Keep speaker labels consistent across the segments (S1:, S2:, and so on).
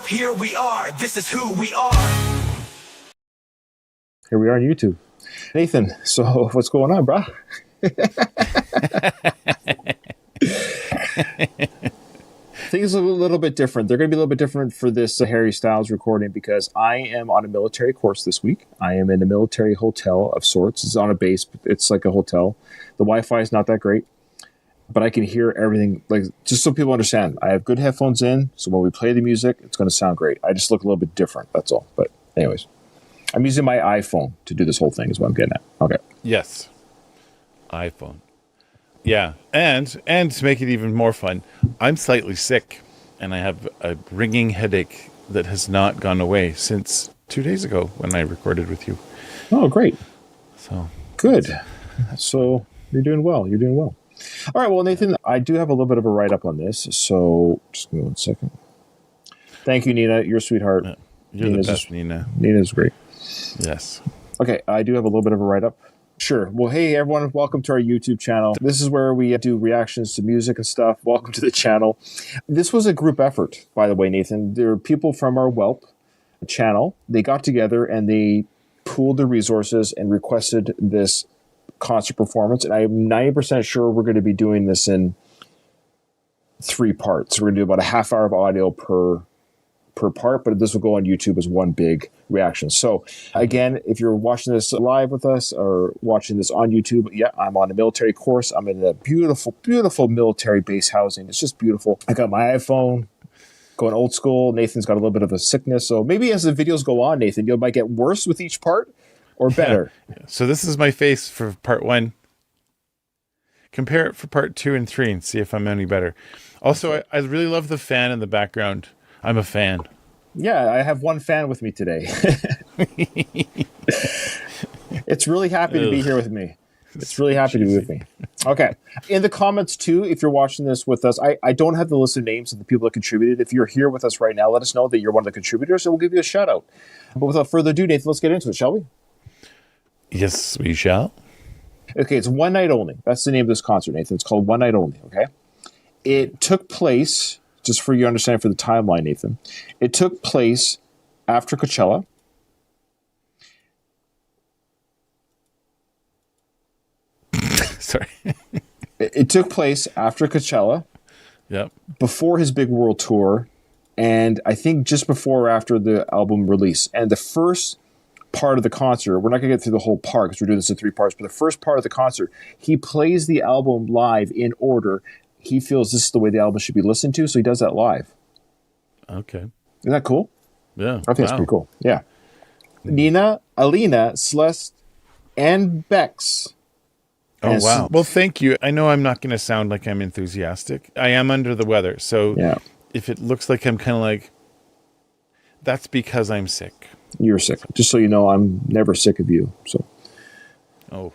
S1: yourself, here we are. This is who we are.
S2: Here we are on YouTube. Nathan, so what's going on, bro? Things are a little bit different. They're going to be a little bit different for this Harry Styles recording because I am on a military course this week. I am in a military hotel of sorts. It's on a base, but it's like a hotel. The Wi-Fi is not that great, but I can hear everything. Like, just so people understand, I have good headphones in, so when we play the music, it's going to sound great. I just look a little bit different, that's all. But anyways, I'm using my iPhone to do this whole thing is what I'm getting at. Okay.
S3: Yes. iPhone. Yeah, and to make it even more fun, I'm slightly sick, and I have a ringing headache that has not gone away since 2 days ago when I recorded with you.
S2: Oh, great.
S3: So
S2: good. So you're doing well. You're doing well. All right. Well, Nathan, I do have a little bit of a write-up on this, so just give me 1 second. Thank you, Nina. You're a sweetheart.
S3: You're Nina's the best, Nina.
S2: Nina's great.
S3: Yes.
S2: Okay, I do have a little bit of a write-up. Sure. Well, hey, everyone. Welcome to our YouTube channel. This is where we do reactions to music and stuff. Welcome to the channel. This was a group effort, by the way, Nathan. There are people from our Whelp channel. They got together and they pooled their resources and requested this concert performance. And I'm 90% sure we're going to be doing this in 3 parts. We're going to do about a half hour of audio per part, but this will go on YouTube as one big reaction. So again, if you're watching this live with us or watching this on YouTube, yeah, I'm on a military course. I'm in a beautiful, beautiful military base housing. It's just beautiful. I got my iPhone going old school. Nathan's got a little bit of a sickness. So maybe as the videos go on, Nathan, you might get worse with each part or better.
S3: Yeah. So this is my face for part 1. Compare it for part 2 and 3 and see if I'm any better. Also, I really love the fan in the background. I'm a fan.
S2: Yeah, I have one fan with me today. It's really happy to be here with me. It's really happy to be with me. Okay. In the comments, too, if you're watching this with us, I don't have the list of names of the people that contributed. If you're here with us right now, let us know that you're one of the contributors, and we'll give you a shout-out. But without further ado, Nathan, let's get into it, shall we?
S3: Yes, we shall.
S2: Okay, it's One Night Only. That's the name of this concert, Nathan. It's called One Night Only, okay? It took place... Just for your understanding for the timeline, Nathan. It took place after Coachella.
S3: Sorry.
S2: It took place after Coachella.
S3: Yep.
S2: Before his big world tour. And I think just before or after the album release. And the first part of the concert, we're not going to get through the whole part because we're doing this in 3 parts, but the first part of the concert, he plays the album live in order. He feels this is the way the album should be listened to, so he does that live.
S3: Okay.
S2: Isn't that cool?
S3: Yeah.
S2: I think it's pretty cool. Yeah. Nina, Alina, Celeste, and Bex.
S3: Oh, wow. Well, thank you. I know I'm not going to sound like I'm enthusiastic. I am under the weather. So if it looks like I'm kind of like, that's because I'm sick.
S2: You're sick. Just so you know, I'm never sick of you. So.
S3: Oh,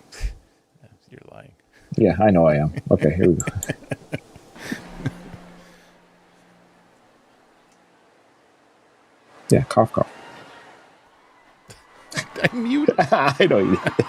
S3: you're lying.
S2: Yeah, I know I am. Okay, here we go. Yeah, cough, cough.
S3: I muted.
S2: I know you did.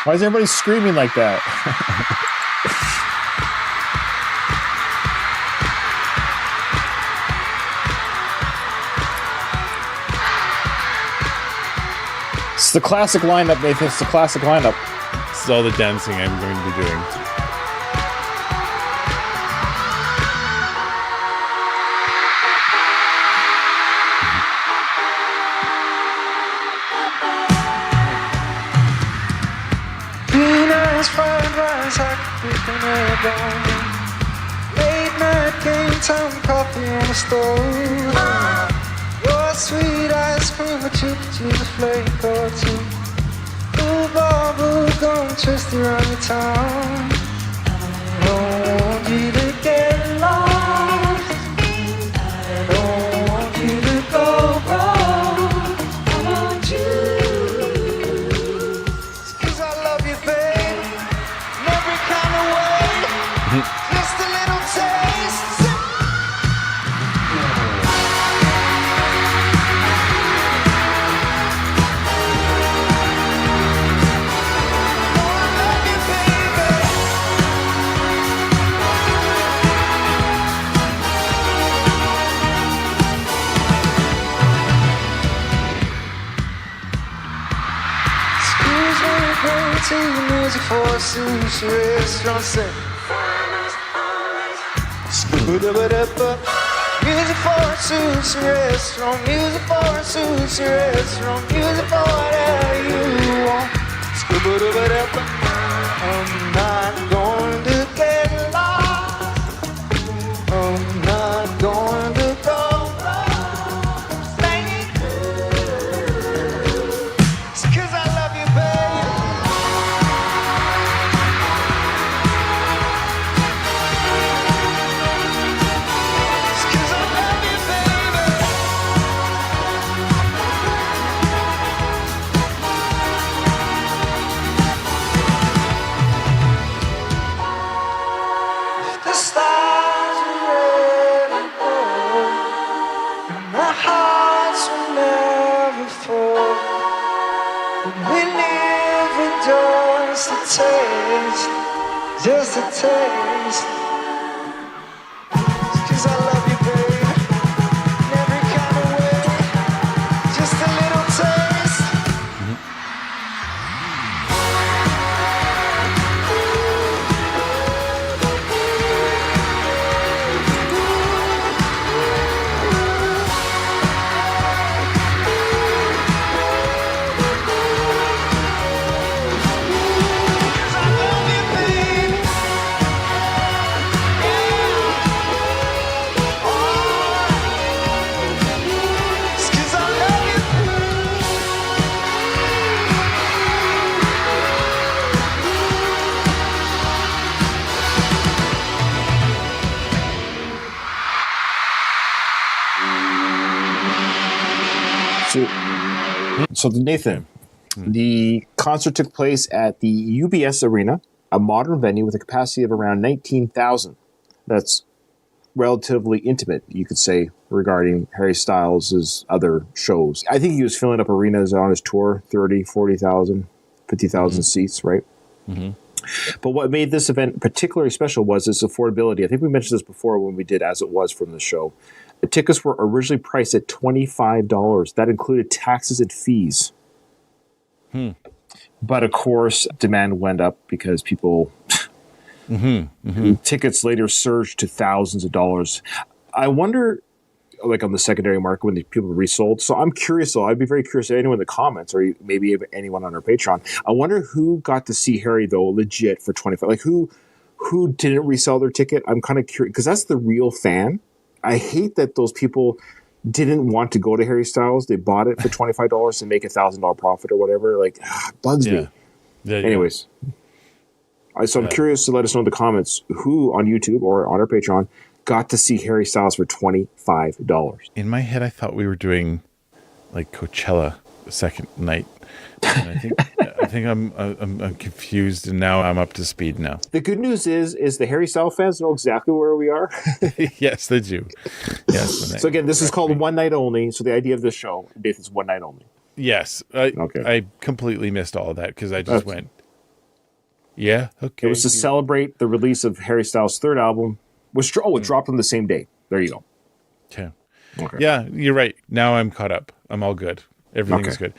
S2: Why is everybody screaming like that? It's the classic lineup, Nathan. It's the classic lineup.
S3: This is all the dancing I'm going to be doing.
S4: Chinese fried rice, I could cook an egg on me. Late night game time, coffee on the stove. Your sweet ice cream, a chip cheese, a flake or two. Ooh, bubble gum, twist around your tongue. I don't want you to get lost. I don't want you to go wrong. I want you. 'Cause I love you, babe, in every kind of way. Just a little taste. To the music for a sushi restaurant, say Scoop-a-da-ba-da-ba. Music for a sushi restaurant, music for a sushi restaurant, music for whatever you want. Scoop-a-da-ba-da-ba. I'm not going to get lost. I'm not going to go lost. Thank you. It's 'cause I love you, babe. The stars are red and gold, and our hearts will never fall. And we live with just a taste, just a taste. 'Cause I love you, babe, in every kind of way. Just a little taste.
S2: So Nathan, the concert took place at the UBS Arena, a modern venue with a capacity of around 19,000. That's relatively intimate, you could say, regarding Harry Styles' other shows. I think he was filling up arenas on his tour, 30, 40,000, 50,000 seats, right? But what made this event particularly special was its affordability. I think we mentioned this before when we did As It Was from the show. The tickets were originally priced at $25. That included taxes and fees. But of course, demand went up because people... Tickets later surged to thousands of dollars. I wonder, like on the secondary market, when the people resold. So I'm curious, though. I'd be very curious if anyone in the comments, or maybe anyone on our Patreon. I wonder who got to see Harry, though, legit for $25. Like who didn't resell their ticket? I'm kind of curious because that's the real fan. I hate that those people didn't want to go to Harry Styles. They bought it for $25 to make $1,000 profit or whatever. Like, bugs me. Anyways. So I'm curious to let us know in the comments who on YouTube or on our Patreon got to see Harry Styles for $25.
S3: In my head, I thought we were doing like Coachella the second night. And I think I'm confused, and now I'm up to speed now.
S2: The good news is the Harry Styles fans know exactly where we are.
S3: Yes, they do. Yes.
S2: So again, this is called One Night Only. So the idea of this show, is one night only.
S3: Yes. I completely missed all of that because I just went. Yeah. Okay.
S2: It was to celebrate the release of Harry Styles' third album. It dropped on the same day. There you go.
S3: Okay. Yeah, you're right. Now I'm caught up. I'm all good. Everything's good.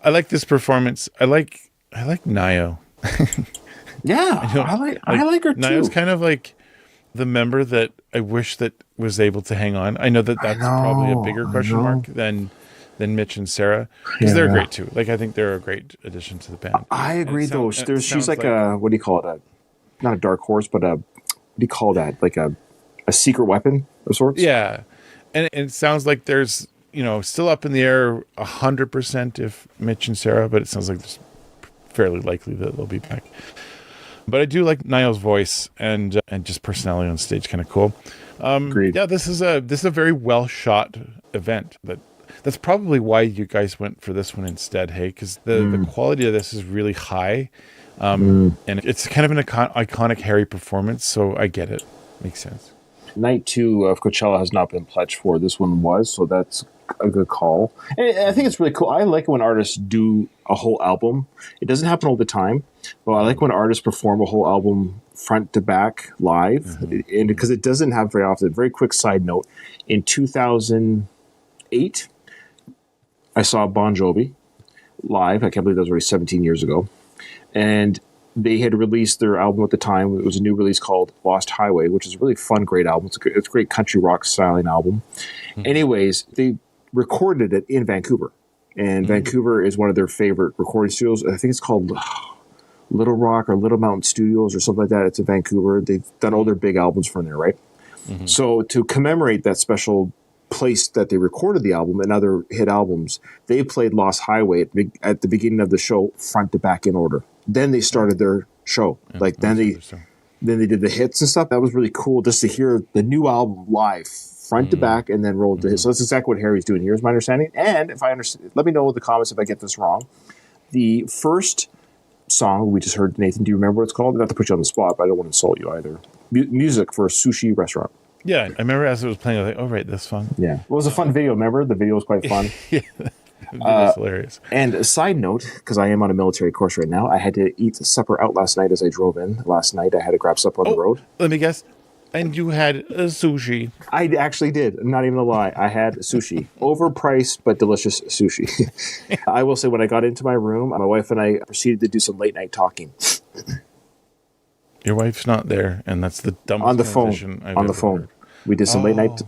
S3: I like this performance. I like Nio.
S2: Yeah, I like her too.
S3: Nio's kind of like the member that I wish that was able to hang on. I know that's probably a bigger question mark than than Mitch and Sarah, because they're
S2: Yeah.
S3: great too. Like I think they're a great addition to the band.
S2: I agree,
S3: And it
S2: though.
S3: sound- it
S2: She's
S3: sounds
S2: like a, what do you call it? Not a dark horse, but what do you call that? Like a secret weapon of sorts?
S3: Yeah, and it sounds like there's still up in the air 100% if Mitch and Sarah, but it sounds like it's fairly likely that they'll be back. But I do like Niall's voice and just personality on stage, kind of cool.
S2: Agreed.
S3: Yeah, this is a very well shot event. That's probably why you guys went for this one instead, hey? Because the quality of this is really high, and it's kind of an iconic Harry performance. So I get it, makes sense.
S2: Night 2 of Coachella has not been pledged for. This one was, so that's a good call. And I think it's really cool. I like it when artists do a whole album. It doesn't happen all the time, but I like when artists perform a whole album front to back live, and because it doesn't happen very often. Very quick side note: in 2008, I saw Bon Jovi live. I can't believe that was already 17 years ago, and they had released their album at the time. It was a new release called Lost Highway, which is a really fun, great album. It's a great country rock styling album. Anyways, they recorded it in Vancouver. And Vancouver is one of their favorite recording studios. I think it's called Little Rock or Little Mountain Studios or something like that. It's in Vancouver. They've done all their big albums from there, right? So to commemorate that special place that they recorded the album and other hit albums, they played Lost Highway at the beginning of the show, front to back in order. Then they started their show. Then they did the hits and stuff. That was really cool just to hear the new album live, front to back, and then roll the hits. So that's exactly what Harry's doing here, is my understanding. And if I understand, let me know in the comments if I get this wrong. The first song we just heard, Nathan, do you remember what it's called? Not to put you on the spot, but I don't want to insult you either. Music for a sushi restaurant.
S3: Yeah, I remember as it was playing, I was like, oh, right, this song.
S2: Yeah. Well, it was a fun video, remember? The video was quite fun.
S3: Yeah, it was hilarious.
S2: And a side note, because I am on a military course right now, I had to eat supper out last night as I drove in. Last night I had to grab supper on the road.
S3: Let me guess. And you had a sushi.
S2: I actually did. I'm not even a lie. I had sushi. Overpriced, but delicious sushi. I will say, when I got into my room, my wife and I proceeded to do some late night talking.
S3: Your wife's not there, and that's the dumbest
S2: On the phone.
S3: transition I've
S2: On the
S3: ever
S2: phone.
S3: heard.
S2: We did some late night.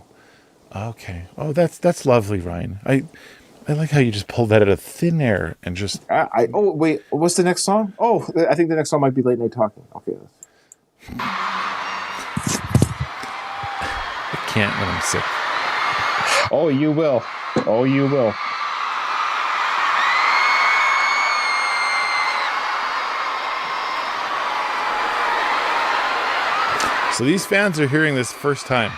S3: Okay. Oh, that's lovely, Ryan. I like how you just pulled that out of thin air and just...
S2: Oh, wait. What's the next song? Oh, I think the next song might be Late Night Talking. Okay.
S3: I can't when I'm sick.
S2: Oh, you will. Oh, you will.
S3: So these fans are hearing this first time.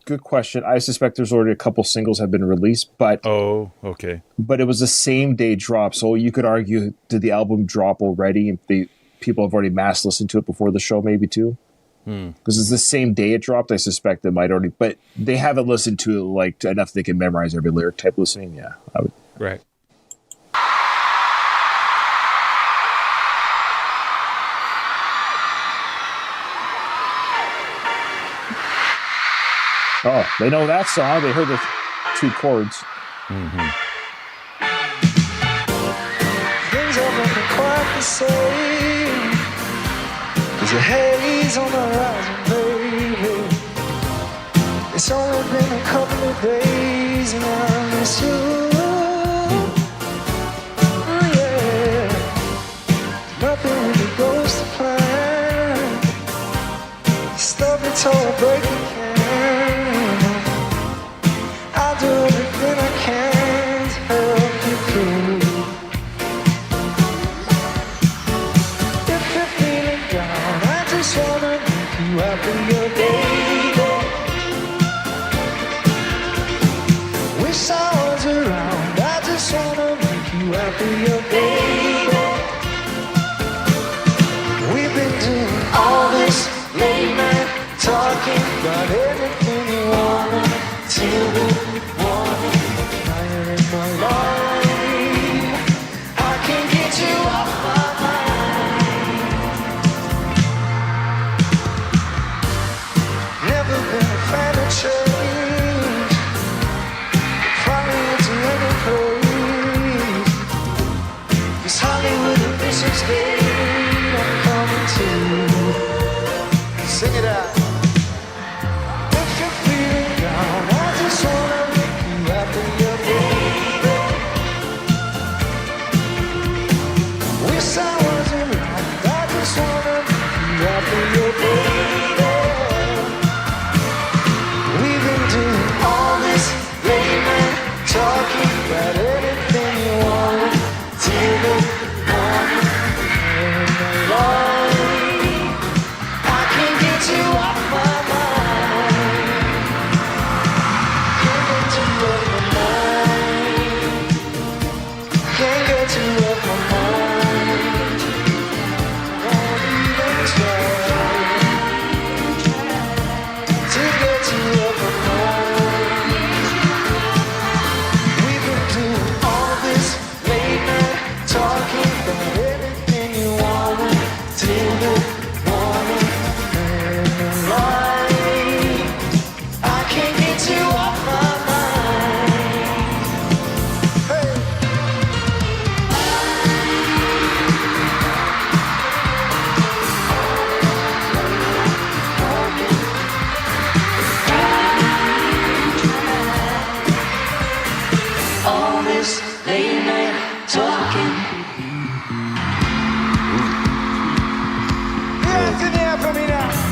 S2: Good question. I suspect there's already a couple singles have been released, but
S3: Oh, okay.
S2: it was the same day drop. So you could argue, did the album drop already? And people have already mass listened to it before the show, maybe too. Because it's the same day it dropped. I suspect it might already, but they haven't listened to it like enough they can memorize every lyric type listening. Yeah, I would.
S3: Right.
S2: Oh, they know that song. They heard the two chords.
S4: Things haven't been quite the same. There's a haze on the horizon, baby. It's only been a couple of days and I miss you. Oh yeah. Nothing really goes to plan. Stub your toe, break your can. I'll do everything I can to help you through. If you're feeling down, I just wanna make you happy, your baby. Wish I was around, I just wanna make you happy, your baby. We've been doing all this late night talking about everything you wanna till the morning. Now you're in my life, I can't get you off my mind. Never been a fan of change. Follow you to any place. This Hollywood and Mission State, I'm coming to. Sing it out. If you're feeling down, I just wanna make you happy.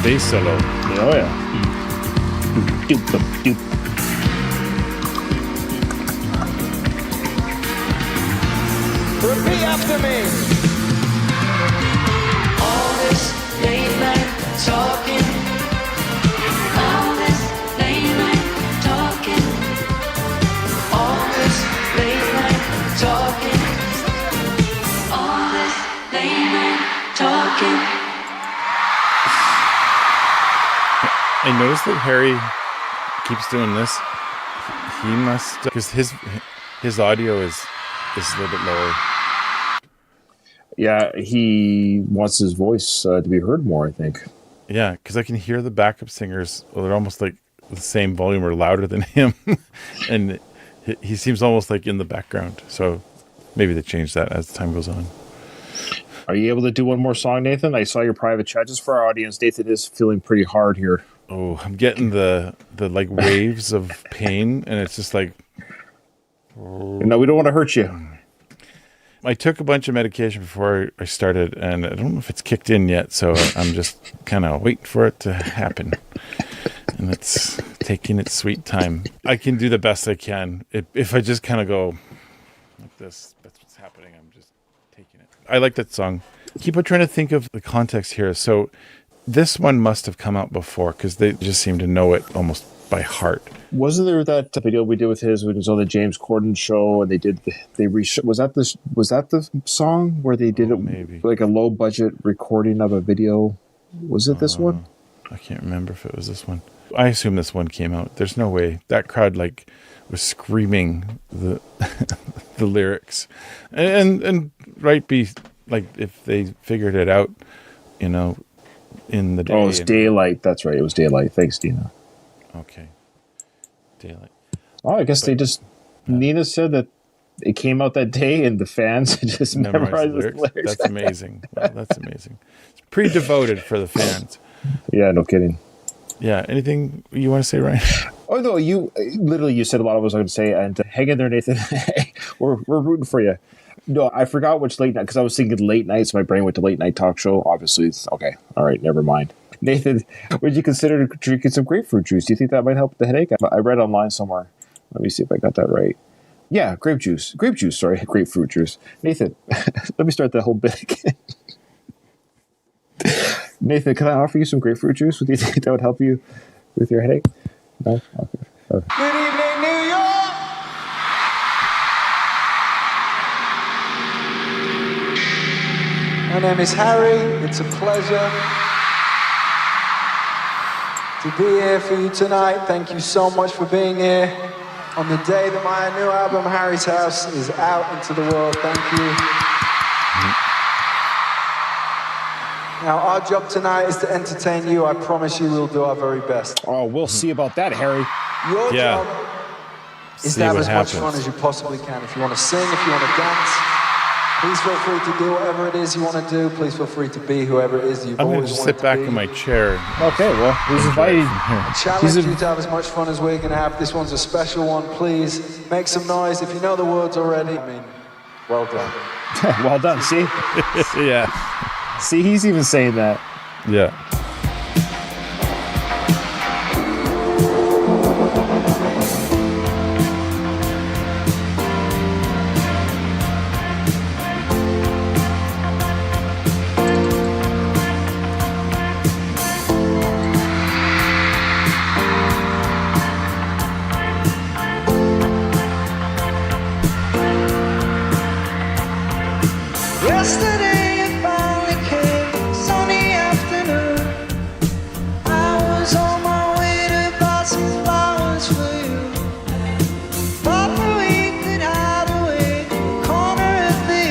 S3: bass solo.
S2: Oh yeah. Doop, doop, doop.
S4: Repeat after me.
S5: All this late night talking. All this late night talking. All this late night talking. All this late night talking.
S3: I noticed that Harry keeps doing this. He must, because his audio is a little bit lower.
S2: Yeah, he wants his voice to be heard more, I think.
S3: Yeah, because I can hear the backup singers. Well, they're almost like the same volume or louder than him. And he seems almost like in the background. So maybe they change that as time goes on.
S2: Are you able to do one more song, Nathan? I saw your private chat. Just for our audience, Nathan is feeling pretty hard here.
S3: Oh, I'm getting the like waves of pain, and it's just like...
S2: No, we don't want to hurt you.
S3: I took a bunch of medication before I started, and I don't know if it's kicked in yet, so I'm just kind of waiting for it to happen. And it's taking its sweet time. I can do the best I can. If I just kind of go like this, that's what's happening. I'm just taking it. I like that song. Keep on trying to think of the context here. So this one must have come out before, because they just seem to know it almost by heart.
S2: Wasn't there that video we did with his when it was on the James Corden show, and was that the song where they did it
S3: maybe
S2: like a low budget recording of a video? Was it this one?
S3: I can't remember if it was this one. I assume this one came out. There's no way that crowd like was screaming the the lyrics, and right be like if they figured it out, in the day.
S2: Oh, it's Daylight. That's right. It was Daylight. Thanks, Dina.
S3: Okay. Daylight.
S2: Oh, I guess Nina said that it came out that day and the fans just memorized the lyrics.
S3: That's amazing. Wow, that's amazing. It's pretty devoted for the fans.
S2: Yeah, no kidding.
S3: Yeah. Anything you want to say, Ryan?
S2: Oh, no, you said a lot of what I was going to say, and hang in there, Nathan. we're rooting for you. No, I forgot which late night, because I was thinking late night, so my brain went to late night talk show. Obviously, it's okay. All right, never mind. Nathan, would you consider drinking some grapefruit juice? Do you think that might help with the headache? I read online somewhere. Let me see if I got that right. Yeah, grapefruit juice. Nathan, let me start that whole bit again. Nathan, can I offer you some grapefruit juice? Do you think that would help you with your headache? No? Okay.
S4: Good evening, New York. My name is Harry. It's a pleasure to be here for you tonight. Thank you so much for being here on the day that my new album, Harry's House, is out into the world. Thank you. Now, our job tonight is to entertain you. I promise you we'll do our very best.
S2: Oh, we'll see about that, Harry.
S4: Your job is to have as much
S3: happens.
S4: fun as you possibly can. If you want to sing, if you want to dance, please feel free to do whatever it is you want to do. Please feel free to be whoever it is you've
S3: I'm going to
S4: always
S3: just
S4: wanted
S3: sit back
S4: to be.
S3: in my chair.
S2: Okay, well, he's invited.
S4: I challenge you to have as much fun as we're going to have. This one's a special one. Please make some noise. If you know the words already, well done.
S2: Well done, see?
S3: Yeah.
S2: See, he's even saying that.
S3: Yeah.
S4: Yesterday it finally came, sunny afternoon. I was on my way to buy some flowers for you. Thought that we could hide away in the corner of the.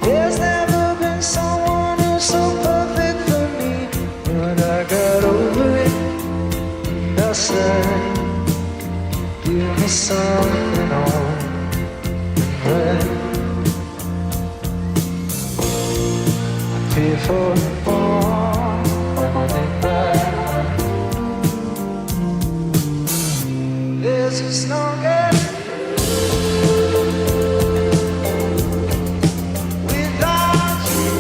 S4: There's never been someone who's so perfect for me, but I got over it. And I said, give me something on red. For there's a stronger without you.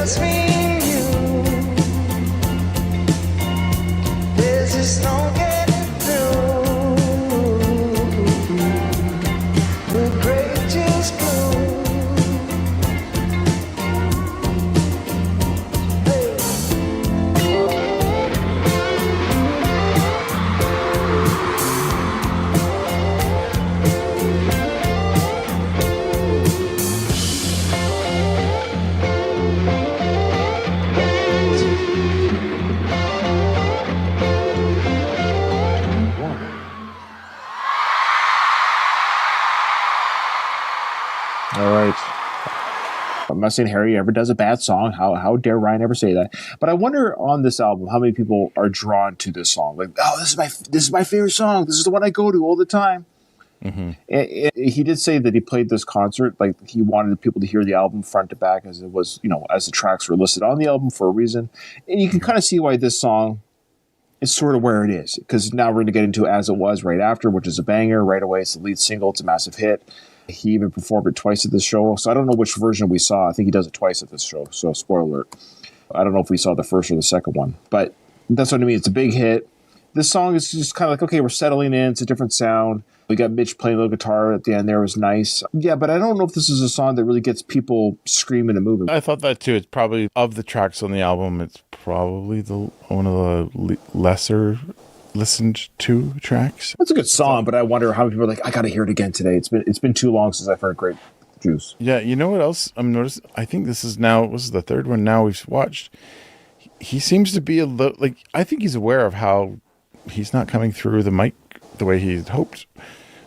S4: just me and you. There's just no getting through. The grape just grew.
S2: All right. I'm not saying Harry ever does a bad song. How dare Ryan ever say that? But I wonder on this album how many people are drawn to this song. Like, oh, this is my favorite song. This is the one I go to all the time. Mm-hmm. And he did say that he played this concert like he wanted people to hear the album front to back, as it was, as the tracks were listed on the album for a reason. And you can kind of see why this song is sort of where it is, because now we're going to get into As It Was right after, which is a banger right away. It's the lead single. It's a massive hit. He even performed it twice at this show. So I don't know which version we saw. I think he does it twice at this show. So spoiler alert. I don't know if we saw the first or the second one. But that's what I mean. It's a big hit. This song is just kind of like, okay, we're settling in. It's a different sound. We got Mitch playing a little guitar at the end there. It was nice. Yeah, but I don't know if this is a song that really gets people screaming and moving.
S3: I thought that too. It's probably, of the tracks on the album, it's probably one of the lesser listened to tracks.
S2: It's a good song, but I wonder how many people are like, I got to hear it again today. It's been too long since I've heard Grape Juice.
S3: Yeah, you know what else I'm noticing? I think this is the third one now we've watched. He seems to be a little, like, I think he's aware of how he's not coming through the mic the way he had hoped.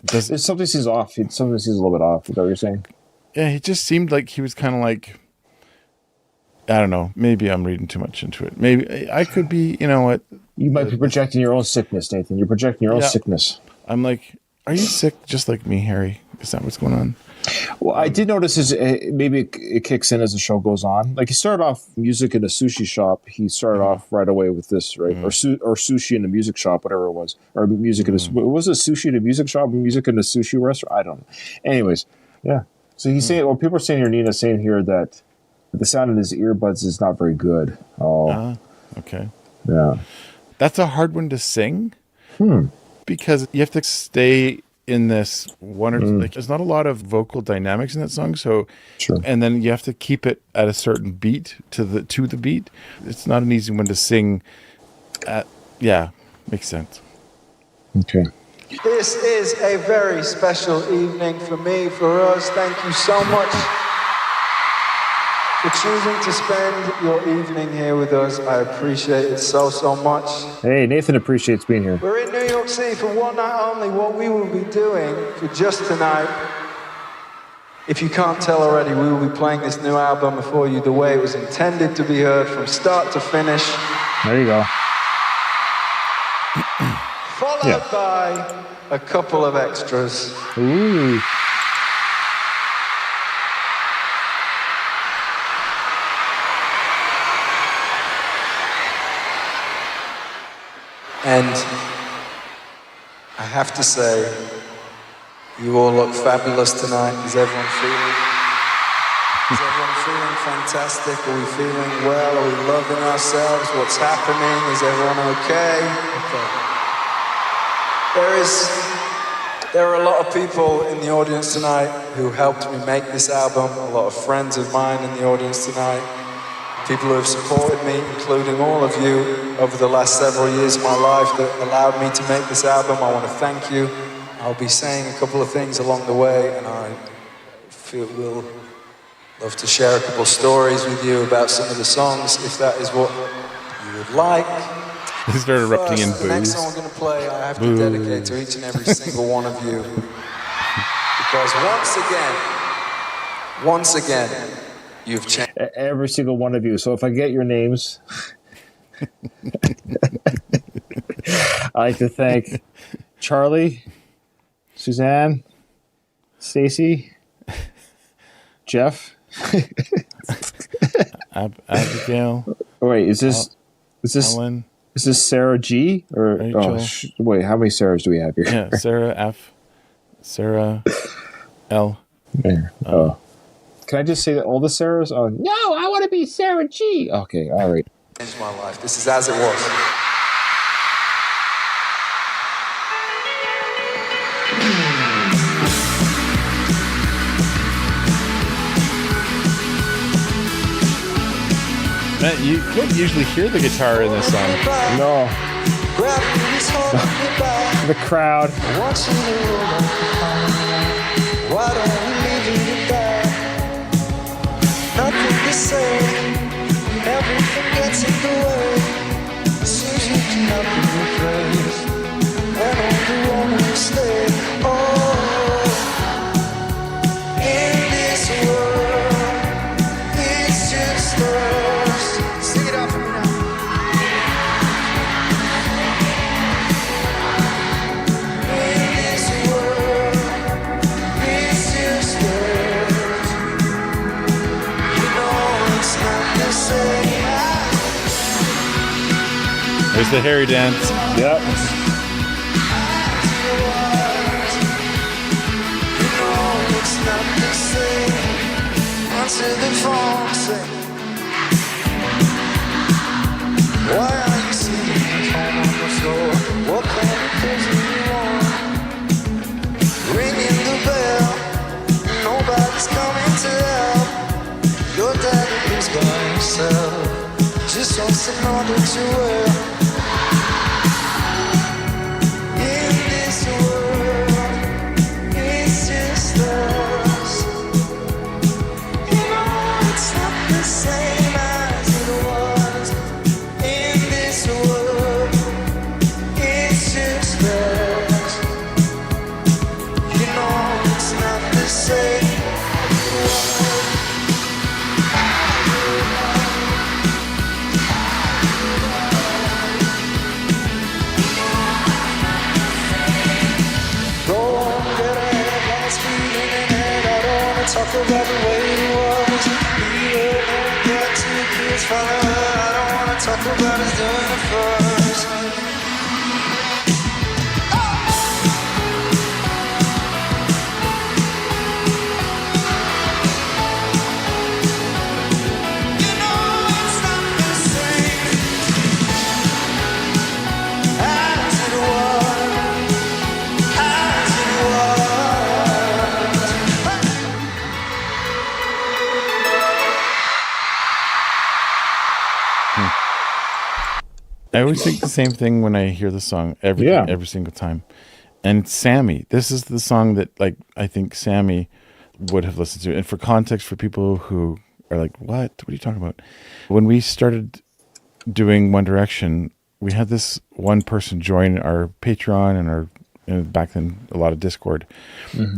S2: Something seems off. Something seems a little bit off. Is that what you're saying?
S3: Yeah, he just seemed like he was kind of like, I don't know. Maybe I'm reading too much into it. Maybe I could be, you know what?
S2: You might be projecting your own sickness, Nathan. You're projecting your own sickness.
S3: I'm like, are you sick just like me, Harry? Is that what's going on?
S2: Well, I did notice maybe it kicks in as the show goes on. Like he started off music in a sushi shop. He started off right away with this, right? Or sushi in a music shop, whatever it was. Or music in a, was it sushi in a music shop? Music in a sushi restaurant? I don't know. Anyways, yeah. So he's saying, well, people are saying here, Nina's saying here that the sound in his earbuds is not very good. Oh,
S3: okay.
S2: Yeah.
S3: That's a hard one to sing because you have to stay in this one or two, like there's not a lot of vocal dynamics in that song, so
S2: sure.
S3: And then you have to keep it at a certain beat to the beat. It's not an easy one to sing at. Yeah, makes sense.
S2: Okay.
S4: This is a very special evening for me, for us. Thank you so much for choosing to spend your evening here with us. I appreciate it so much.
S2: Hey, Nathan appreciates being here.
S4: We're in New York City for one night only. What we will be doing for just tonight, if you can't tell already, we will be playing this new album for you the way it was intended to be heard from start to finish.
S2: There you go.
S4: Followed by a couple of extras.
S2: Ooh.
S4: And I have to say, you all look fabulous tonight. Is everyone feeling fantastic? Are we feeling well? Are we loving ourselves? What's happening? Is everyone okay? There are a lot of people in the audience tonight who helped me make this album. A lot of friends of mine in the audience tonight. People who have supported me, including all of you, over the last several years of my life that allowed me to make this album. I want to thank you. I'll be saying a couple of things along the way, and I will love to share a couple of stories with you about some of the songs, if that is what you would like.
S3: He started erupting in booze.
S4: The next song I'm going to play, I have to dedicate to each and every single one of you. Because once again, you've changed.
S2: Every single one of you. So if I get your names, I'd like to thank Charlie, Suzanne, Stacy, Jeff,
S3: Abigail.
S2: Wait, is this
S3: Ellen?
S2: Is this Sarah G? Or wait, how many Sarahs do we have here?
S3: Yeah, Sarah F, Sarah L.
S2: There. Can I just say that all the Sarahs? Oh, no, I want to be Sarah G. Okay, all right.
S4: Changed my life. This is As It Was.
S3: Man, you don't usually hear the guitar in this song.
S2: No. The crowd.
S4: Why don't we leave it at that? Nothing to say. Everything gets in the way. Seems you cannot be replaced. And on the one who stay. Oh, in this world, it's just us. Sing it out for me now. In this world, it's just us. You know it's not the same.
S3: There's the Harry dance.
S2: Yep.
S4: Answer the phone, say, why are you sitting home on the floor? What kind of things do you want? Ringing the bell, nobody's coming to help. Your daddy is by himself, just wants to know that you will. In this world, it's just us. You know it's not the same as it was. In this world, it's just us. You know it's not the same as it was. Go on, get ahead, last feeling in head. I don't wanna talk about the way it was. Leave it and get to the kids, follow her. I don't wanna talk about us doing it first. You know it's not the same as it was, as it was.
S3: I always think the same thing when I hear the song every single time. And Sammy, this is the song that like I think Sammy would have listened to. And for context, for people who are like, what are you talking about? When we started doing One Direction, we had this one person join our Patreon and our back then a lot of Discord.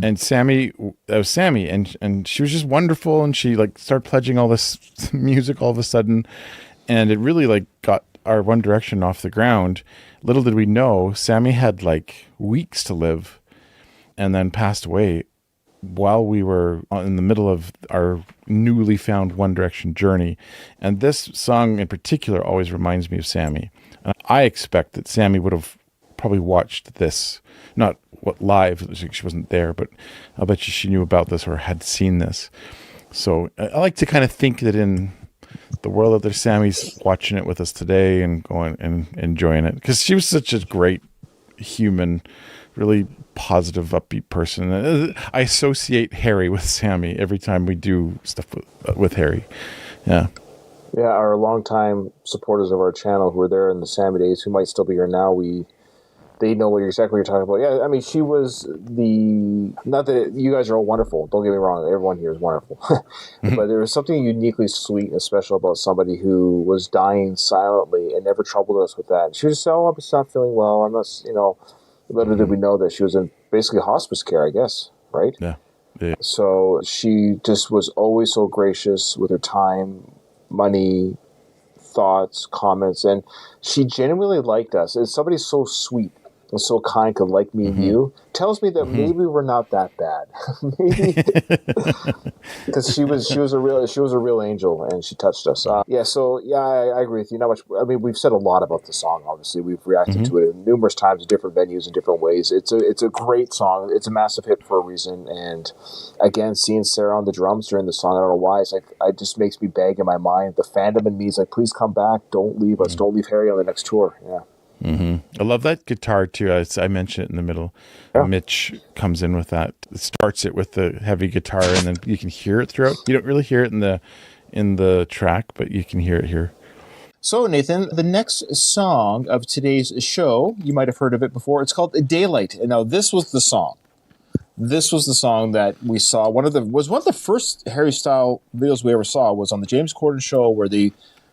S3: And Sammy, that was Sammy, and she was just wonderful, and she like started pledging all this music all of a sudden, and it really like got our One Direction off the ground. Little did we know, Sammy had like weeks to live and then passed away while we were in the middle of our newly found One Direction journey. And this song in particular always reminds me of Sammy. I expect that Sammy would have probably watched this, not what live, she wasn't there, but I'll bet you she knew about this or had seen this. So I like to kind of think that in the world that there's Sammy's watching it with us today and going and enjoying it, because she was such a great human, really positive, upbeat person. I associate Harry with Sammy every time we do stuff with Harry. Yeah.
S2: Yeah, our longtime supporters of our channel who were there in the Sammy days, who might still be here now, they know exactly what you're talking about. Yeah, I mean, she was not that you guys are all wonderful. Don't get me wrong. Everyone here is wonderful. But there was something uniquely sweet and special about somebody who was dying silently and never troubled us with that. She was just, I'm just not feeling well. I'm not, little did we know that she was in basically hospice care, I guess, right?
S3: Yeah.
S2: So she just was always so gracious with her time, money, thoughts, comments, and she genuinely liked us. It's somebody so sweet was so kind, could like me and you, tells me that maybe we're not that bad. Maybe because she was a real angel, and she touched us. I agree with you. Not much. I mean, we've said a lot about the song. Obviously, we've reacted to it numerous times in different venues in different ways. It's a great song. It's a massive hit for a reason. And again, seeing Sarah on the drums during the song, I don't know why. It's like it just makes me beg in my mind. The fandom in me is like, please come back. Don't leave us. Don't leave Harry on the next tour. Yeah.
S3: I love that guitar too. As I mentioned it in the middle, Mitch comes in with that. It starts it with the heavy guitar, and then you can hear it throughout. You don't really hear it in the track, but you can hear it here.
S2: So, Nathan, the next song of today's show, you might have heard of it before. It's called Daylight. And now this was the song. This was the song that we saw. One of the first Harry Style videos we ever saw was on the James Corden show, where they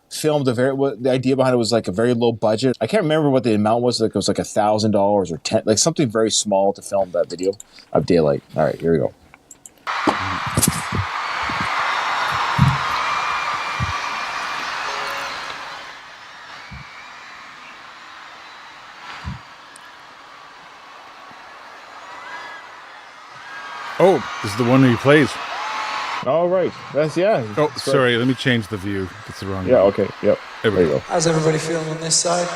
S2: filmed the idea behind it was like a very low budget. I can't remember what the amount was. Like it was like $1,000 or $10, like something very small to film that video of Daylight. All right, here we go.
S3: Oh, this is the one where he plays.
S2: All right, that's
S3: Oh, sorry. Let me change the view. That's the wrong.
S2: Yeah. Okay. Yep.
S3: There we go.
S4: How's everybody feeling on this side?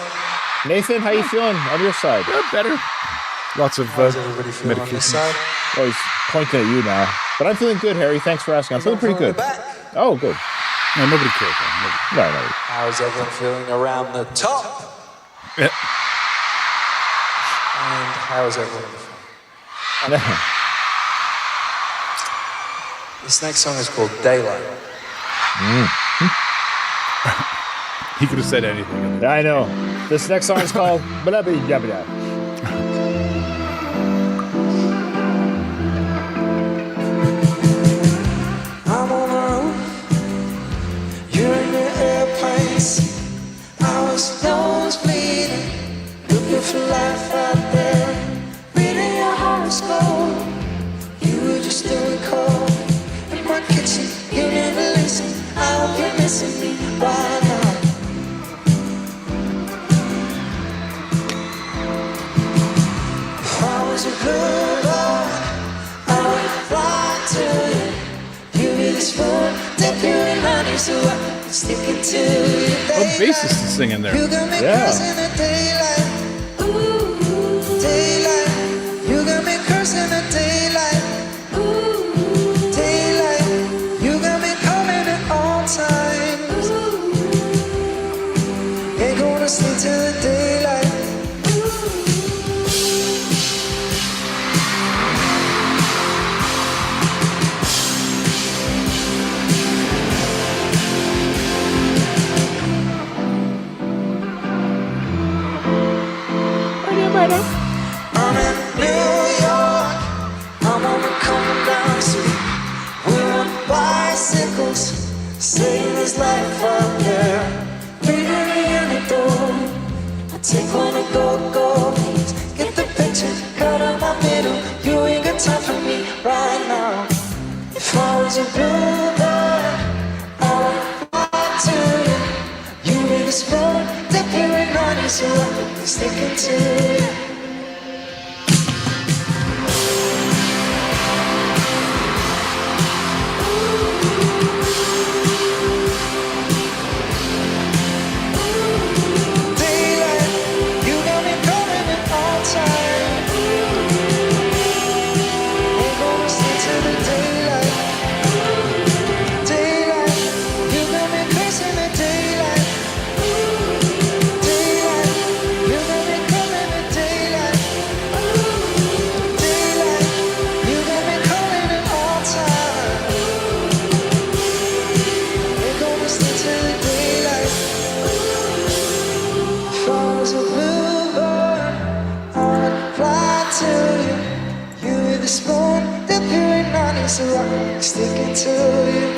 S2: Nathan, how you feeling on your side?
S3: Better. Lots of
S4: How's everybody feeling on this side?
S2: Oh, he's pointing at you now. But I'm feeling good, Harry. Thanks for asking. I'm feeling pretty good. Oh, good.
S3: No, nobody cares.
S2: No.
S4: How's everyone feeling around the top?
S3: Yeah.
S4: And how's everyone feeling? This next song is called Daylight.
S3: He could have said anything.
S2: I know. This next song is called Blah Blah Blah Blah.
S4: I'm on the road, you're in your airplanes. I was nose bleeding, looking for life out there. Reading your horoscope, you were just doing cold. In my kitchen, you never listen. I hope you're missing me right now. If I was a good boy, I would fly to you. You be the spoon, dip you in honey, so I'm sticking to you.
S3: Oh, bassist is singing there.
S4: You got me cursing the daylight. Ooh, daylight. You got me cursing the daylight. Ooh, daylight. You got me coming at all times. Ain't gonna sleep till the daylight. I'm in New York, I'm on the coming down street. We're on bicycles, saying there's life out there. Reading the antidote, I take one to go, please. Get the picture, cut out my middle. You ain't got time for me right now. If I was a blue boy, I would fly to you. You need a spoon, dip you in honey, so I'm sticking to you. So I'm sticking to you.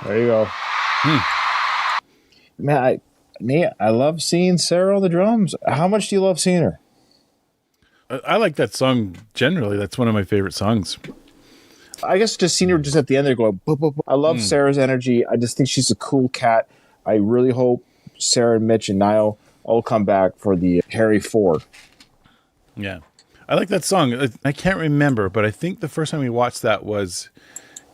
S2: There you go. Man, I love seeing Sarah on the drums. How much do you love seeing her?
S3: I like that song generally. That's one of my favorite songs.
S2: I guess just seeing her just at the end there going, boop, boop, boop. I love Sarah's energy. I just think she's a cool cat. I really hope Sarah, Mitch, and Niall all come back for the Harry 4.
S3: Yeah. I like that song. I can't remember, but I think the first time we watched that was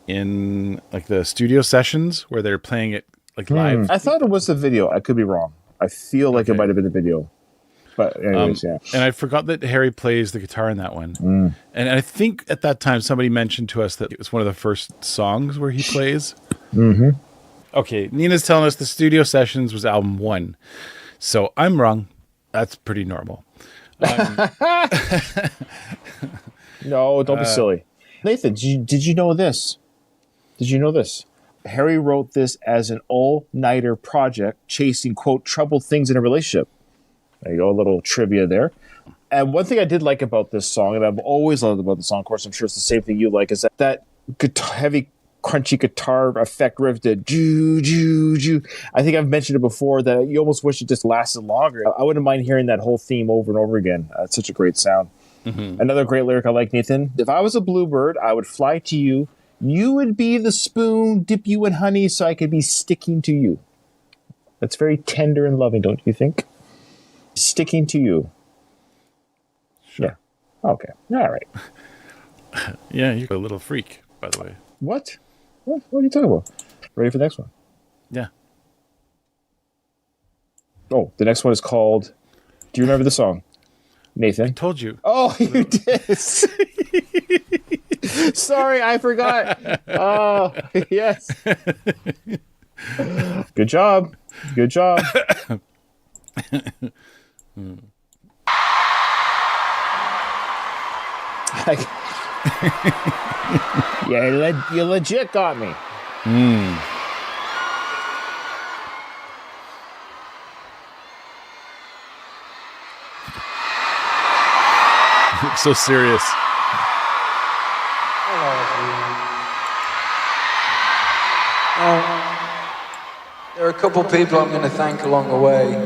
S3: in like the studio sessions where they're playing it like live.
S2: I thought it was the video. I could be wrong. I feel like it might have been the video. But anyways, yeah.
S3: And I forgot that Harry plays the guitar in that one. And I think at that time somebody mentioned to us that it was one of the first songs where he plays. Mm-hmm. Okay, Nina's telling us the studio sessions was album 1. So I'm wrong. That's pretty normal.
S2: No, don't be silly. Nathan, did you know this? Did you know this? Harry wrote this as an all-nighter project chasing, quote, troubled things in a relationship. There you go, a little trivia there. And one thing I did like about this song, and I've always loved about the song, of course, I'm sure it's the same thing you like, is that guitar, heavy, crunchy guitar effect riff, the joo, joo, joo. I think I've mentioned it before that you almost wish it just lasted longer. I wouldn't mind hearing that whole theme over and over again. It's such a great sound. Mm-hmm. Another great lyric I like, Nathan. If I was a bluebird, I would fly to you. You would be the spoon, dip you in honey so I could be sticking to you. That's very tender and loving, don't you think? Sticking to you.
S3: Sure.
S2: Yeah. Okay. All right.
S3: Yeah, you're a little freak, by the way.
S2: What? What are you talking about? Ready for the next one?
S3: Yeah.
S2: Oh, the next one is called... Do you remember the song, Nathan?
S3: I told you.
S2: Oh, you did. Sorry, I forgot. Oh, yes. Good job. Good job. Yeah, you legit got me.
S3: So serious.
S4: There are a couple people I'm going to thank along the way.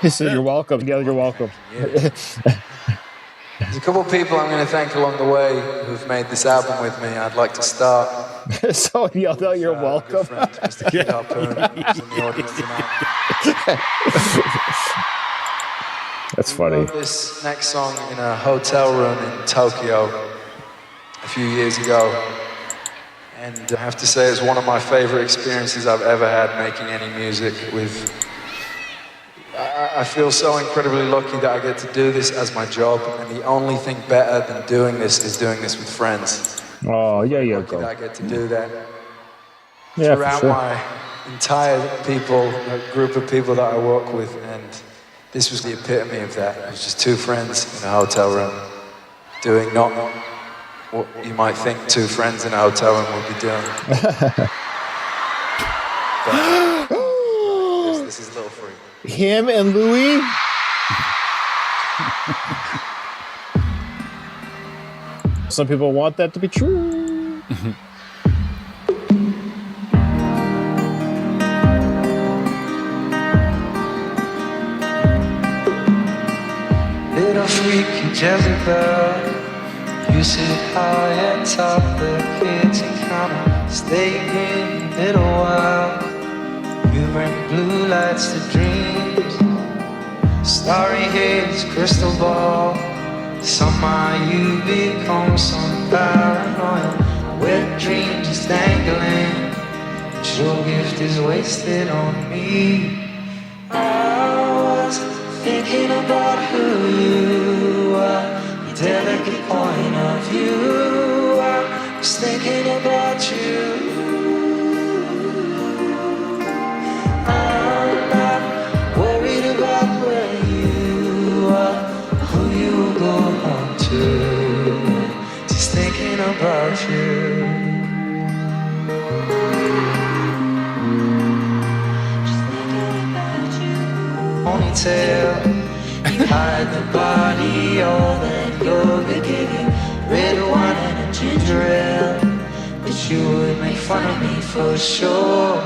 S2: He said, "You're welcome." Yeah, you're welcome.
S4: There's a couple people I'm going to thank along the way who've made this album with me. I'd like to start.
S2: So he yelled out, "You're welcome."
S4: Friend, Mr. Kid Harpoon, who's in the audience tonight.
S2: That's
S4: We
S2: funny.
S4: wrote this next song in a hotel room in Tokyo a few years ago. And I have to say it's one of my favorite experiences I've ever had making any music with. I feel so incredibly lucky that I get to do this as my job, and the only thing better than doing this is doing this with friends.
S2: Oh, yeah, yeah,
S4: Lucky that
S2: go.
S4: I get to do that
S2: Yeah, for
S4: throughout
S2: sure.
S4: my entire group of people that I work with, and this was the epitome of that. It was just two friends in a hotel room doing not what you might think two friends in a hotel room would be doing. But this is a little free.
S2: Him and Louis. Some people want that to be true.
S4: Little freaky Jezebel, you sit high atop the kitchen counter, stay in a little while. You bring blue lights to dreams, starry haze, crystal ball. Somehow you become some paranoia, wet dreams just dangling. But your gift is wasted on me. I was thinking about who you are, your delicate point of view. I was thinking about you. I'm not worried about where you are, who you will go home to. Just thinking about you. Ponytail, you hide the body, all that yoga gave you, red wine and a ginger ale, but you would make fun of me for sure.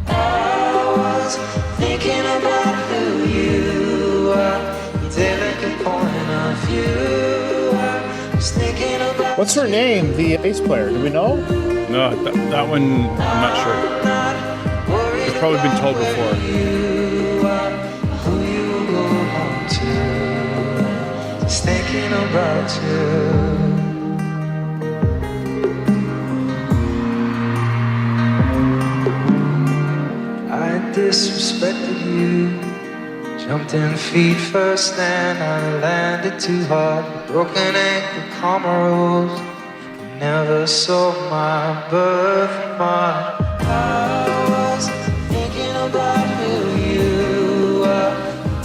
S4: I was thinking about who you are, your delicate point of view. I was thinking about
S2: What's her name? The bass player. Do we know?
S3: No, that one, I'm not sure.
S4: not worried
S3: probably been told before.
S4: You are who you will go home to. Just thinking about you. I disrespected you. Jumped in feet first, then I landed too hard. Broken ankle, karma rules. Never saw my birthmark. I was thinking about who you are.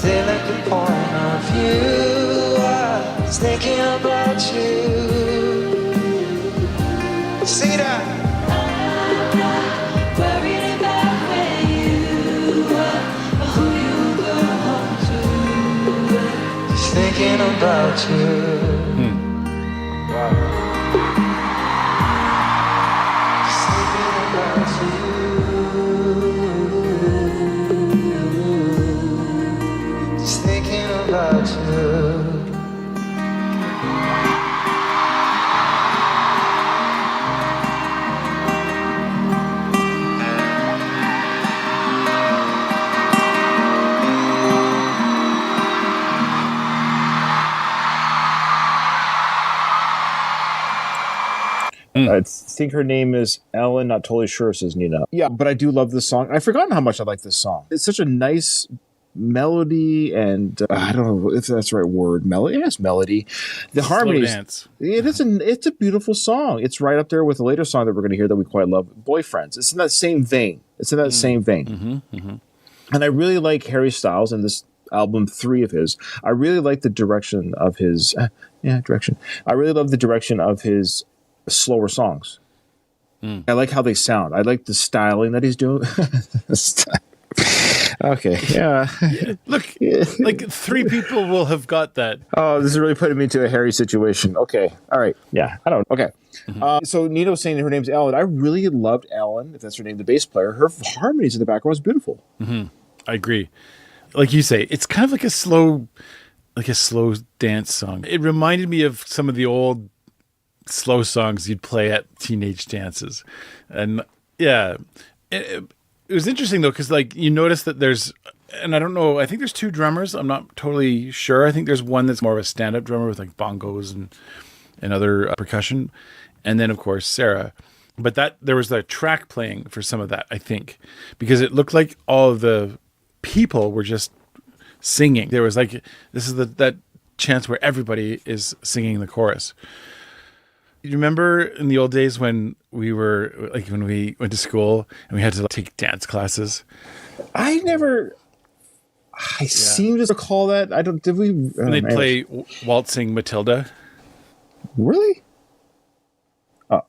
S4: Delicate point of view. I was thinking about you. See that?
S5: Worried about where you are, or who you go home to.
S4: Just thinking about you. Just thinking about you. Just thinking about you.
S2: I think her name is Ellen. Not totally sure, says Nina. Yeah, but I do love this song. I've forgotten how much I like this song. It's such a nice melody, and I don't know if that's the right word. Melody, yes, melody. The harmonies.
S3: Dance.
S2: It's a beautiful song. It's right up there with the later song that we're going to hear that we quite love, "Boyfriends." It's in that same vein. And I really like Harry Styles in this album 3 of his. I really like the direction of his direction. I really love the direction of his slower songs. I like how they sound. I like the styling that he's doing. Okay, yeah.
S3: Look, like 3 people will have got that.
S2: Oh, this is really putting me into a hairy situation. Okay, all right. Yeah, I don't. Okay. So Nina was saying her name's Ellen. I really loved Ellen, if that's her name, the bass player. Her harmonies in the background was beautiful.
S3: I agree. Like you say, it's kind of like a slow dance song. It reminded me of some of the old slow songs you'd play at teenage dances. And yeah, it was interesting though, because like you notice that there's, and I don't know, I think there's 2 drummers. I'm not totally sure. I think there's one that's more of a stand-up drummer with like bongos and other percussion. And then of course, Sarah. But that there was the track playing for some of that, I think, because it looked like all of the people were just singing. There was like, this is that chance where everybody is singing the chorus. You remember in the old days when we were like when we went to school and we had to take dance classes?
S2: I seem to recall that. I don't. Did we?
S3: And they'd play Waltzing Matilda.
S2: Really? Oh.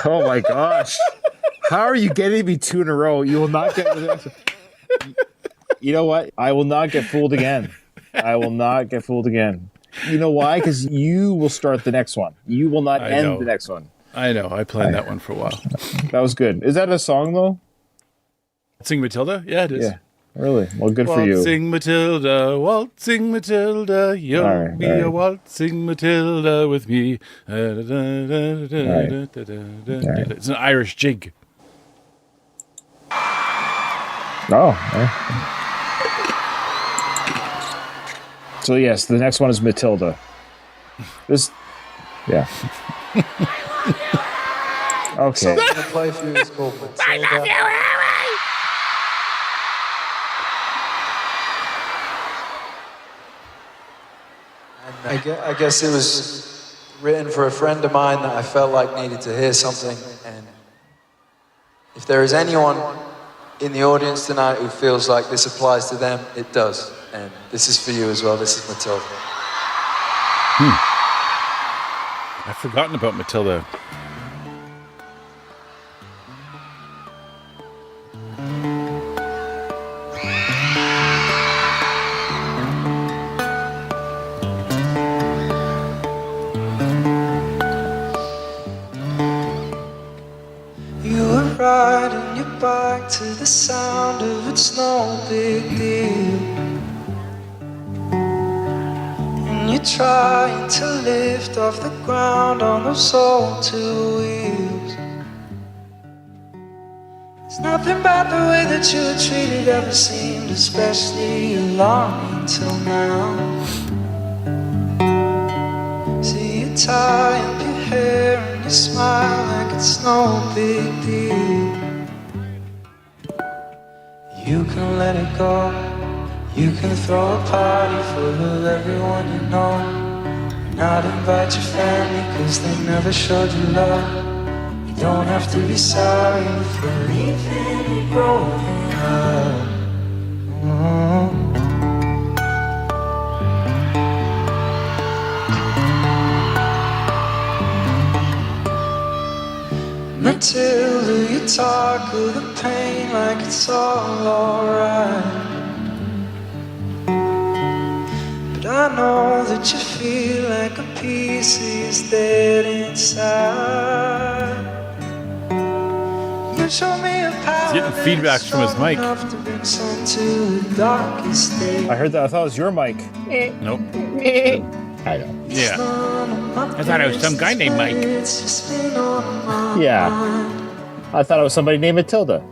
S2: Oh my gosh! How are you getting me 2 in a row? You will not get. You know what? I will not get fooled again. I will not get fooled again. You know why? Because you will start the next one. You will not end the next one.
S3: I know. I planned that one for a while.
S2: That was good. Is that a song, though?
S3: Waltzing Matilda? Yeah, it is.
S2: Yeah. Really? Well, good for you.
S3: Waltzing Matilda, you'll be a waltzing Matilda with me. It's an Irish jig.
S2: Oh. So yes, the next one is Matilda. Yeah. Okay.
S4: I'm gonna play for you. It's called Matilda. I love you, Harry. And I guess it was written for a friend of mine that I felt like needed to hear something. And if there is anyone in the audience tonight who feels like this applies to them, it does. And this is for you as well. This is Matilda.
S3: I've forgotten about Matilda.
S4: You were riding your bike to the sound of It's No Big Deal. And you're trying to lift off the ground on those old 2 wheels. Nothing about the way that you were treated ever seemed especially alarming till now. See you tie up your hair and you smile like it's no big deal. You can let it go. You can throw a party full of everyone you know. Not invite your family cause they never showed you love. You don't have to be sorry for leaving and growing up. Matilda, you talk of the pain like it's all alright. But I know that you feel like a piece is dead inside. You show me a power.
S3: He's getting feedback from his mic.
S2: I heard that. I thought it was your mic.
S3: Nope.
S2: I know.
S3: Yeah. I thought it was some guy named Mike.
S2: Yeah. I thought it was somebody named Matilda.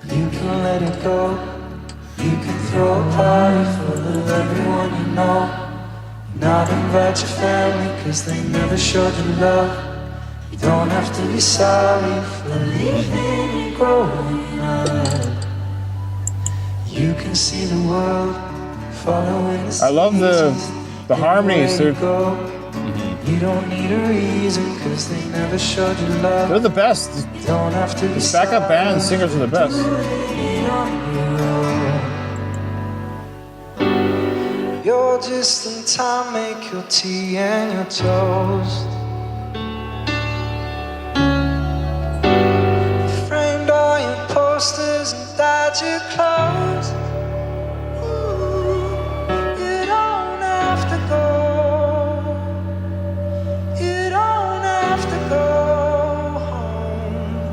S4: You can let it go. You can throw a party full of everyone you know. Not invite your family cause they never showed you love. You don't have to be sorry for leaving and growing up. You can see the world following the
S2: I love the harmonies. They're
S4: You don't need a reason cause they never showed you love.
S2: the best.
S4: You don't have to be
S2: Backup band singers are the best.
S4: You're just in time, make your tea and your toast. You framed all your posters and dyed your clothes. Ooh, you don't have to go. You don't have to go home.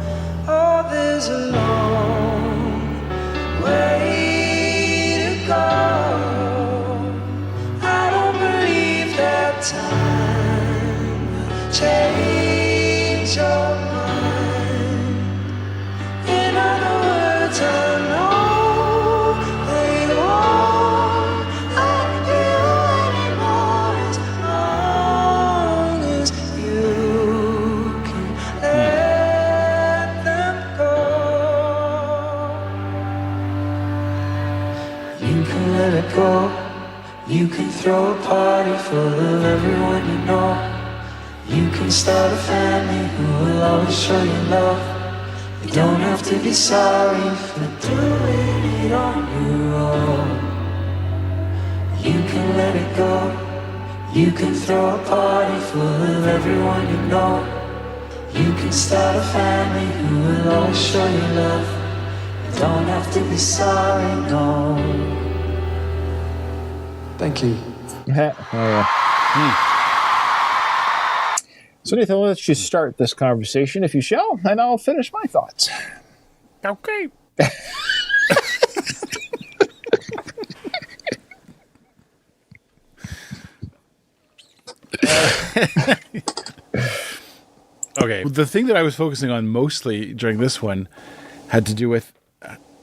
S4: Oh, there's a long way to go. Time change your mind. In other words, I know they won't like you anymore as long as you can let them go. You can let it go. You can throw a party full of everyone you know. You can start a family who will always show you love. You don't have to be sorry for doing it on your own. You can let it go. You can throw a party full of everyone you know. You can start a family who will always show you love. You don't have to be sorry, no. Thank you.
S2: So, Nathan, let's just start this conversation, if you shall, and I'll finish my thoughts.
S3: Okay. Okay. The thing that I was focusing on mostly during this one had to do with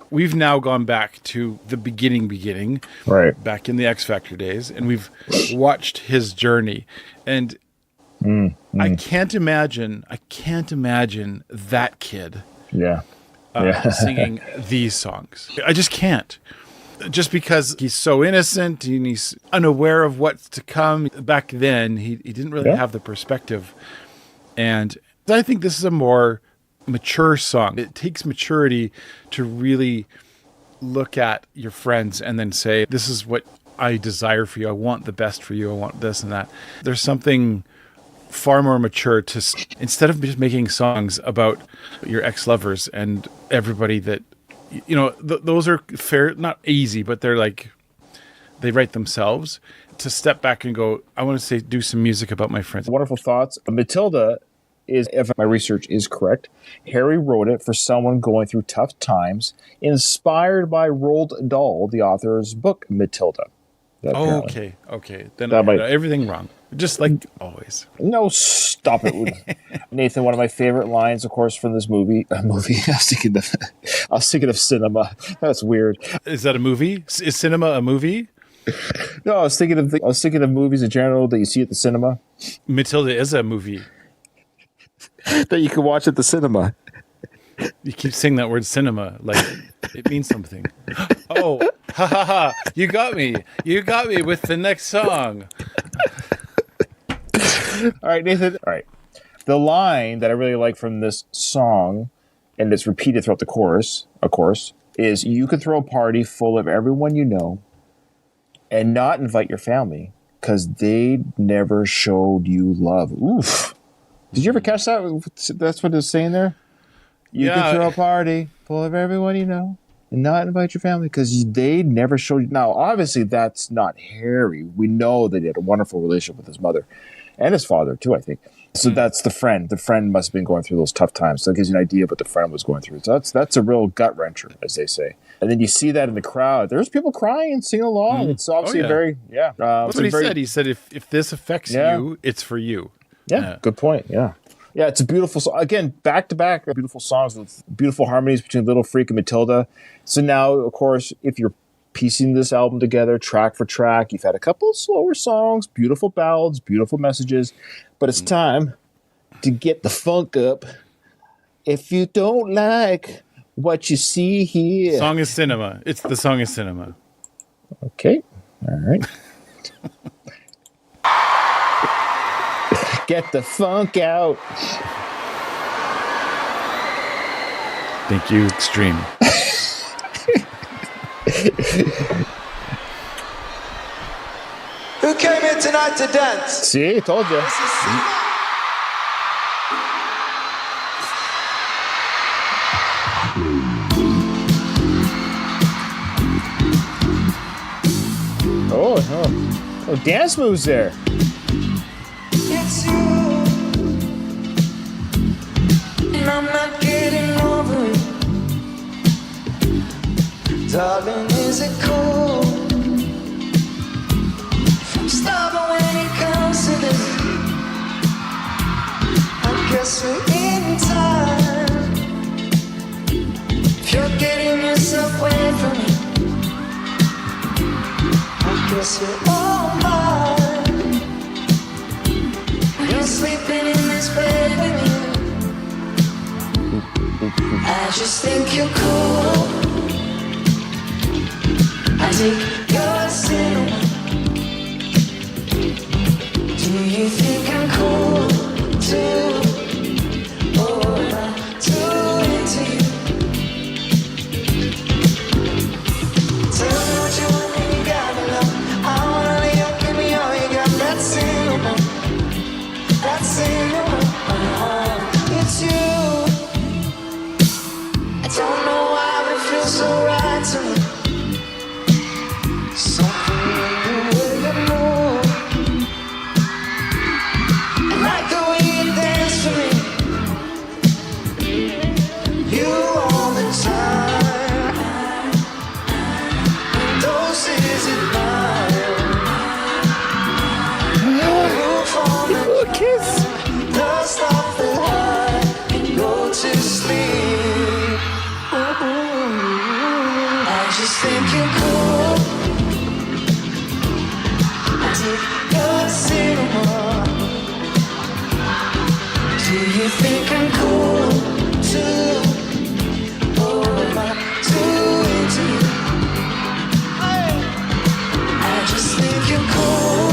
S3: we've now gone back to the beginning,
S2: Right.
S3: back in the X Factor days, and we've watched his journey. And I can't imagine that kid
S2: Yeah.
S3: singing these songs. I just can't. Just because he's so innocent and he's unaware of what's to come. Back then, he didn't really have the perspective. And I think this is a more mature song. It takes maturity to really look at your friends and then say, this is what I desire for you. I want the best for you. I want this and that. There's something far more mature to, instead of just making songs about your ex-lovers and everybody that, you know, those are fair, not easy, but they're like, they write themselves. To step back and go, I want to say, do some music about my friends.
S2: Wonderful thoughts. Matilda is, if my research is correct, Harry wrote it for someone going through tough times, inspired by Roald Dahl, the author's book, Matilda. apparently.
S3: Okay. Then
S2: That
S3: I
S2: might-
S3: got everything wrong. Just like always.
S2: No, stop it, Nathan. One of my favorite lines, of course, from this movie. I was thinking of cinema. That's weird.
S3: Is that a movie? Is cinema a movie?
S2: No, I was thinking of movies in general that you see at the cinema
S3: Matilda is a movie.
S2: that you can watch at the cinema.
S3: You keep saying that word cinema like it means something. Oh, ha ha ha. You got me. You got me with the next song.
S2: All right, Nathan. All right. The line that I really like from this song, and it's repeated throughout the chorus, of course, is you could throw a party full of everyone you know and not invite your family because they never showed you love. Oof. Did you ever catch that? That's what it's saying there? You could throw a party full of everyone you know and not invite your family because they never showed you. Now, obviously, that's not Harry. We know that he had a wonderful relationship with his mother and his father, too, I think. So that's the friend. The friend must have been going through those tough times. So it gives you an idea of what the friend was going through. So that's a real gut wrencher, as they say. And then you see that in the crowd. There's people crying and singing along. It's obviously very.
S3: That's what he said. He said, if this affects you, it's for you.
S2: Yeah, good point. Yeah. Yeah, it's a beautiful song. Again, back-to-back beautiful songs with beautiful harmonies between Little Freak and Matilda. So now, of course, if you're piecing this album together track for track, you've had a couple of slower songs, beautiful ballads, beautiful messages, but it's time to get the funk up. If you don't like what you see here...
S3: Song is cinema. It's the song is cinema.
S2: Okay. All right. Get the funk out.
S3: Thank you, Extreme.
S4: Who came here tonight to dance?
S2: See, I told you.
S4: This is cinema.
S2: Oh, dance moves there.
S4: It's you, and I'm not getting over it. Darling, is it cool? I'm stubborn when it comes to this. I guess we're in time. If you're getting yourself away from me, I guess we're all mine. You're sleeping in this bed with me. I just think you're cool. I take your cinema. Do you think I'm cool too? Or am I too into you? Tell me what you want and you got me love. I wanna lay up, give me all you got. That cinema. That cinema. It's you. I don't know why it feels so right to me. Something in the way you move. I like the way you dance for me. You all the time. Doses in mine. Roof on the kiss. Dust off the high and go to sleep. I just think you're cool. I take your cinema. Do you think I'm cool too? Or am I too into you? I just think you're cool.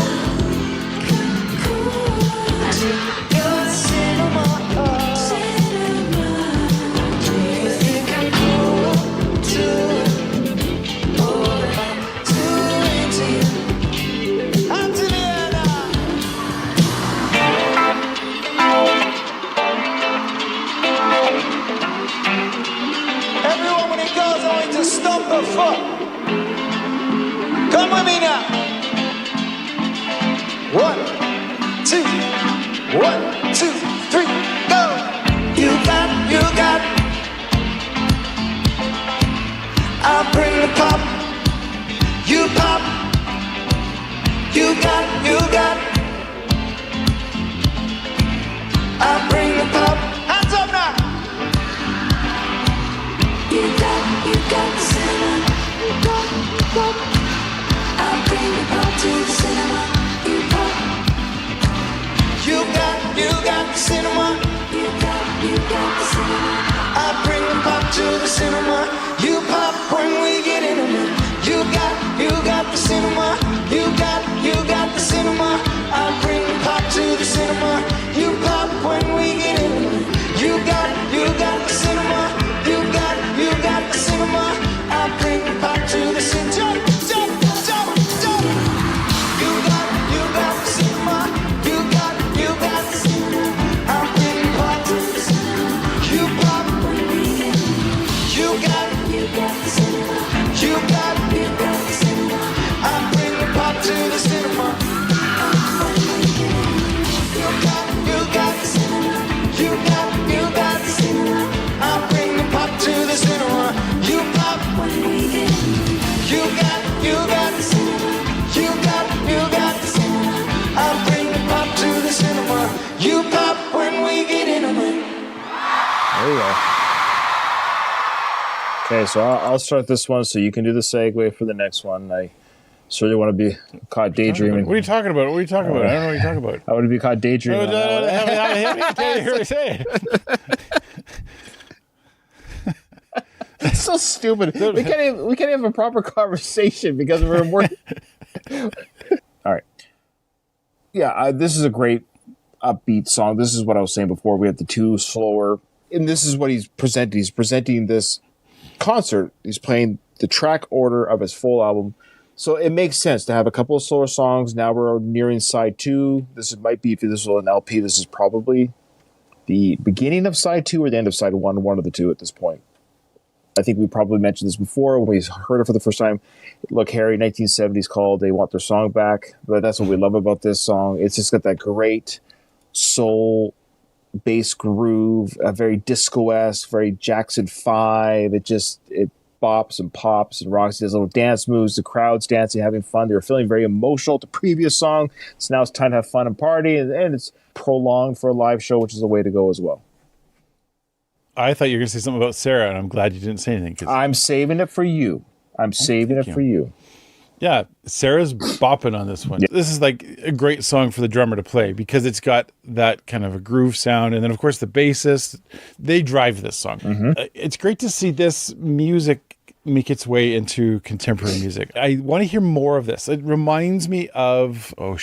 S4: I take your cinema. Do you think I'm cool too? Or am I too into you? Antonina! Everyone, when it goes, I want you to stomp a foot. Come with me now. 1, 2, 1, 2, 3, go. You got. I'll bring the pop. You pop. pop to the cinema. You pop when we get intimate. You got the cinema. You got the cinema. I bring pop to the cinema. You pop when we get intimate. You got the cinema. You got the cinema. I bring pop to the cinema. Jump, jump, jump, jump. You got the cinema. You got the cinema. I bring pop to the cinema. You pop when we get intimate. You got the cinema. You got the cinema. I bring the pop to the cinema. You got the cinema. You got the cinema. I bring the pop to the cinema. You pop when we get intimate. You got the cinema. You got the cinema. I bring the pop to the cinema. You pop when we get intimate.
S2: There you go. Okay, so I'll start this one so you can do the segue for the next one. I certainly want to be caught daydreaming.
S3: What are you talking about? What are you talking about? I don't know what you're talking about.
S2: I want to be caught daydreaming. on that one.
S3: I can't hear what say.
S2: It's so stupid. We can't have a proper conversation because we're working. All right. Yeah, this is a great upbeat song. This is what I was saying before. We have the two slower, and this is what he's presenting. He's presenting this concert. He's playing the track order of his full album. So it makes sense to have a couple of slower songs. Now we're nearing side 2. This might be, if this was an LP, this is probably the beginning of side 2 or the end of side 1, one of the two at this point. I think we probably mentioned this before when we heard it for the first time. Look, Harry, 1970s called They Want Their Song Back. But that's what we love about this song. It's just got that great soul bass groove, a very disco-esque, very Jackson 5. It bops and pops and rocks. He does little dance moves. The crowd's dancing, having fun. They were feeling very emotional at the previous song. So now it's time to have fun and party. And it's prolonged for a live show, which is the way to go as well.
S3: I thought you were going to say something about Sarah, and I'm glad you didn't say anything.
S2: I'm saving it for you. For you.
S3: Yeah, Sarah's bopping on this one. Yeah. This is like a great song for the drummer to play because it's got that kind of a groove sound. And then, of course, the bassist, they drive this song. Mm-hmm. It's great to see this music make its way into contemporary music. I want to hear more of this. It reminds me of, oh,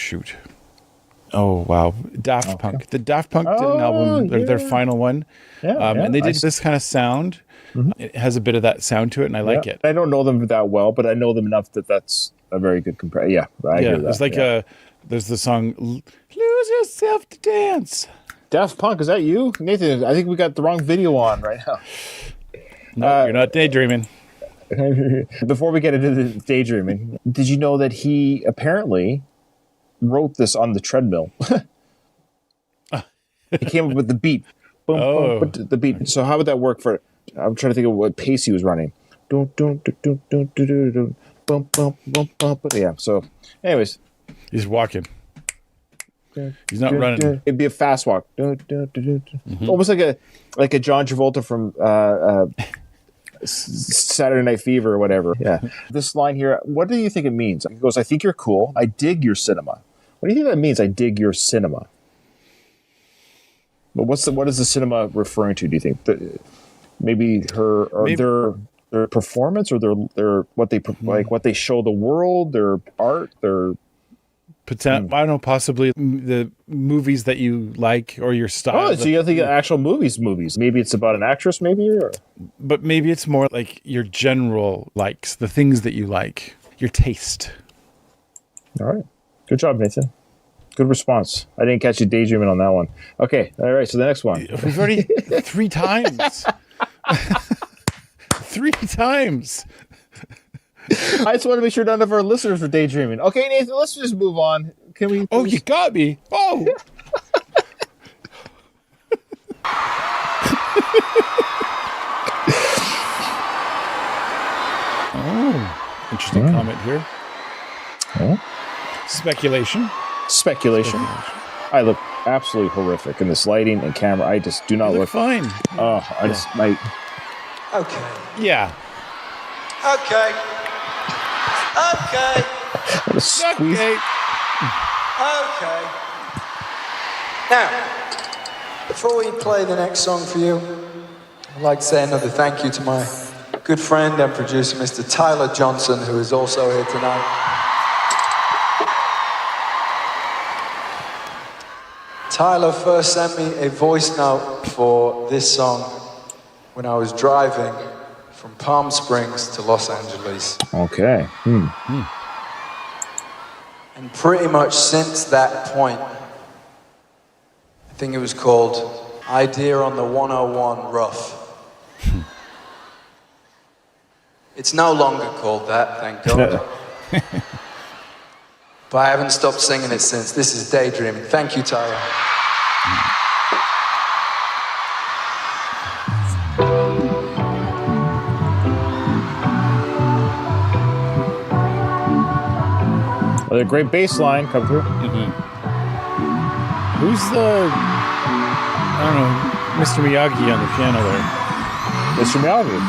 S3: wow, Daft Punk. The Daft Punk did an album, their final one. Yeah, and they did this kind of sound. Mm-hmm. It has a bit of that sound to it, and I like it.
S2: I don't know them that well, but I know them enough that that's a very good comparison. Yeah, I hear that.
S3: It's like there's the song "Lose Yourself to Dance."
S2: Daft Punk, is that you, Nathan? I think we got the wrong video on right now.
S3: No, you're not daydreaming.
S2: Before we get into the daydreaming, did you know that he apparently wrote this on the treadmill? He came up with the beat. Boom, boom, the beat. So how would that work for? I'm trying to think of what pace he was running. Yeah. So, anyways,
S3: he's walking. He's not running.
S2: It'd be a fast walk. Mm-hmm. Almost like a John Travolta from Saturday Night Fever or whatever. Yeah. This line here. What do you think it means? He goes, "I think you're cool. I dig your cinema." What do you think that means? I dig your cinema. But what is the cinema referring to? Do you think maybe their performance or their what they like, what they show the world, their art, their
S3: I don't know, possibly the movies that you like or your style.
S2: Oh, so you think actual movies? Maybe it's about an actress,
S3: but maybe it's more like your general likes, the things that you like, your taste.
S2: All right, good job, Nathan. Good response. I didn't catch you daydreaming on that one. Okay. All right. So the next one.
S3: We've already 3 times. 3 times.
S2: I just want to make sure none of our listeners are daydreaming. Okay, Nathan, let's just move on. Can we?
S3: Oh, you got me. Oh. Interesting comment here. Speculation. I look absolutely horrific in this lighting and camera. I just do not look fine.
S2: Oh, I just might.
S4: Okay.
S3: Yeah.
S4: Okay.
S2: Squeeze.
S4: Okay. Now, before we play the next song for you, I'd like to say another thank you to my good friend and producer, Mr. Tyler Johnson, who is also here tonight. Tyler first sent me a voice note for this song when I was driving from Palm Springs to Los Angeles.
S2: Okay.
S4: And pretty much since that point, I think it was called Idea on the 101 Rough. It's no longer called that, thank God. But I haven't stopped singing it since. This is Daydreaming. Thank you, Tyler.
S2: Well, a great bass line come through.
S3: Who's the, I don't know, Mr. Miyagi on the piano there?
S2: Mr. Miyagi.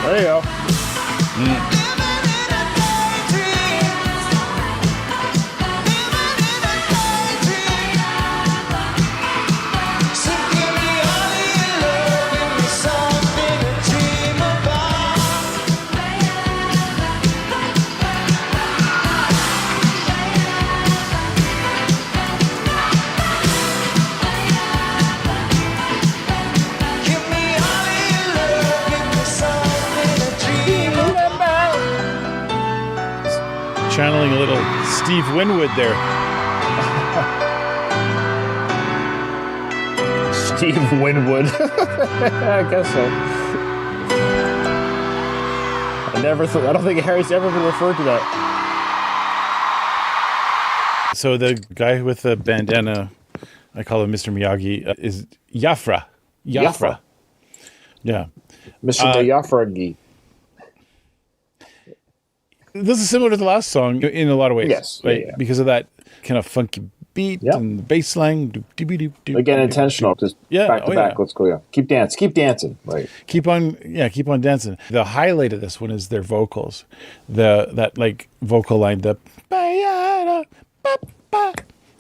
S2: There you go.
S3: Channeling a little Steve Winwood there.
S2: Steve Winwood. I guess so. I don't think Harry's ever been referred to that.
S3: So the guy with the bandana, I call him Mr. Miyagi, is Jafra.
S2: Jafra.
S3: Yeah.
S2: Mr. Miyagi.
S3: This is similar to the last song in a lot of ways.
S2: Yes.
S3: Right?
S2: Yeah.
S3: Because of that kind of funky beat and the bass line.
S2: Again, intentional. Just back to back.
S3: Yeah.
S2: Let's go. Yeah. Keep dancing. Right.
S3: Keep on dancing. The highlight of this one is their vocals. That like vocal line,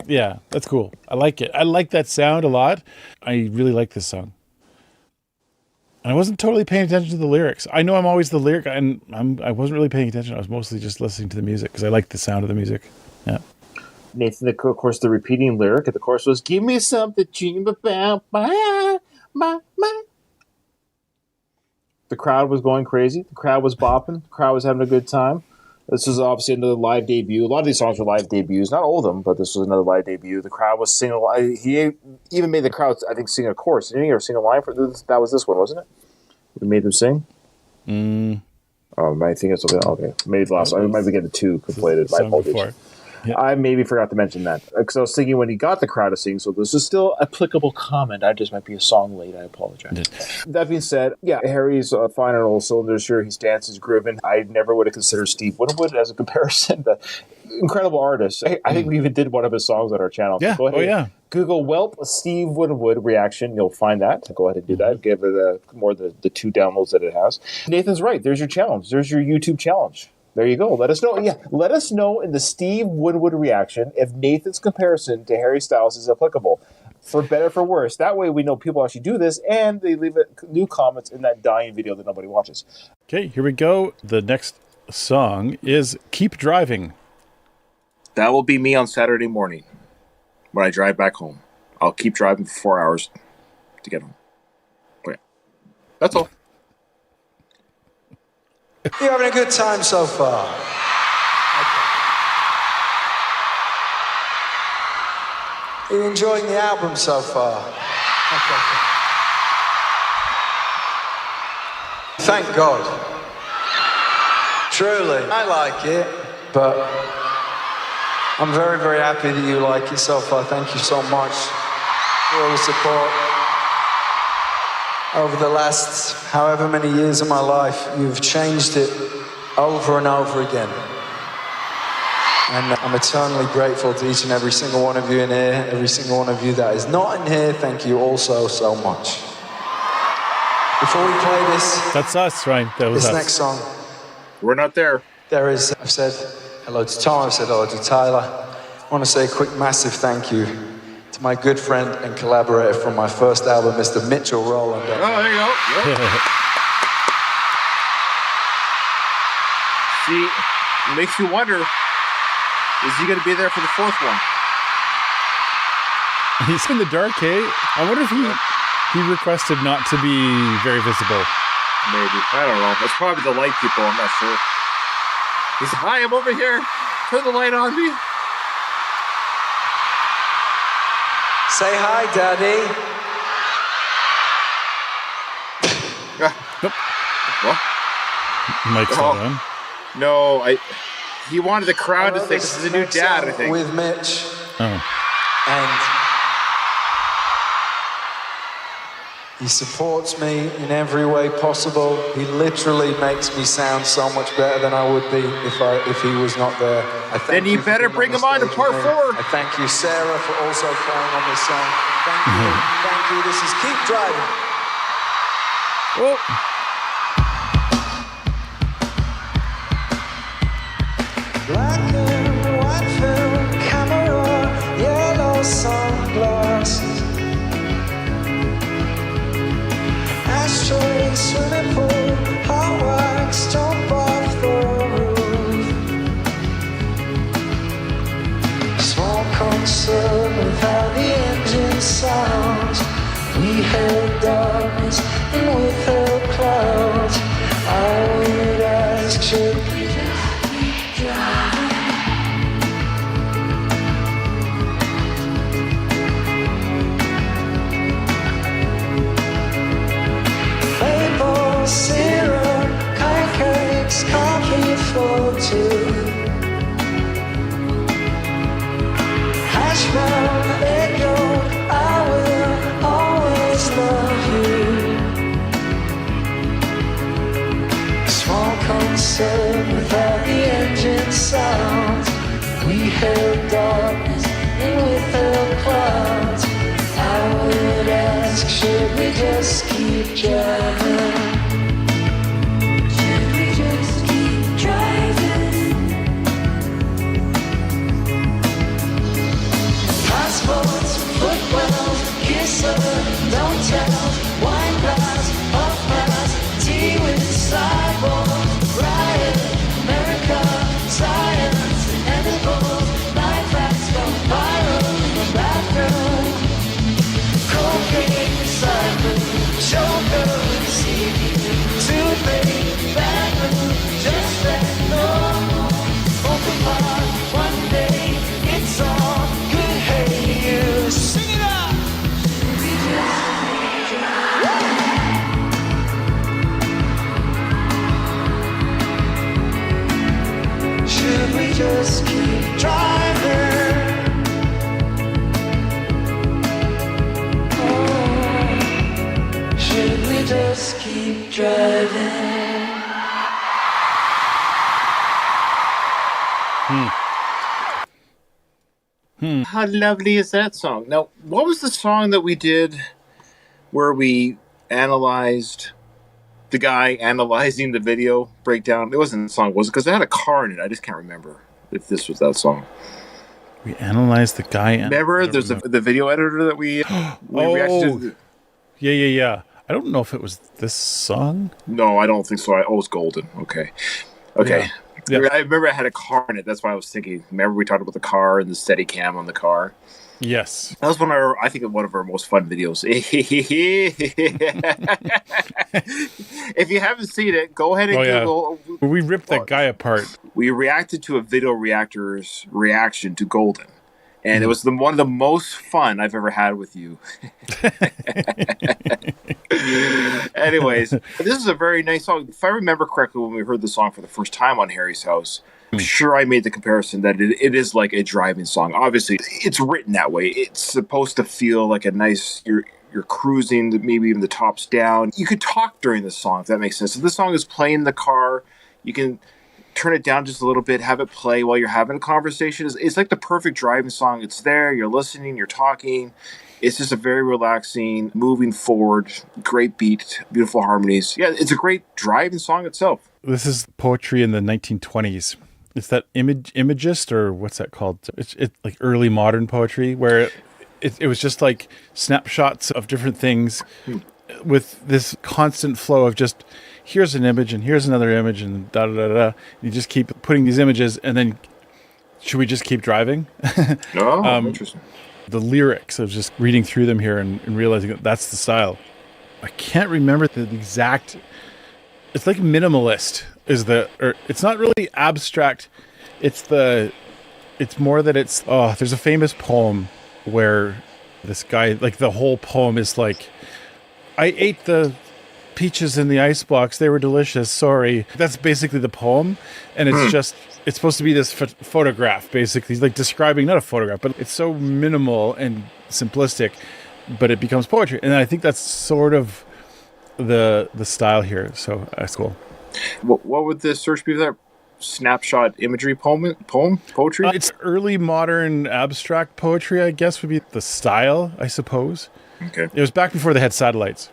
S3: yeah, that's cool. I like it. I like that sound a lot. I really like this song. And I wasn't totally paying attention to the lyrics. I know I'm always the lyric, and I wasn't really paying attention. I was mostly just listening to the music because I like the sound of the music. Yeah.
S2: Nathan, of course, the repeating lyric at the chorus was, "Give me something to dream about, my." The crowd was going crazy. The crowd was bopping. The crowd was having a good time. This was obviously another live debut. A lot of these songs were live debuts. Not all of them, but this was another live debut. The crowd was singing. He even made the crowd, I think, sing a chorus. Didn't he? Or sing a line for this? That was this one, wasn't it? We made them sing. Oh, I think it's okay. Maybe the last. I might be getting the two conflated. My apologies. I maybe forgot to mention that because I was thinking when he got the crowd to sing, so this is still applicable comment. I just might be a song late. I apologize. That being said, yeah, Harry's fine on all cylinders. Sure, his dance is grooving. I never would have considered Steve Winwood as a comparison, but incredible artist. I think we even did one of his songs on our channel.
S3: Yeah.
S2: So go ahead.
S3: Oh, yeah.
S2: Google Whelp Steve Winwood reaction. You'll find that. Go ahead and do that. Give it more than the 2 downloads that it has. Nathan's right. There's your challenge. There's your YouTube challenge. There you go. Let us know. Yeah, let us know in the Steve Winwood reaction if Nathan's comparison to Harry Styles is applicable, for better, for worse. That way we know people actually do this, and they leave new comments in that dying video that nobody watches.
S3: Okay, here we go. The next song is "Keep Driving."
S2: That will be me on Saturday morning when I drive back home. I'll keep driving for 4 hours to get home. Okay, that's all.
S4: You having a good time so far? Okay. Are you enjoying the album so far? Okay. Thank God. Truly, I like it, but I'm very, very happy that you like it so far. Thank you so much for all the support. Over the last however many years of my life, you've changed it over and over again. And I'm eternally grateful to each and every single one of you in here, every single one of you that is not in here. Thank you all so much. Before we play this...
S3: That's us, right? That was
S4: this
S3: us.
S4: next song.
S2: We're not there.
S4: I've said hello to Tom, I've said hello to Tyler. I want to say a quick massive thank you to my good friend and collaborator from my first album, Mr. Mitchell Rowland.
S2: Oh, there you go. Yep. See, it makes you wonder, is he going to be there for the 4th one?
S3: He's in the dark, eh? I wonder if he requested not to be very visible.
S2: Maybe. I don't know. It's probably the light people. I'm not sure. He said, "Hi, I'm over here. Turn the light on me."
S4: Say hi, Daddy.
S3: Nope.
S2: What?
S3: Mike's not on.
S2: No, he wanted the crowd to think this is a new dad, I think.
S4: With Mitch.
S3: Oh.
S4: And he supports me in every way possible. He literally makes me sound so much better than I would be if he was not there.
S2: Then you better bring him on to part 4.
S4: I thank you, Sarah, for also playing on this song. Thank you. Thank you. This is Keep Driving.
S3: Oh.
S4: Black and white film camera, yellow sunglasses, ashtray, swimming pool, hot wax, jump off the roof. Small concern with how the engine sounds. We held darkness and withheld clouds. I would ask, should we just keep driving? Maple syrup, pancakes, coffee for 2. Hash brown, egg yolk, I will always love you. Small concern with how the engine sounds. We held darkness and withheld clouds. I would ask, should we just keep driving? Should we just keep driving? Passports, footwells, kiss her, don't tell, wine glass, puff pass, tea with sidewalks, riot, America, science, edibles, life hacks, go viral in the bathroom, cocaine, cycle, chauffeur,
S2: How lovely is that song? Now, what was the song that we did where we analyzed the guy analyzing the video breakdown? It wasn't the song, was it? Because it had a car in it. I just can't remember if this was that song.
S3: We analyzed the guy.
S2: Remember, there's the video editor that we reacted to.
S3: Yeah. I don't know if it was this song.
S2: No, I don't think so. It was Golden. Okay.
S3: Yeah.
S2: I remember I had a car in it. That's why I was thinking. Remember we talked about the car and the steady cam on the car?
S3: Yes.
S2: That was one of our most fun videos. If you haven't seen it, go ahead and Google.
S3: We ripped that guy apart.
S2: We reacted to a video reactor's reaction to Golden. And it was one of the most fun I've ever had with you. Anyways, this is a very nice song. If I remember correctly, when we heard the song for the first time on Harry's house, I'm sure I made the comparison that it is like a driving song. Obviously, it's written that way. It's supposed to feel like a nice... You're cruising, maybe even the top's down. You could talk during this song, if that makes sense. If this song is playing in the car, you can turn it down just a little bit, have it play while you're having a conversation. It's like the perfect driving song. It's there, you're listening, you're talking. It's just a very relaxing, moving forward, great beat, beautiful harmonies. Yeah, it's a great driving song itself.
S3: This is poetry in the 1920s. It's that imagist, or what's that called? It's like early modern poetry, where it was just like snapshots of different things with this constant flow of just, here's an image and here's another image and da da da da. You just keep putting these images, and then should we just keep driving?
S2: Interesting.
S3: The lyrics of just reading through them here and realizing that that's the style. I can't remember the exact. It's like minimalist it's not really abstract. It's more that there's a famous poem where this guy, like, the whole poem is like, I ate the peaches in the icebox. They were delicious. Sorry. That's basically the poem. And it's it's supposed to be this photograph, basically. He's like describing, not a photograph, but it's so minimal and simplistic, but it becomes poetry. And I think that's sort of the style here. So that's cool.
S2: What would the search be for that? Snapshot imagery poetry?
S3: It's early modern abstract poetry, I guess, would be the style, I suppose.
S2: Okay.
S3: It was back before they had satellites.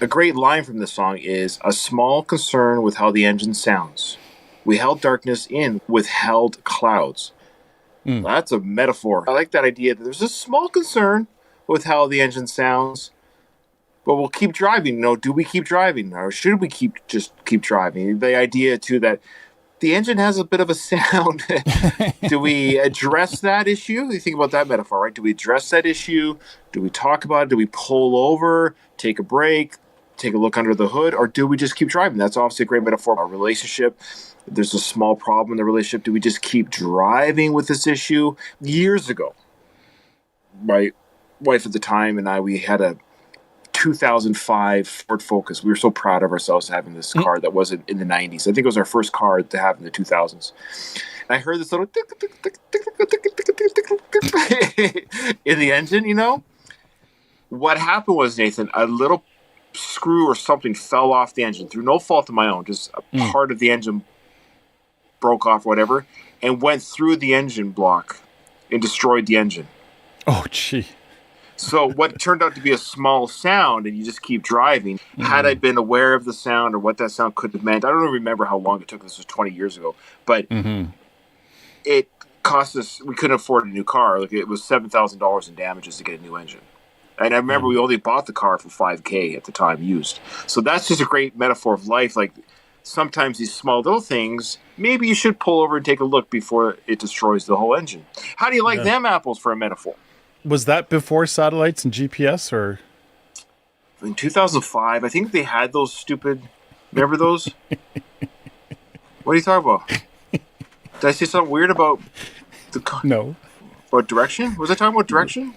S2: A great line from this song is, a small concern with how the engine sounds. We held darkness in with held clouds. That's a metaphor. I like that idea that there's a small concern with how the engine sounds, but we'll keep driving. Do we keep driving, or should we keep driving? The idea too that the engine has a bit of a sound. Do we address that issue? You think about that metaphor, right? Do we address that issue? Do we talk about it? Do we pull over, take a break, take a look under the hood, or do we just keep driving? That's obviously a great metaphor. Our relationship, there's a small problem in the relationship. Do we just keep driving with this issue? Years ago, my wife at the time and we had a 2005 Ford Focus. We were so proud of ourselves having this car that wasn't in the 90s. I think it was our first car to have in the 2000s. And I heard this little in the engine, What happened was, Nathan, a little screw or something fell off the engine through no fault of my own. Just a part of the engine broke off, whatever, and went through the engine block and destroyed the engine.
S3: Oh, gee.
S2: So what turned out to be a small sound, and you just keep driving. Had I been aware of the sound or what that sound could have meant, I don't even remember how long it took. This was 20 years ago. But it cost us, we couldn't afford a new car. Like, it was $7,000 in damages to get a new engine. And I remember we only bought the car for $5,000 at the time used. So that's just a great metaphor of life. Like, sometimes these small little things, maybe you should pull over and take a look before it destroys the whole engine. How do you like them apples for a metaphor?
S3: Was that before satellites and GPS, or?
S2: In 2005, I think they had those stupid... Remember those? What are you talking about? Did I say something weird about the...
S3: No.
S2: About direction? Was I talking about direction?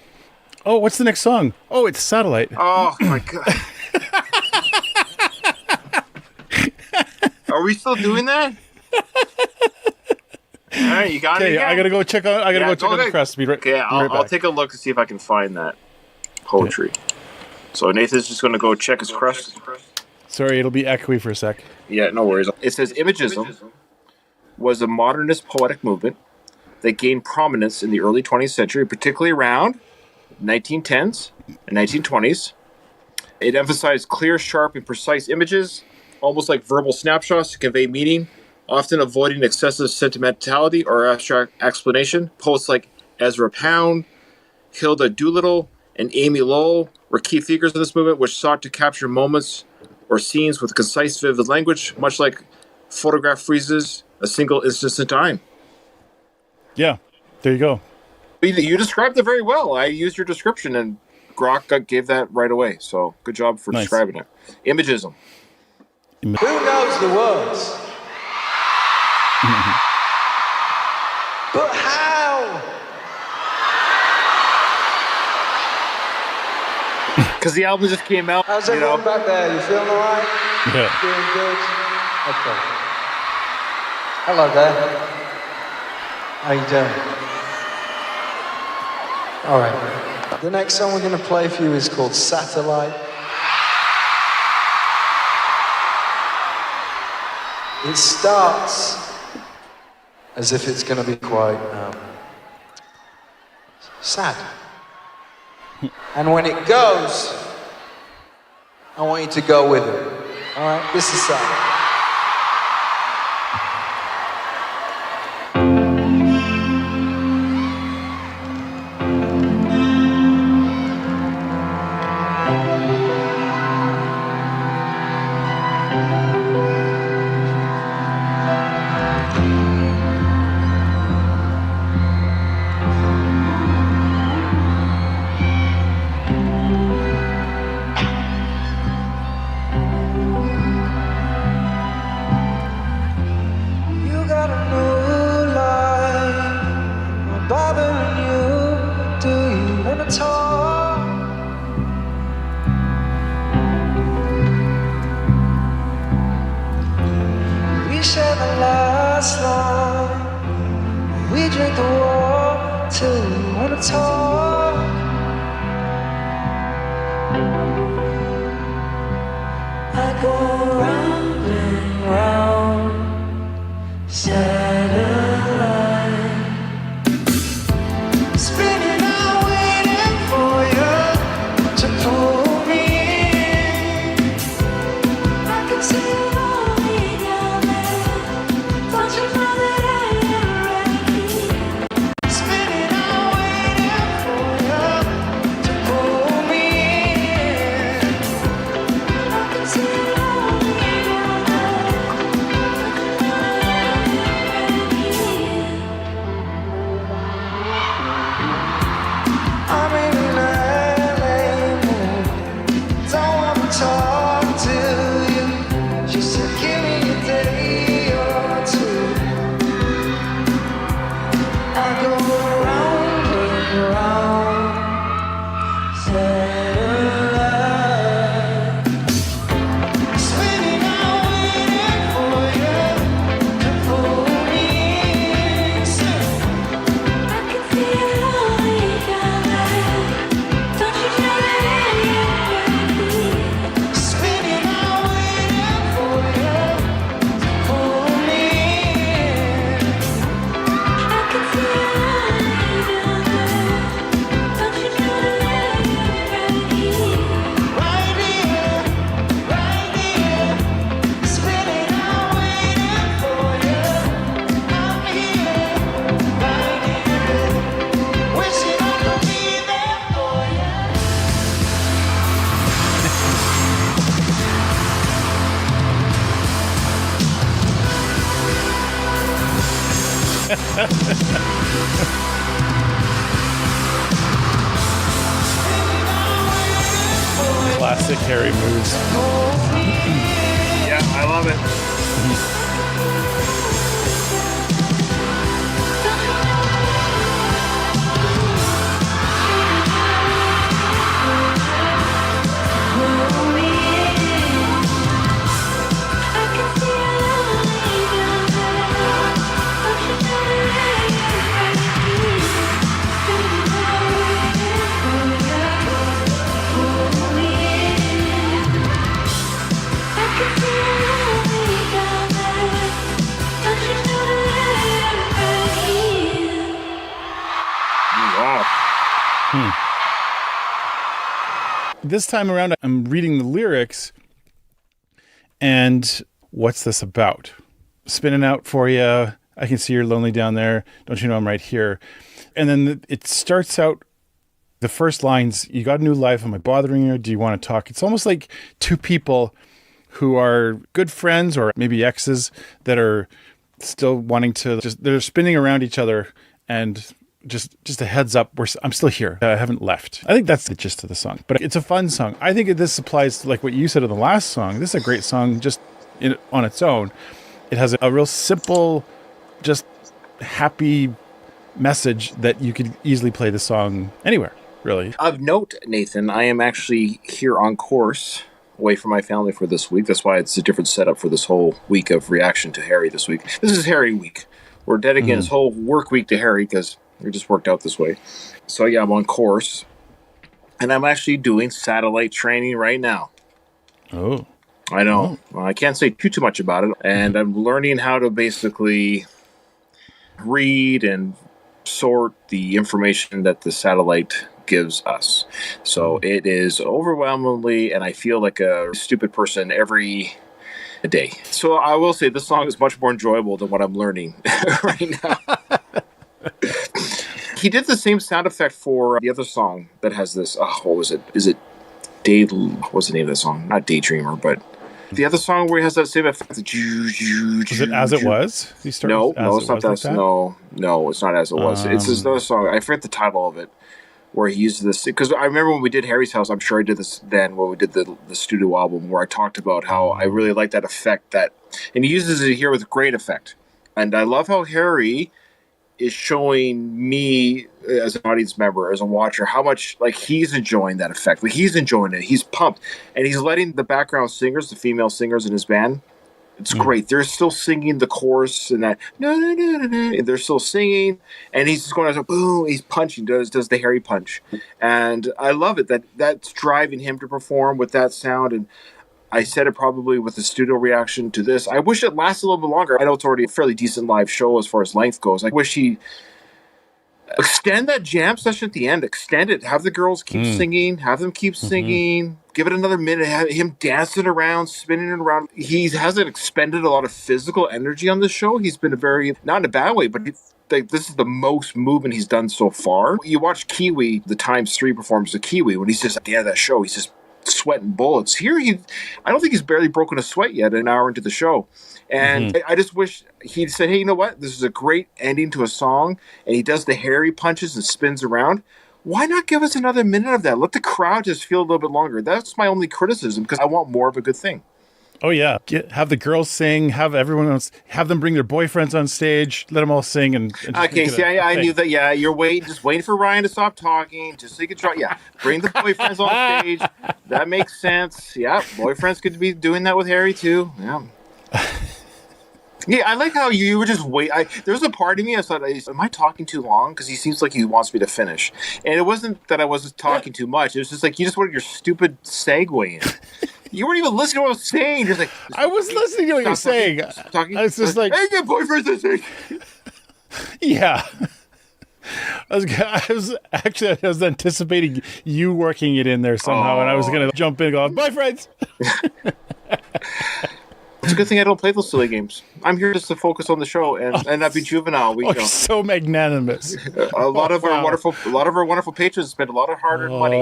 S3: Oh, what's the next song? Oh, it's Satellite.
S2: Oh, my God. Are we still doing that? All right, you got it.
S3: Okay, I gotta go check out. On the crest.
S2: I'll take a look to see if I can find that poetry. Okay. So Nathan's just going to go check his crest.
S3: Sorry, it'll be echoey for a sec.
S2: Yeah, no worries. It says, Imagism was a modernist poetic movement that gained prominence in the early 20th century, particularly around 1910s and 1920s. It emphasized clear, sharp, and precise images, almost like verbal snapshots to convey meaning, often avoiding excessive sentimentality or abstract explanation. Poets like Ezra Pound, Hilda Doolittle, and Amy Lowell were key figures in this movement, which sought to capture moments or scenes with concise, vivid language, much like photograph freezes a single instance in time.
S3: Yeah, there you go.
S2: You described it very well. I used your description, and Grok gave that right away. So good job for describing it. Imagism.
S4: Who knows the words? But how?
S2: Because the album just came out.
S4: How's everyone back there? You feeling all right?
S3: Yeah.
S4: Doing good? Okay. Hello there. How you doing? All right. The next song we're going to play for you is called Satellite. It starts as if it's going to be quite sad. And when it goes, I want you to go with it. All right? This is sad.
S3: Classic Harry moves.
S2: Yeah, I love it.
S3: This time around, I'm reading the lyrics, and what's this about? Spinning out for you. I can see you're lonely down there. Don't you know I'm right here? And then it starts out, the first lines, you got a new life. Am I bothering you? Do you want to talk? It's almost like two people who are good friends or maybe exes that are still wanting to they're spinning around each other, and just a heads up, I'm still here. I haven't left. I think that's the gist of the song, but it's a fun song. I think this applies to like what you said in the last song. This is a great song just on its own. It has a real simple, just happy message that you could easily play the song anywhere, really.
S2: Of note, Nathan, I am actually here on course, away from my family for this week. That's why it's a different setup for this whole week of reaction to Harry this week. This is Harry week. We're dedicating this whole work week to Harry because it just worked out this way. So yeah, I'm on course, and I'm actually doing satellite training right now.
S3: Oh.
S2: I know. Well, I can't say too much about it. And I'm learning how to basically read and sort the information that the satellite gives us. So it is overwhelmingly, and I feel like a stupid person every day. So I will say this song is much more enjoyable than what I'm learning right now. He did the same sound effect for the other song that has this. Oh, what was it? Is it what's the name of the song? Not Daydreamer, but the other song where he has that same effect.
S3: Is it As It Was?
S2: No, it's not that. No, it's not As It Was. It's this other song. I forget the title of it, where he uses this. Because I remember when we did Harry's House, I'm sure I did this then when we did the studio album, where I talked about how I really like that effect. And he uses it here with great effect. And I love how Harry is showing me as an audience member, as a watcher, how much like he's enjoying that effect. Like he's enjoying it. He's pumped. And he's letting the background singers, the female singers in his band, it's great. They're still singing the chorus and that no. And they're still singing, and he's just going as a boom. He's punching, does the Harry punch, and I love it. That's driving him to perform with that sound. And I said it probably with the studio reaction to this. I wish it lasted a little bit longer. I know it's already a fairly decent live show as far as length goes. I wish he extend that jam session at the end. Extend it. Have the girls keep singing. Have them keep singing. Give it another minute. Have him dancing around, spinning it around. He hasn't expended a lot of physical energy on the show. He's been not in a bad way, but this is the most movement he's done so far. You watch Kiwi, the ×3 performance of Kiwi, when he's just at the end of that show, he's just sweating bullets. Here, I don't think he's barely broken a sweat yet an hour into the show. And I just wish he'd said, hey, you know what? This is a great ending to a song. And he does the Harry punches and spins around. Why not give us another minute of that? Let the crowd just feel a little bit longer. That's my only criticism, because I want more of a good thing.
S3: Oh, yeah. Have the girls sing. Have everyone else. Have them bring their boyfriends on stage. Let them all sing. And
S2: okay, see, I knew that. Yeah, you're just waiting for Ryan to stop talking, just so you can try. Yeah, bring the boyfriends on stage. That makes sense. Yeah, boyfriends could be doing that with Harry too. Yeah. Yeah, I like how you were just wait. There was a part of me I thought, am I talking too long? Because he seems like he wants me to finish. And it wasn't that I wasn't talking too much. It was just like you just wanted your stupid segue in. You weren't even listening to what I was saying. You're like,
S3: I was listening to what you're saying.
S2: Talking.
S3: I was just like,
S2: hey, get boyfriends to sing.
S3: Yeah. I was anticipating you working it in there somehow, and I was going to jump in and go, boyfriends.
S2: It's a good thing I don't play those silly games. I'm here just to focus on the show and not be juvenile.
S3: You're so magnanimous.
S2: A lot of our wonderful patrons spend a lot of hard-earned money.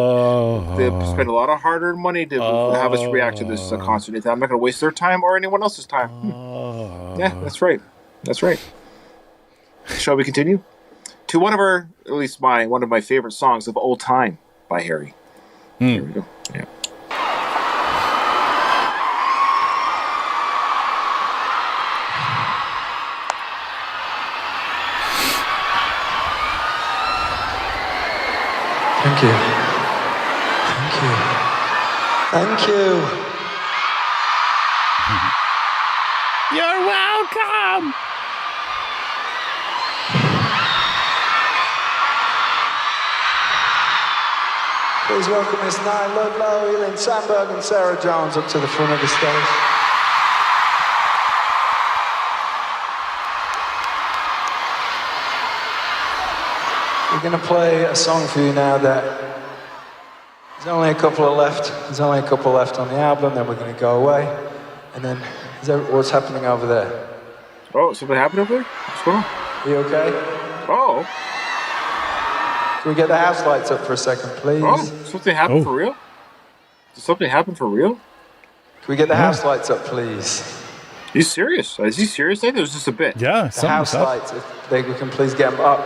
S2: They spend a lot of hard-earned money to have us react to this concert. I'm not going to waste their time or anyone else's time. Yeah, that's right. That's right. Shall we continue to one of my favorite songs of all time by Harry? Here we go. Yeah.
S4: Thank you. Thank you. Thank you.
S3: You're welcome.
S4: Please welcome Miss Nye Ludlow, Elin Sandberg and Sarah Jones up to the front of the stage. We're going to play a song for you now that there's only a couple left. There's only a couple left on the album, then we're going to go away. And then, what's happening over there?
S2: Oh, something happened over there? What's going on?
S4: Are you okay?
S2: Oh.
S4: Can we get the house lights up for a second, please?
S2: Oh, something happened for real? Did something happen for real?
S4: Can we get the house lights up, please?
S2: He's serious. Is he serious? I think it was just a bit.
S3: Yeah,
S4: The house lights, if we can please get them up.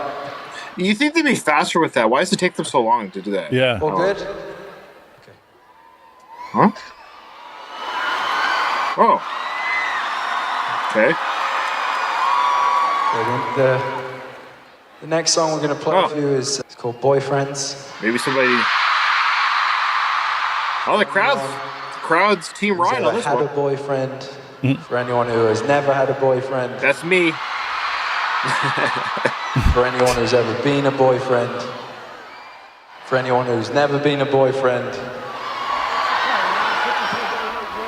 S2: You think they'd be faster with that? Why does it take them so long to do that?
S3: Yeah.
S4: All good? Okay.
S2: Huh? Oh. Okay.
S4: The next song we're going to play for you is it's called Boyfriends.
S2: Maybe somebody... Oh, the crowd's Team Ryan on this
S4: had
S2: one.
S4: a boyfriend. For anyone who has never had a boyfriend.
S2: That's me.
S4: For anyone who's ever been a boyfriend. For anyone who's never been a boyfriend.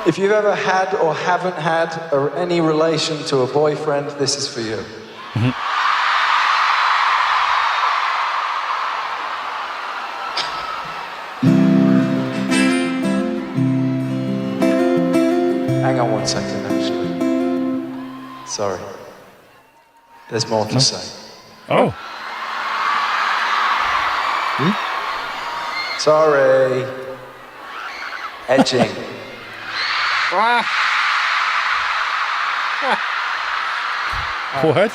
S4: If you've ever had or haven't had any relation to a boyfriend, this is for you. Hang on 1 second, actually. Sorry. There's more to say.
S3: Oh.
S4: Sorry. Edging.
S3: What?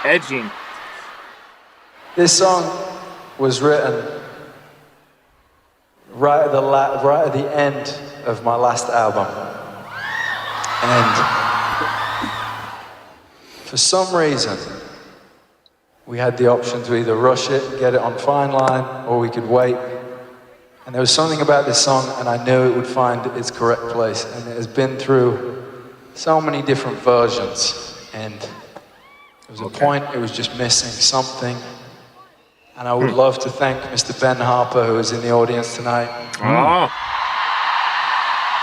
S2: Edging.
S4: This song was written right at the end of my last album. And for some reason, we had the option to either rush it, get it on Fine Line, or we could wait. And there was something about this song, and I knew it would find its correct place. And it has been through so many different versions. And there was a point it was just missing something. And I would love to thank Mr. Ben Harper, who is in the audience tonight,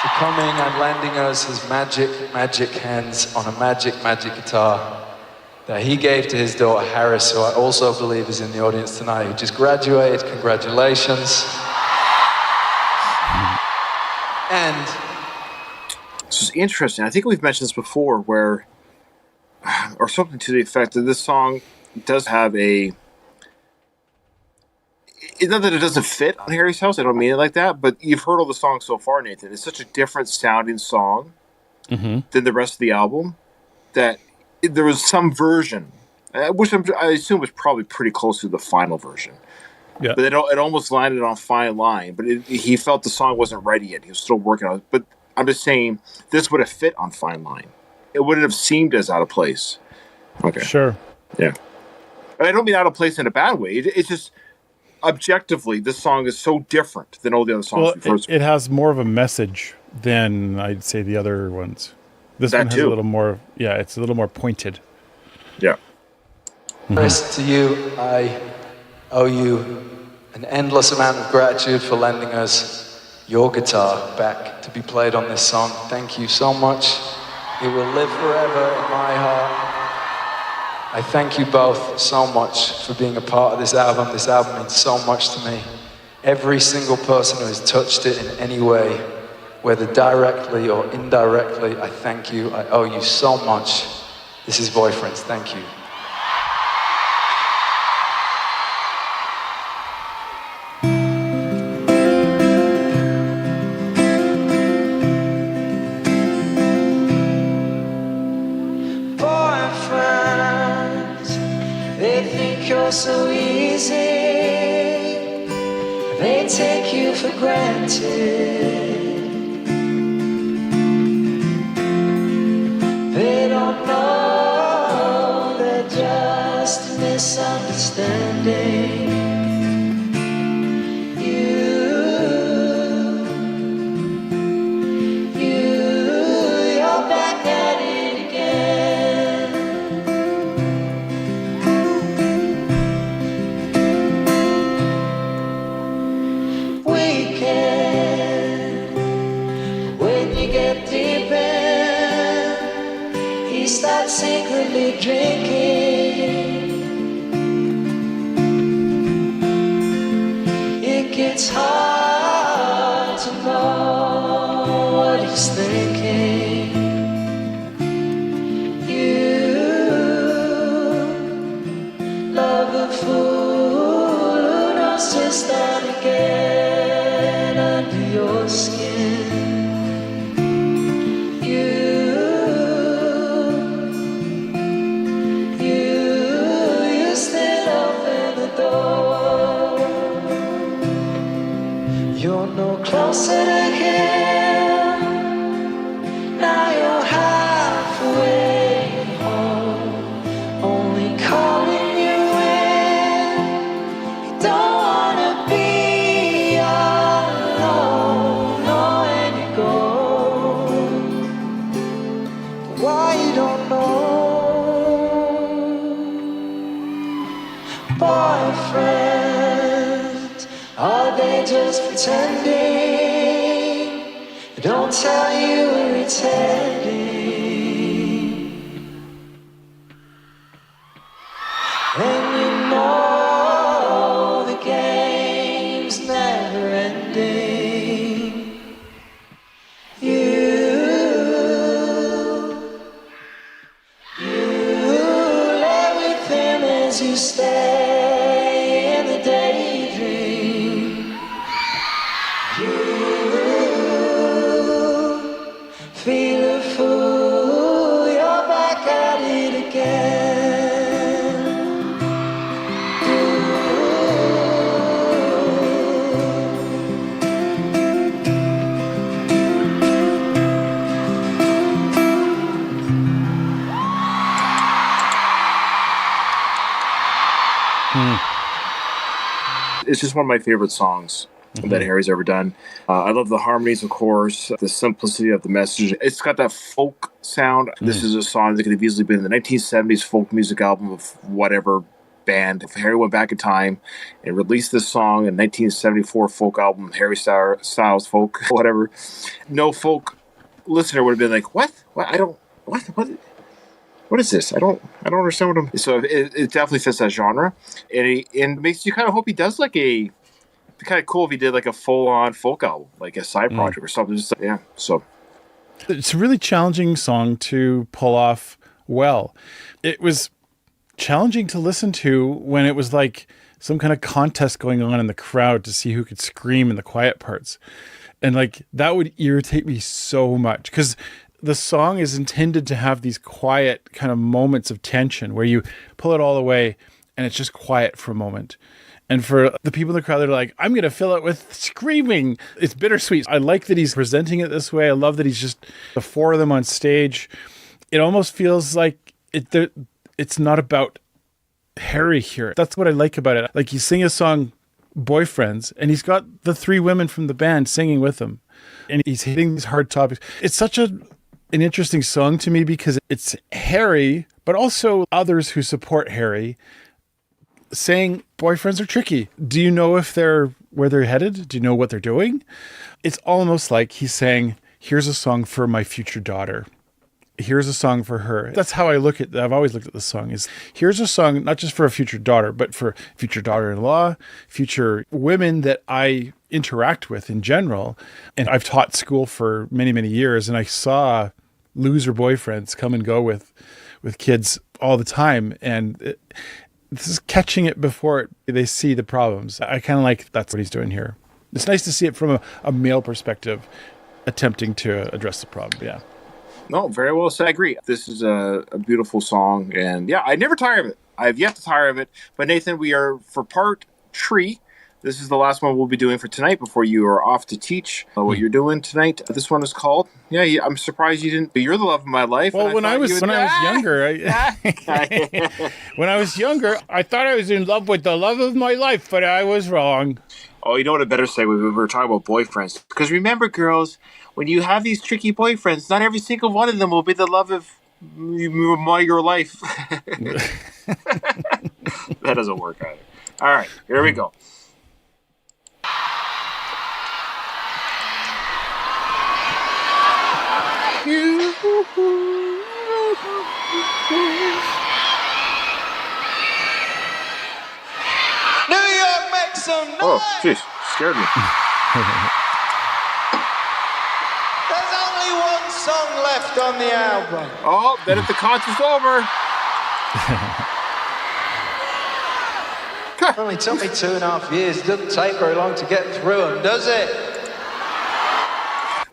S4: for coming and lending us his magic hands on a magic guitar that he gave to his daughter Harris, who I also believe is in the audience tonight, who just graduated. Congratulations. And
S2: this is interesting. I think we've mentioned this before, or something to the effect that this song does have a... It's not that it doesn't fit on Harry's House. I don't mean it like that. But you've heard all the songs so far, Nathan. It's such a different sounding song than the rest of the album that there was some version, which I assume was probably pretty close to the final version.
S3: Yeah.
S2: But it almost landed on Fine Line. But he felt the song wasn't ready yet. He was still working on it. But I'm just saying this would have fit on Fine Line. It wouldn't have seemed as out of place. Okay.
S3: Sure.
S2: Yeah. And I don't mean out of place in a bad way. It's just... Objectively, this song is so different than all the other songs we've heard.
S3: It has more of a message than I'd say the other ones. This one has a little more, it's a little more pointed.
S2: Yeah.
S4: Chris, to you, I owe you an endless amount of gratitude for lending us your guitar back to be played on this song. Thank you so much. It will live forever in my heart. I thank you both so much for being a part of this album. This album means so much to me. Every single person who has touched it in any way, whether directly or indirectly, I thank you. I owe you so much. This is Boyfriends. Thank you.
S5: So easy, they take you for granted. They don't know they're just misunderstanding. You're back at it again. We can
S4: it's hard to know what he's thinking. You love a fool who knows to start again under your skin. You still open the door. You're no closer to him. Now you're halfway home, only calling you in. You don't wanna be alone, knowing you go. Why you don't know? Boyfriends, are they just pretending? Don't tell you we're pretending. And you know the game's never ending. You lay with him as you stay in the daydream. You feel a fool, you're back at it again.
S2: It's just one of my favorite songs that Harry's ever done. I love the harmonies, of course, the simplicity of the message. It's got that folk sound. This is a song that could have easily been in the 1970s folk music album of whatever band. If Harry went back in time and released this song in 1974 folk album, Harry Styles folk, whatever, no folk listener would have been like, what? What is this? I don't understand what I'm. So it definitely fits that genre, and it makes you kind of hope he does like a. It'd be kind of cool if he did like a full-on folk album, like a side project or something. Just, yeah, so
S3: It's a really challenging song to pull off well. It was challenging to listen to when it was like some kind of contest going on in the crowd to see who could scream in the quiet parts, and like that would irritate me so much because the song is intended to have these quiet kind of moments of tension where you pull it all away and it's just quiet for a moment. And for the people in the crowd, they're like, I'm going to fill it with screaming. It's bittersweet. I like that he's presenting it this way. I love that he's just the four of them on stage. It almost feels like it's not about Harry here. That's what I like about it. Like he's singing a song, Boyfriends, and he's got the three women from the band singing with him. And he's hitting these hard topics. It's such an interesting song to me because it's Harry, but also others who support Harry saying boyfriends are tricky. Do you know if they're where they're headed? Do you know what they're doing? It's almost like he's saying, here's a song for my future daughter. Here's a song for her. That's how I look at I've always looked at this song is here's a song, not just for a future daughter, but for future daughter-in-law, future women that I interact with in general. And I've taught school for many, many years. And I saw loser boyfriends come and go with kids all the time. And this is catching it before they see the problems. I kind of like that's what he's doing here. It's nice to see it from a male perspective, attempting to address the problem. Yeah.
S2: No, very well said. I agree. This is a beautiful song, and yeah, I never tire of it. I have yet to tire of it. But Nathan, we are for part 3. This is the last one we'll be doing for tonight before you are off to teach what you're doing tonight. This one is called. Yeah, I'm surprised you didn't. You're the love of my life.
S3: Well, when I was younger, when I was younger, I thought I was in love with the love of my life, but I was wrong.
S2: Oh, you know what I better say? We were talking about boyfriends. Because remember, girls, when you have these tricky boyfriends, not every single one of them will be the love of your life. That doesn't work either. All right, here we go.
S4: New York, make some noise.
S2: Oh, jeez. scared me.
S4: There's only one song left on the album.
S2: Oh, then if the concert's over.
S4: It only took me 2.5 years. It doesn't take very long to get through them, does it?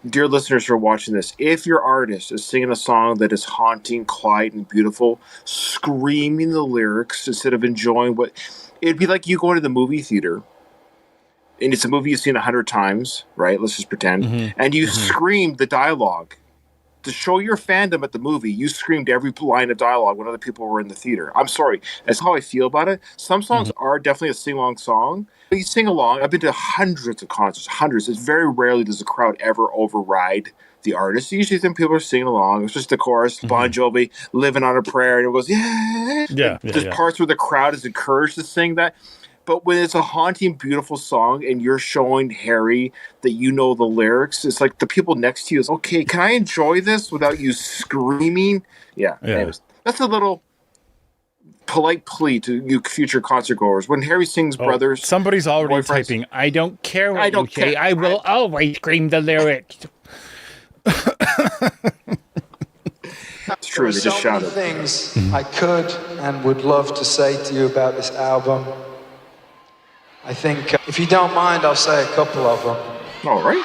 S2: Dear listeners who are watching this, if your artist is singing a song that is haunting, quiet, and beautiful, screaming the lyrics instead of enjoying what... It'd be like you going to the movie theater, and it's a movie you've seen 100 times, right? Let's just pretend. And you scream the dialogue. To show your fandom at the movie, you screamed every line of dialogue when other people were in the theater. I'm sorry. That's how I feel about it. Some songs are definitely a sing-along song. But you sing along. I've been to hundreds of concerts, hundreds. It's very rarely does the crowd ever override the artist. Usually then people are singing along. It's just the chorus, Bon Jovi, Living on a Prayer, and it goes, yeah. There's parts where the crowd is encouraged to sing that. But when it's a haunting, beautiful song and you're showing Harry that you know the lyrics, it's like the people next to you is, okay, can I enjoy this without you screaming? Yeah. Anyways, that's a little polite plea to you future concert goers. When Harry sings Brothers...
S3: Somebody's already
S2: Boyfriends,
S3: typing, I don't care what
S2: I don't
S3: you say.
S2: care.
S3: I will always scream the lyrics.
S2: It's true, they just shouted.
S4: There are so many things I could and would love to say to you about this album. I think, if you don't mind, I'll say a couple of them.
S2: All right.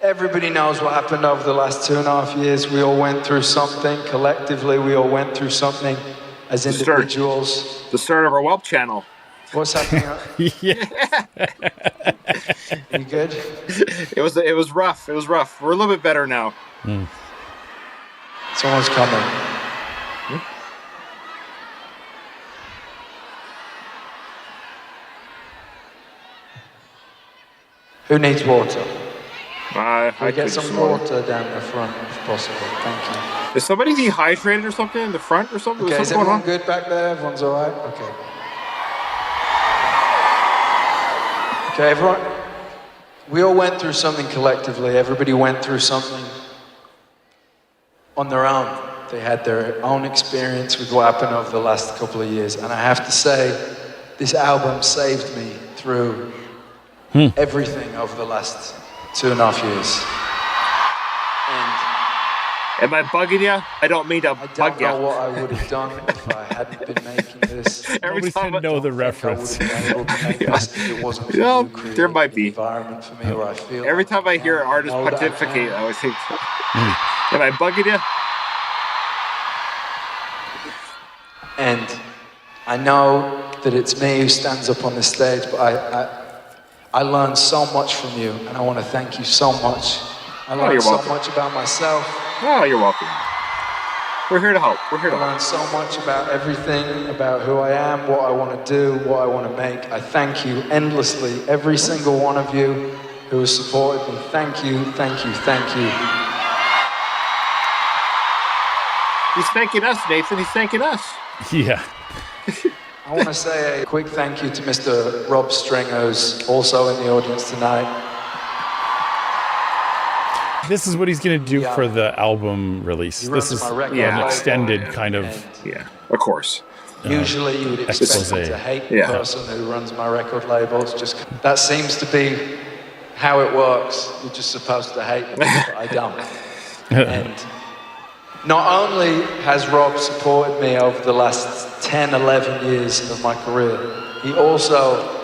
S4: Everybody knows what happened over the last 2.5 years. We all went through something. Collectively, we all went through something as individuals.
S2: The start of our web channel.
S4: What's happening?
S3: Yeah.
S4: You good?
S2: It was rough. It was rough. We're a little bit better now.
S4: Someone's coming. Who needs water?
S2: I
S4: Get
S2: could
S4: some
S2: just-
S4: water down the front, if possible. Thank you.
S2: Is somebody dehydrated or something in the front or something?
S4: Okay,
S2: Is
S4: is
S2: something going
S4: everyone
S2: on?
S4: good back there? Everyone's all right? Okay. Okay, everyone. We all went through something collectively. Everybody went through something on their own. They had their own experience with what happened over the last couple of years. And I have to say, this album saved me through everything over the last 2.5 years.
S2: Am I bugging you? I don't mean to
S4: I
S2: bug
S4: don't
S2: you.
S4: know what I would have done if I hadn't been making this.
S2: Every
S3: Nobody's
S2: time
S3: going to know the
S4: I would
S3: reference.
S4: have been able to make this if it wasn't for
S2: Well,
S4: you creating
S2: there might be.
S4: an environment for me where I feel
S2: Every
S4: like
S2: time I hear an artist
S4: know that I
S2: pontificate,
S4: can.
S2: I always think, am I bugging you?
S4: And I know that it's me who stands up on the stage, but I learned so much from you, and I want to thank you so much. I
S2: you're
S4: learned so
S2: welcome.
S4: much about myself.
S2: Oh, you're welcome. We're here to help. We're here to
S4: I
S2: help.
S4: learned so much about everything, about who I am, what I want to do, what I want to make. I thank you endlessly, every single one of you who has supported me. Thank you, thank you, thank you.
S2: He's thanking us, Nathan. He's thanking us.
S3: Yeah.
S4: I want to say a quick thank you to Mr. Rob Stringer, who's also in the audience tonight.
S3: This is what he's going to do
S4: Yeah.
S3: for the album release.
S4: He
S3: This
S4: runs
S3: is
S4: my record
S2: Yeah.
S3: an
S4: label,
S3: extended
S4: and-
S3: kind of...
S4: and
S2: Yeah, of course.
S4: usually you would expect
S3: expose.
S4: me to hate the
S2: Yeah.
S4: person who runs my record label. It's just that seems to be how it works. You're just supposed to hate them, but I don't. And not only has Rob supported me over the last 10, 11 years of my career, he also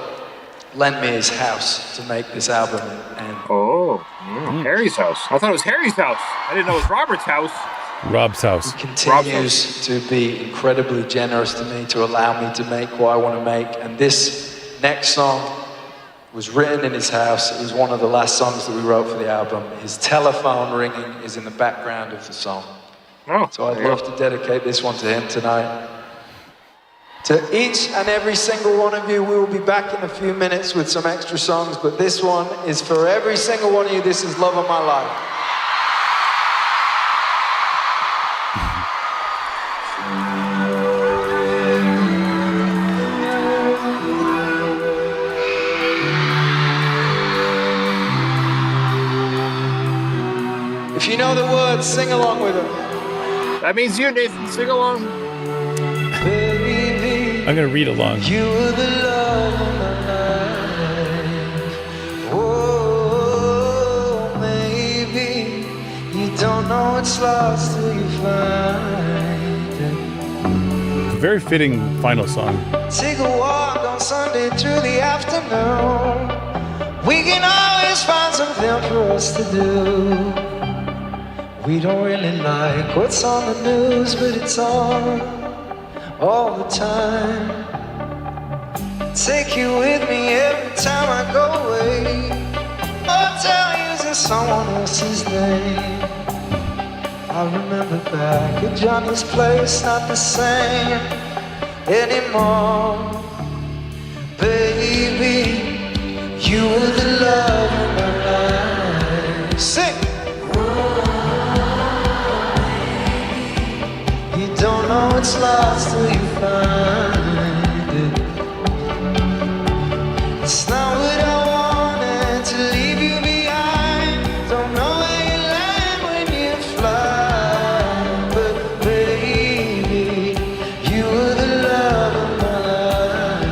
S4: lent me his house to make this album. And
S2: Oh, Harry's house. I thought it was Harry's house. I didn't know it was Robert's house.
S3: Rob's house.
S4: he continues to be incredibly generous to me, to allow me to make what I want to make. And this next song was written in his house. It was one of the last songs that we wrote for the album. His telephone ringing is in the background of the song.
S2: Oh,
S4: So I'd love to dedicate this one to him tonight. To each and every single one of you, we will be back in a few minutes with some extra songs, but this one is for every single one of you. This is Love of My Life. If you know the words, sing along with them.
S2: That means you, Nathan. Sing along.
S3: I'm going to read along.
S4: You were the love of my don't know it's lost till you find it.
S3: Very fitting final song.
S4: Take a walk on Sunday through the afternoon. We can always find something for us to do. We don't really like what's on the news, but it's on all the time. Take you with me every time I go away. Hotel uses someone else's name. I remember back at Johnny's place, not the same anymore. Baby, you were the love of my life. Sing! You don't know it's lost till you find it. It's not what I wanted to leave you behind. Don't know where you land when you fly. But baby, you were the love of my life.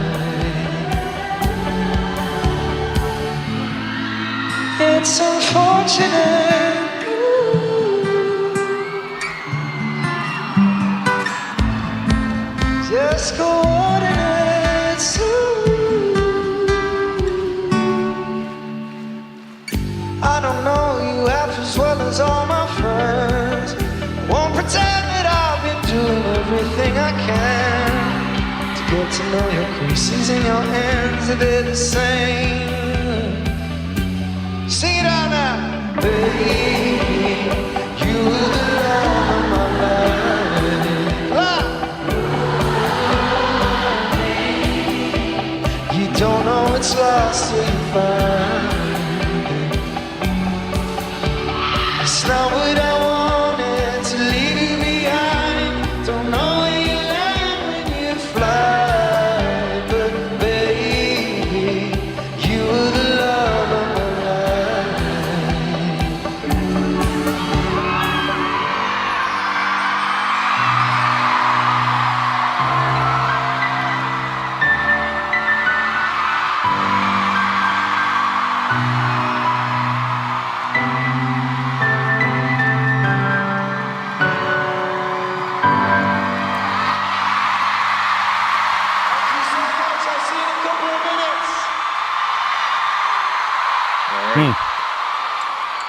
S4: It's unfortunate. Just coordinates. I don't know you half as well as all my friends. Won't pretend that I've been doing everything I can to get to know your creases and your ends. They're the same. Sing it out now. Baby, you were the love of my life. Ah! You don't know it's lost till you find it. It's not what I wanted to leave you behind. Don't know where you land when you fly. But baby, you were the love of my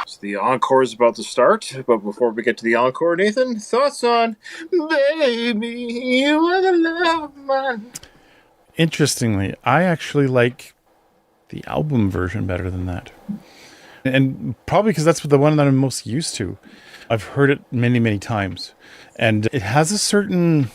S2: So the encore is about to start, but before we get to the encore, Nathan, thoughts on Baby, You Are the Love of My...
S3: Interestingly, I actually like the album version better than that. And probably because that's the one that I'm most used to. I've heard it many, many times. And it has a certain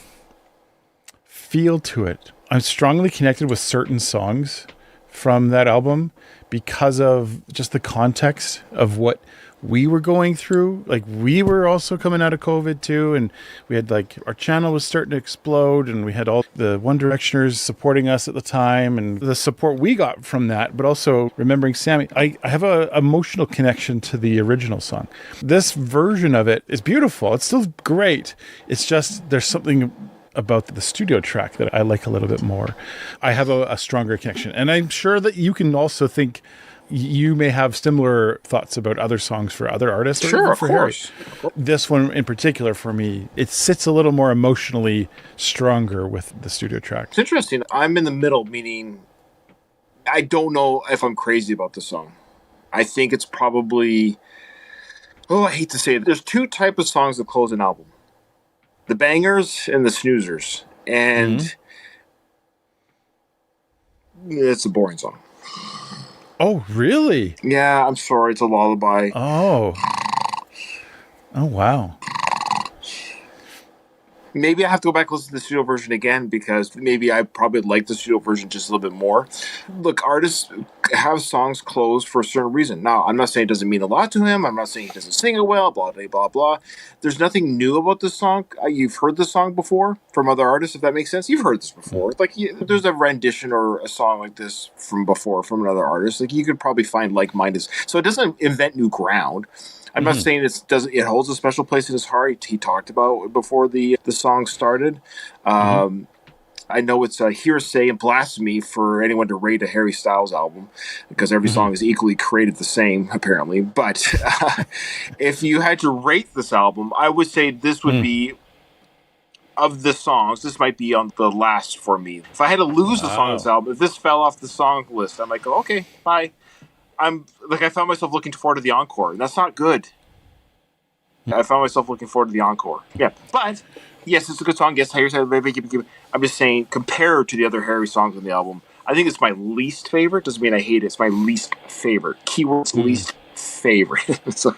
S3: feel to it. I'm strongly connected with certain songs from that album because of just the context of what we were going through. Like, we were also coming out of COVID too, and we had, like, our channel was starting to explode, and we had all the One Directioners supporting us at the time, and the support we got from that, but also remembering Sammy. I have a emotional connection to the original song. This version of it is beautiful. It's still great. It's just there's something about the studio track that I like a little bit more. I have a stronger connection, and I'm sure that you can also think you may have similar thoughts about other songs for other artists.
S2: Sure, of course.
S3: This one in particular, for me, it sits a little more emotionally stronger with the studio track.
S2: It's interesting. I'm in the middle, meaning I don't know if I'm crazy about this song. I think it's probably... Oh, I hate to say it. There's two types of songs that close an album. The bangers and the snoozers. And it's a boring song.
S3: Oh, really?
S2: Yeah, I'm sorry. It's a lullaby.
S3: Oh, wow.
S2: Maybe I have to go back and listen to the studio version again, because maybe I probably like the studio version just a little bit more. Look, artists have songs closed for a certain reason. Now, I'm not saying it doesn't mean a lot to him. I'm not saying he doesn't sing it well, blah, blah, blah, blah. There's nothing new about this song. You've heard this song before from other artists, if that makes sense. You've heard this before. Like, there's a rendition or a song like this from before from another artist. Like, you could probably find like-minded. So it doesn't invent new ground. I'm not saying it holds a special place in his heart. He talked about it before the song started. I know it's a hearsay and blasphemy for anyone to rate a Harry Styles album because every song is equally created the same, apparently. But if you had to rate this album, I would say this would be, of the songs, this might be on the last for me. If I had to lose the song on this album, if this fell off the song list, I might go, okay, bye. I found myself looking forward to the Encore, and that's not good. I found myself looking forward to the Encore. Yeah, but yes, it's a good song. Yes, I'm just saying, compared to the other Harry songs on the album, I think it's my least favorite. Doesn't mean I hate it. It's my least favorite. Keyword's least favorite. So,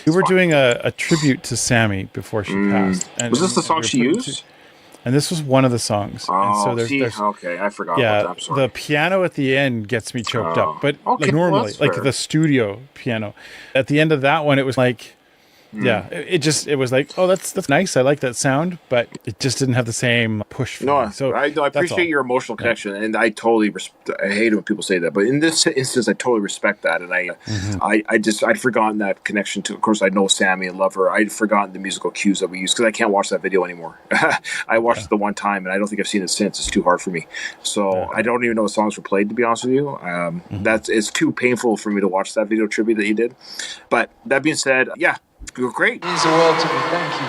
S3: we were doing a tribute to Sammy before she passed. And,
S2: was this the song she used?
S3: And this was one of the songs.
S2: Oh,
S3: and so there's
S2: okay, I forgot about that. I'm sorry.
S3: The piano at the end gets me choked up. But
S2: okay,
S3: normally,
S2: well,
S3: like the studio piano. At the end of that one, it was like, it was like, oh, that's nice. I like that sound, but it just didn't have the same push for me. So
S2: I appreciate your emotional connection, and I totally I hate it when people say that, but in this instance, I totally respect that, and I'd forgotten that connection to. Of course, I know Sammy and love her. I'd forgotten the musical cues that we use because I can't watch that video anymore. I watched it the one time, and I don't think I've seen it since. It's too hard for me, so I don't even know what songs were played. To be honest with you, it's too painful for me to watch that video tribute that he did. But that being said, yeah. You were great.
S4: It means the world to me. Thank you.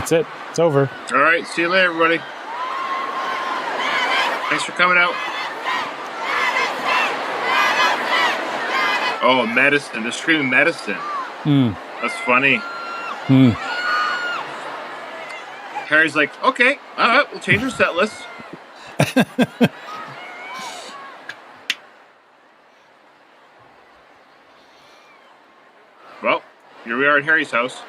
S3: that's it. It's over.
S2: All right. See you later, everybody. Thanks for coming out. Oh, medicine. They're screaming medicine. That's funny. Harry's like, okay, all right, we'll change our set list. Well, here we are at Harry's house.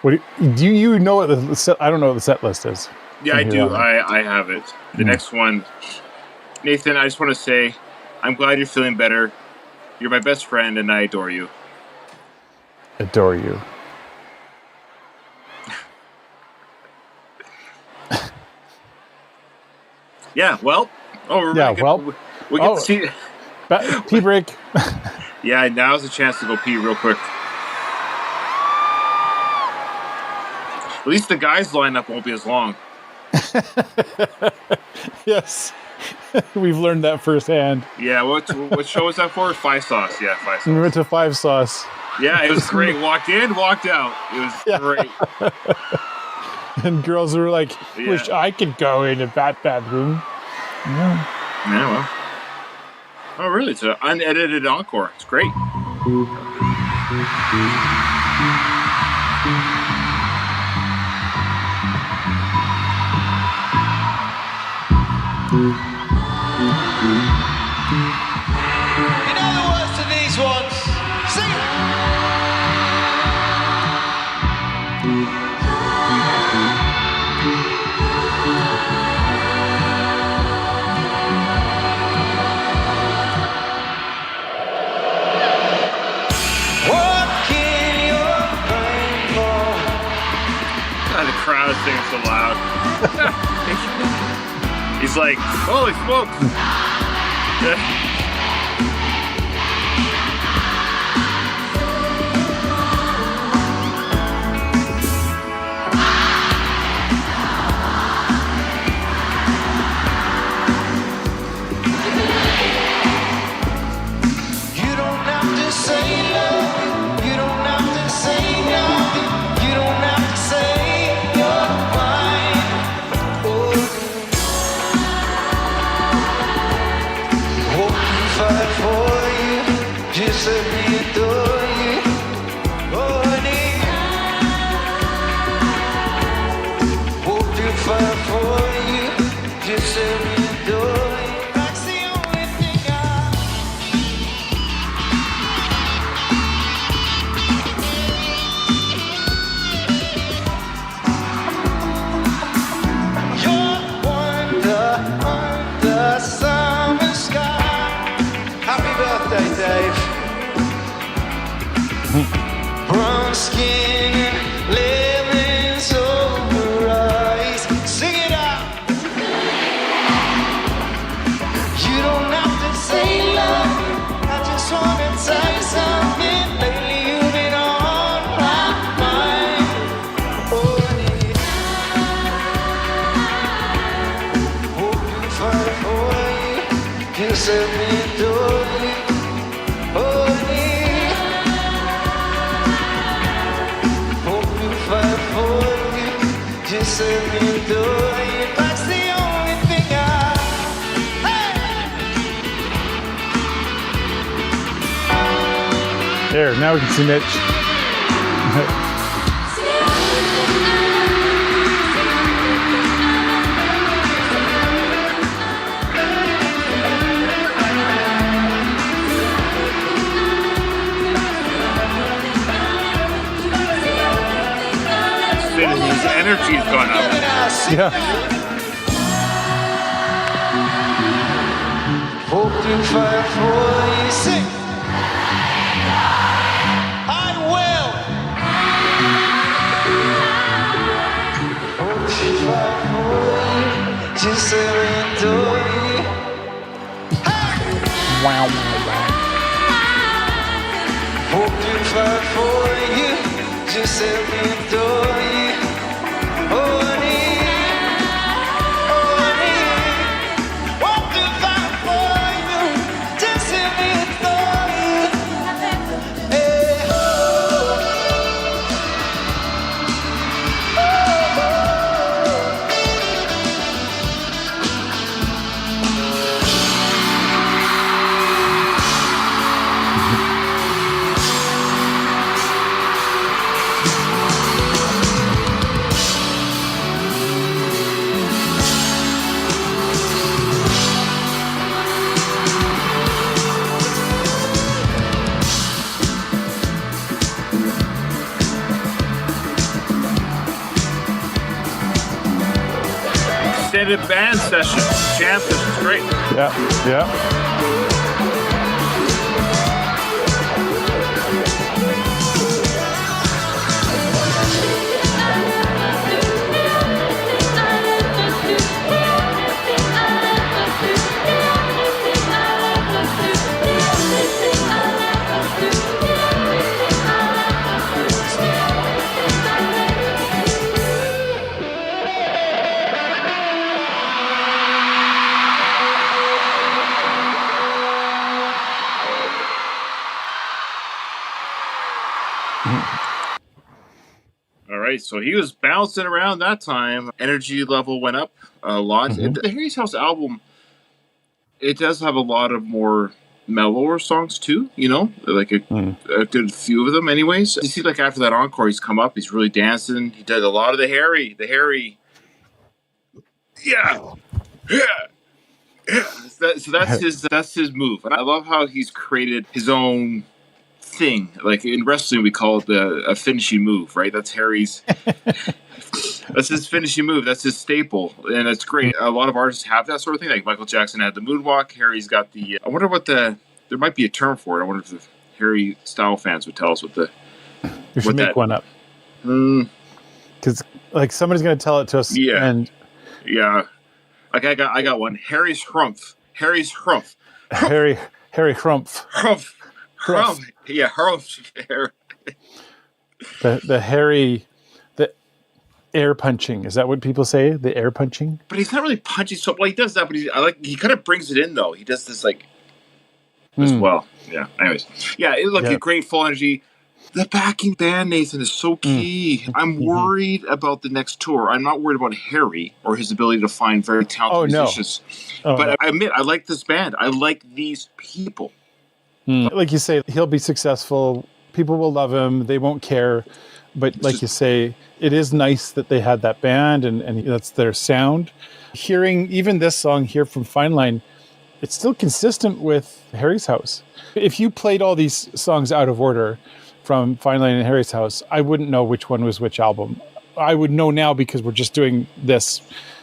S3: What do you know what the set? I don't know what the set list is.
S2: Yeah, I do. I have it. The next one, Nathan. I just want to say, I'm glad you're feeling better. You're my best friend, and I adore you.
S3: Adore you.
S2: Yeah, well. We get to see.
S3: Pee break.
S2: Yeah, now's the chance to go pee real quick. At least the guys' lineup won't be as long.
S3: Yes. We've learned that firsthand.
S2: Yeah, what show was that for? Five Sauce. Yeah, Five Sauce.
S3: We went to Five Sauce.
S2: Yeah, it was great. Walked in, walked out. It was great.
S3: And girls were like, wish I could go into that bathroom.
S2: Yeah, well. Oh, really? It's an unedited encore. It's great.
S4: You know the words to these ones? Sing it! What can your brain for?
S2: God, the crowd is singing so loud. He's like, holy smokes.
S4: You don't have to say love. You don't have to say nothing. You don't have to say you're mine. Hope you fight for you. Just let me adore you. Oh, honey. Hope you fight for you. Just let me adore you. That's the only thing I. You're wonder under summer sky. Happy birthday, Dave. Brown skin and lemons over Just let me adore you, honey. Hope you fight for you. Just let me adore you. That's the only thing
S3: There, now we can see Mitch.
S6: His energy has gone up.
S3: Yeah.
S4: Hope you fight for you. Sing. I will. Hope you fight for you. Just let me adore you.
S3: Wow.
S4: Hope you fight for you. Just let me adore you. Honey, honey. Hope you fight for you. Just let me adore you. Hey, oh.
S6: Extended band session, jam session, great.
S3: Yeah. Yeah.
S6: All right, so he was bouncing around that time. Energy level went up a lot.
S3: Mhm.
S6: The Harry's House album, it does have a lot of more mellower songs too, you know, like a good few of them anyways. You see, like after that encore, he's come up, he's really dancing. He did a lot of the Harry. Yeah. So that's his move. And I love how he's created his own thing. Like in wrestling, we call it a finishing move, right? That's Harry's. That's his finishing move. That's his staple, and it's great. A lot of artists have that sort of thing. Like Michael Jackson had the moonwalk. Harry's got the. I wonder what there might be a term for it. I wonder if the Harry style fans would tell us what the.
S3: We should make one up. Because like somebody's going to tell it to us.
S6: Yeah.
S3: And
S6: yeah. Like I got one. Harry's Hrumph. Harry's Hrumph.
S3: Harry Hrumph.
S6: Hrumph. Yeah, Hrumph.
S3: The Harry, the air punching. Is that what people say? The air punching?
S6: But he's not really punching. So well, he does that, but he kind of brings it in though. He does this like as well. Yeah. Anyways, yeah. A great full energy. The backing band, Nathan, is so key. I'm worried about the next tour. I'm not worried about Harry or his ability to find very talented musicians. But I admit, I like this band. I like these people.
S3: Like you say, he'll be successful. People will love him. They won't care. But like you say, it is nice that they had that band and that's their sound. Hearing even this song here from Fine Line, it's still consistent with Harry's House. If you played all these songs out of order from Fine Line and Harry's House, I wouldn't know which one was which album. I would know now because we're just doing this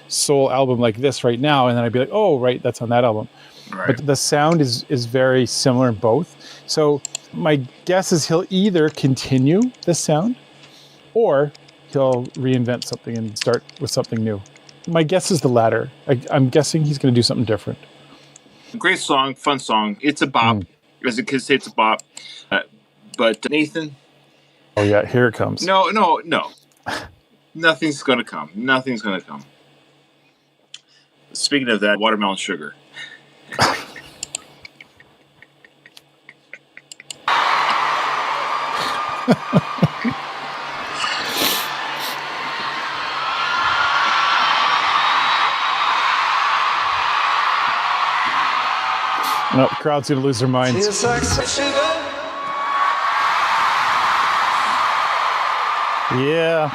S3: soul album like this right now. And then I'd be like, oh, right, that's on that album. Right. But the sound is very similar in both. So my guess is he'll either continue this sound or he'll reinvent something and start with something new. My guess is the latter. I'm guessing he's going to do something different.
S6: Great song, fun song. It's a bop. As the kids say, it's a bop. But Nathan?
S3: Oh yeah, here it comes.
S6: No. Nothing's going to come. Nothing's going to come. Speaking of that, watermelon sugar.
S3: No, the crowd's gonna lose their minds.
S4: Feels like some sugar.
S3: Yeah.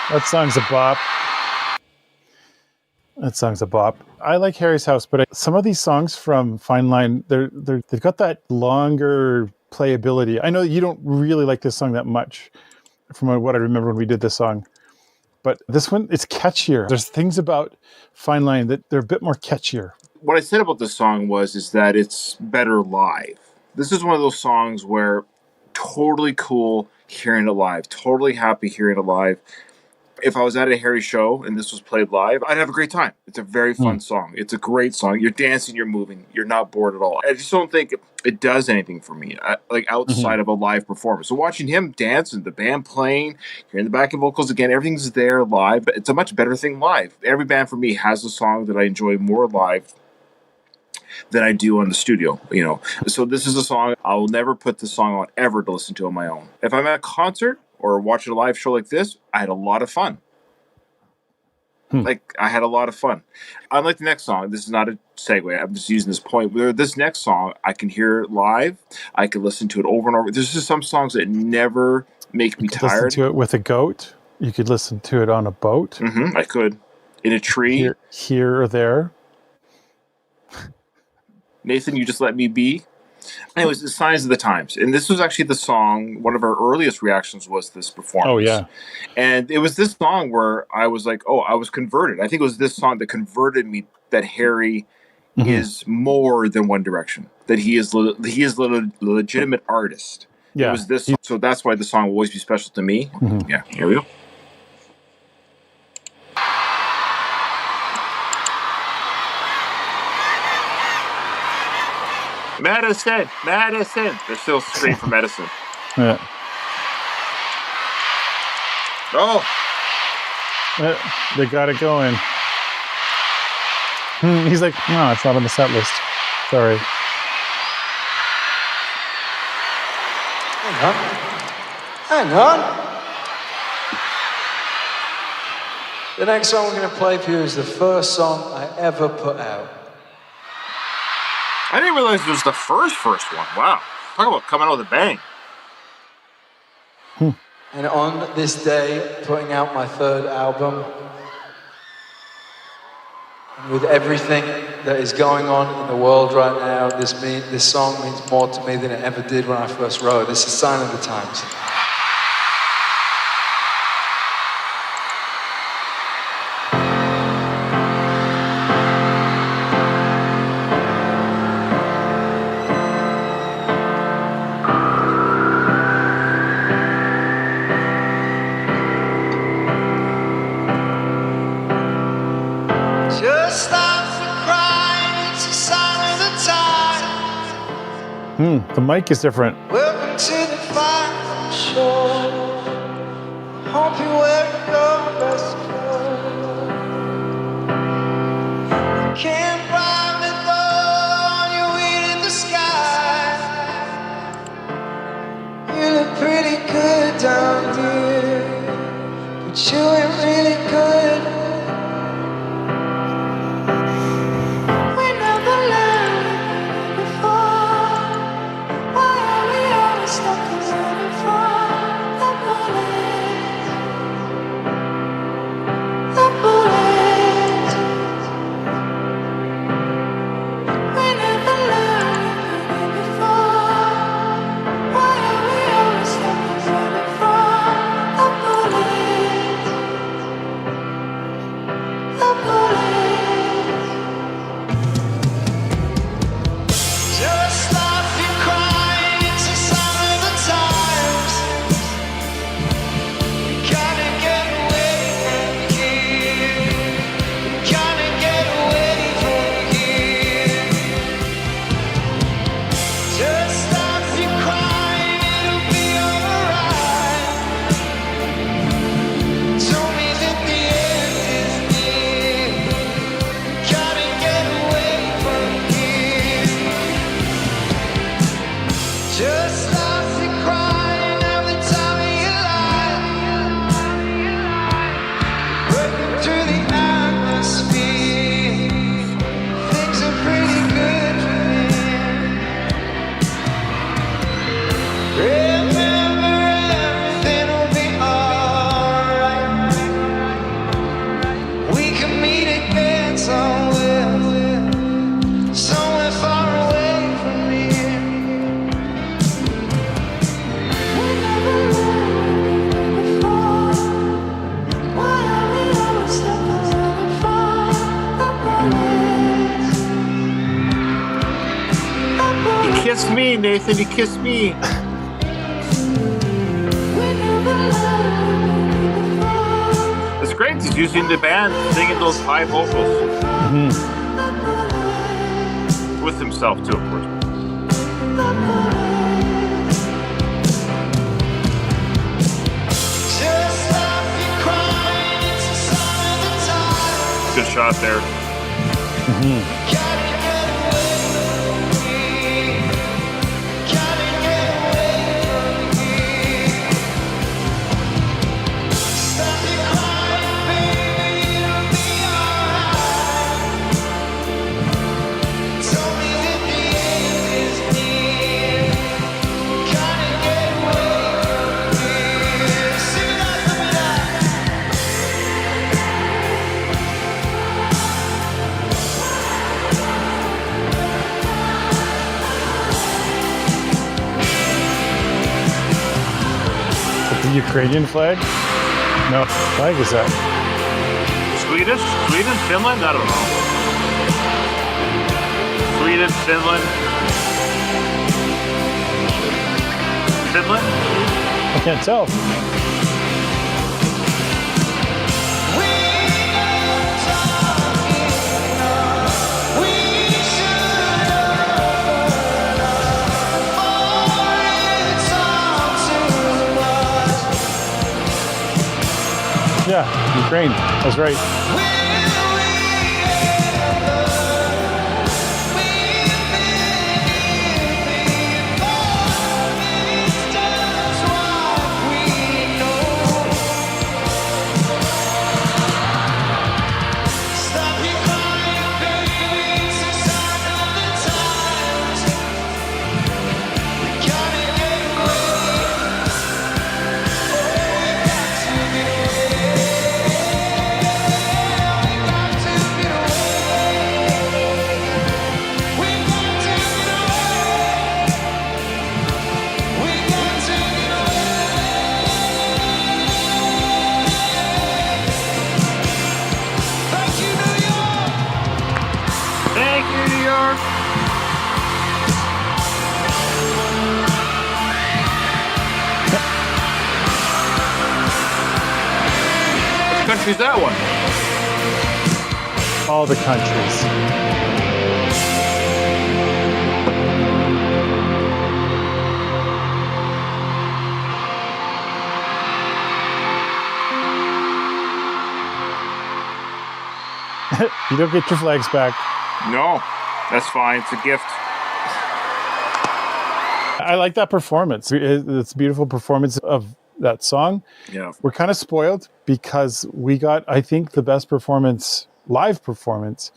S3: That song's a bop. That song's a bop. I like Harry's House, but some of these songs from Fine Line, they've got that longer playability. I know you don't really like this song that much from what I remember when we did this song, but this one, it's catchier. There's things about Fine Line that they're a bit more catchier.
S6: What I said about this song is that it's better live. This is one of those songs where totally cool hearing it live, totally happy hearing it live. If I was at a Harry show and this was played live, I'd have a great time. It's a very fun song. It's a great song. You're dancing, you're moving, you're not bored at all. I just don't think it does anything for me, like outside of a live performance. So watching him dance and the band playing, hearing the backing vocals again, everything's there live. But it's a much better thing live. Every band for me has a song that I enjoy more live than I do on the studio, you know. So this is a song I will never put this song on ever to listen to on my own. If I'm at a concert or watching a live show like this, I had a lot of fun. Like, I had a lot of fun. Unlike the next song, this is not a segue, I'm just using this point. Where this next song, I can hear it live, I can listen to it over and over. There's just some songs that never make me tired.
S3: Listen to it with a goat. You could listen to it on a boat.
S6: I could. In a tree.
S3: Here or there.
S6: Nathan, you just let me be. Anyways, the Signs of the Times. And this was actually the song, one of our earliest reactions was this performance.
S3: Oh, yeah.
S6: And it was this song where I was like, oh, I was converted. I think it was this song that converted me that Harry is more than One Direction. That he is a legitimate artist.
S3: Yeah.
S6: It was this song. So that's why the song will always be special to me. Yeah, here we go. Medicine, medicine. They're still screaming for medicine.
S3: Yeah.
S6: Oh,
S3: They got it going. He's like, no, it's not on the set list. Sorry.
S4: Hang on. The next song we're going to play for you is the first song I ever put out.
S6: I didn't realize it was the first one. Wow. Talk about coming out with a bang.
S4: And on this day, putting out my third album, and with everything that is going on in the world right now, this song means more to me than it ever did when I first wrote it. It's a sign of the times. Just stop for crying, it's a sign of the time.
S3: The mic is different.
S4: Welcome to the final show. Hope you wear your best clothes. Can't bribe the dawn, you eat in the sky. You look pretty good down here, but you ain't really good.
S6: kissed me, Nathan. You kissed me. It's great. He's using the band, singing those high vocals. With himself, too, of course. Good shot there.
S7: The Ukrainian flag? No, what flag is that?
S6: Sweden, Finland? I don't know. Sweden, Finland. Finland?
S7: I can't tell. Yeah, Ukraine. That's right.
S6: Thank you, New York. Which country's that one?
S7: All the countries. You don't get your flags back.
S6: No, that's fine. It's a gift.
S7: I like that performance. It's a beautiful performance of that song.
S6: Yeah.
S7: We're kind of spoiled because we got, I think, the best performance, live performance,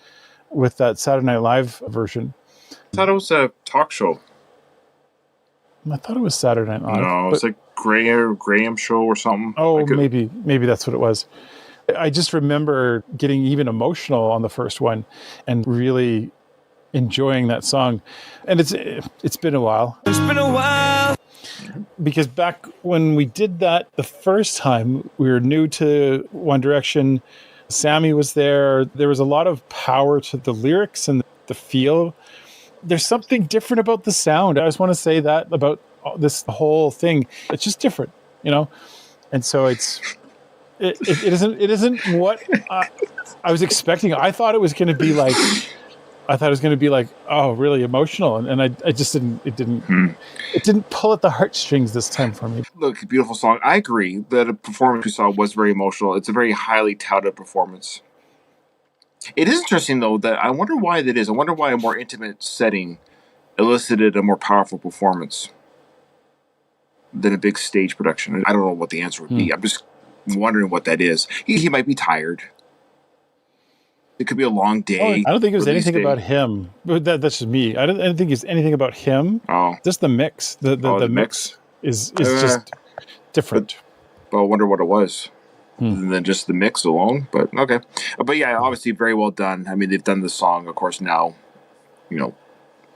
S7: with that Saturday Night Live version.
S6: I thought it was a talk show.
S7: I thought it was Saturday Night Live.
S6: No, it's like Graham show or something.
S7: Oh, maybe that's what it was. I just remember getting even emotional on the first one and really enjoying that song. And it's been a while.
S1: It's been a while.
S7: Because back when we did that the first time, we were new to One Direction. Sammy was there. There was a lot of power to the lyrics and the feel. There's something different about the sound. I just want to say that about this whole thing. It's just different, you know? And so it isn't what I was expecting. I thought it was going to be like, oh, really emotional. And I just it didn't pull at the heartstrings this time for me.
S6: Look, beautiful song. I agree that a performance we saw was very emotional. It's a very highly touted performance. It is interesting, though, that I wonder why that is. I wonder why a more intimate setting elicited a more powerful performance than a big stage production. I don't know what the answer would be. I'm just wondering what that is. He might be tired. It could be a long day.
S7: I don't think it was anything about him. But that's just me. I don't think it's anything about him.
S6: Oh,
S7: just the mix. The mix is just different.
S6: But I wonder what it was. And then just the mix alone. But okay. But yeah, obviously very well done. I mean, they've done the song, of course, now,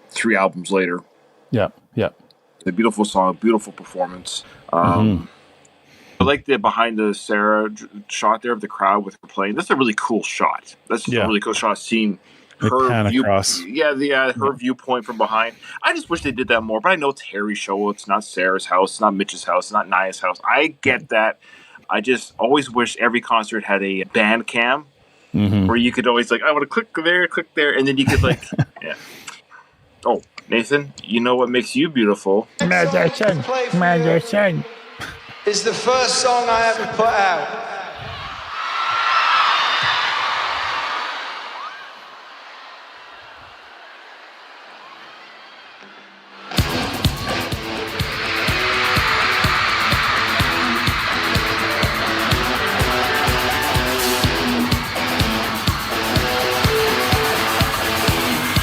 S6: 3 albums later.
S7: Yeah.
S6: A beautiful song, beautiful performance. I like the behind the Sarah shot there of the crowd with her playing. That's a really cool shot. That's just a really cool shot, seeing
S3: They pan across.
S6: her viewpoint from behind. I just wish they did that more. But I know it's Harry's show. It's not Sarah's house. It's not Mitch's house. It's not Naya's house. I get that. I just always wish every concert had a band cam where you could always I want to click there, and then you could yeah. Oh, Nathan, you know what makes you beautiful?
S4: Magician. Is the first song I ever put out.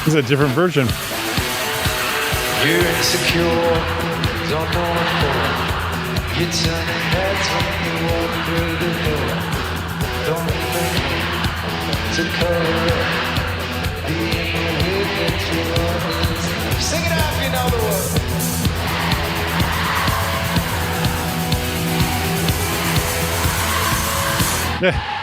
S7: This is a different version.
S4: You're insecure, don't know what for. You're turning heads when you walk through the door. Don't think to cover up being with your others. Sing it out if you know the words.
S7: Yeah.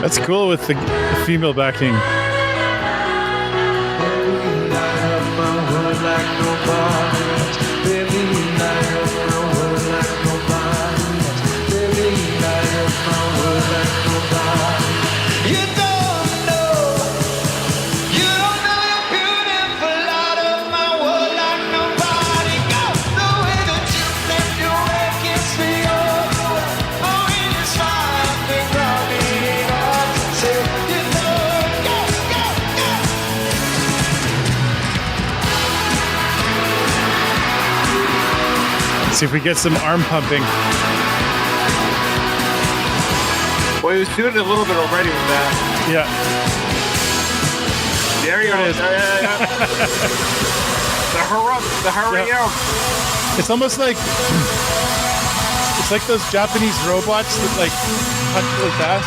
S7: That's cool with the female backing. See if we get some arm pumping.
S6: Well, he was doing it a little bit already with that.
S7: Yeah.
S6: There you go. Yeah. The hurry up.
S7: It's almost like those Japanese robots that punch really fast.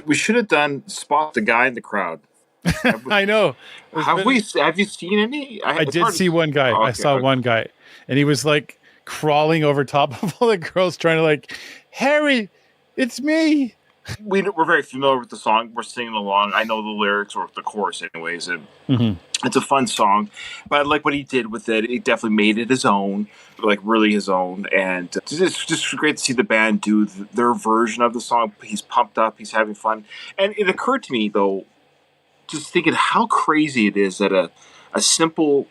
S6: We should have done spot the guy in the crowd.
S7: I know.
S6: Have you seen any?
S7: I did see one guy.
S6: Oh, okay,
S7: I saw one guy, and he was crawling over top of all the girls, trying to Harry, it's me.
S6: We're very familiar with the song. We're singing along. I know the lyrics or the chorus, anyways. And it's a fun song, but I like what he did with it. He definitely made it his own, really his own. And it's just great to see the band do their version of the song. He's pumped up. He's having fun. And it occurred to me, though, just thinking how crazy it is that a simple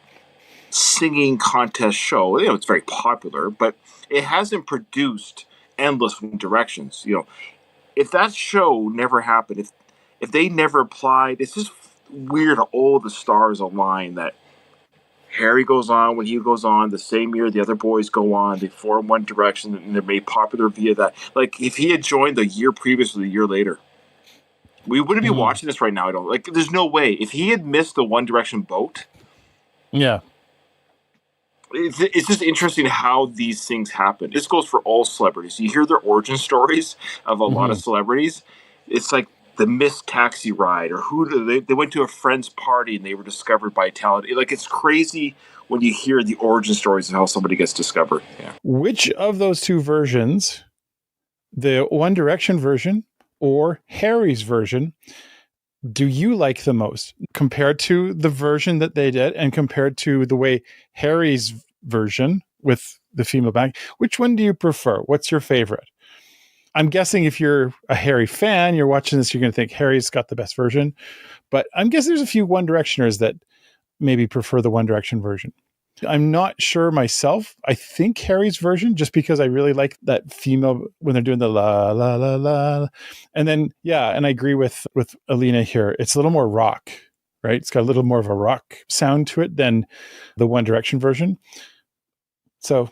S6: singing contest show. It's very popular, but it hasn't produced endless One Directions. If that show never happened, if they never applied, it's just weird how all the stars align that Harry goes on when he goes on the same year the other boys go on. They form One Direction and they're made popular via that. Like if he had joined the year previous or the year later, we wouldn't be watching this right now. I don't like. There's no way if he had missed the One Direction boat.
S7: Yeah.
S6: It's just interesting how these things happen. This goes for all celebrities. You hear their origin stories of a lot of celebrities. It's like the missed taxi ride, or they went to a friend's party and they were discovered by talent. Like it's crazy when you hear the origin stories of how somebody gets discovered. Yeah.
S7: Which of those two versions, the One Direction version or Harry's version, do you like the most compared to the version that they did and compared to the way Harry's version with the female band? Which one do you prefer? What's your favorite? I'm guessing if you're a Harry fan, you're watching this, you're going to think Harry's got the best version. But I'm guessing there's a few One Directioners that maybe prefer the One Direction version. I'm not sure myself. I think Harry's version, just because I really like that female when they're doing the la la la la. And then, yeah, and I agree with Alina here. It's a little more rock, right? It's got a little more of a rock sound to it than the One Direction version. So,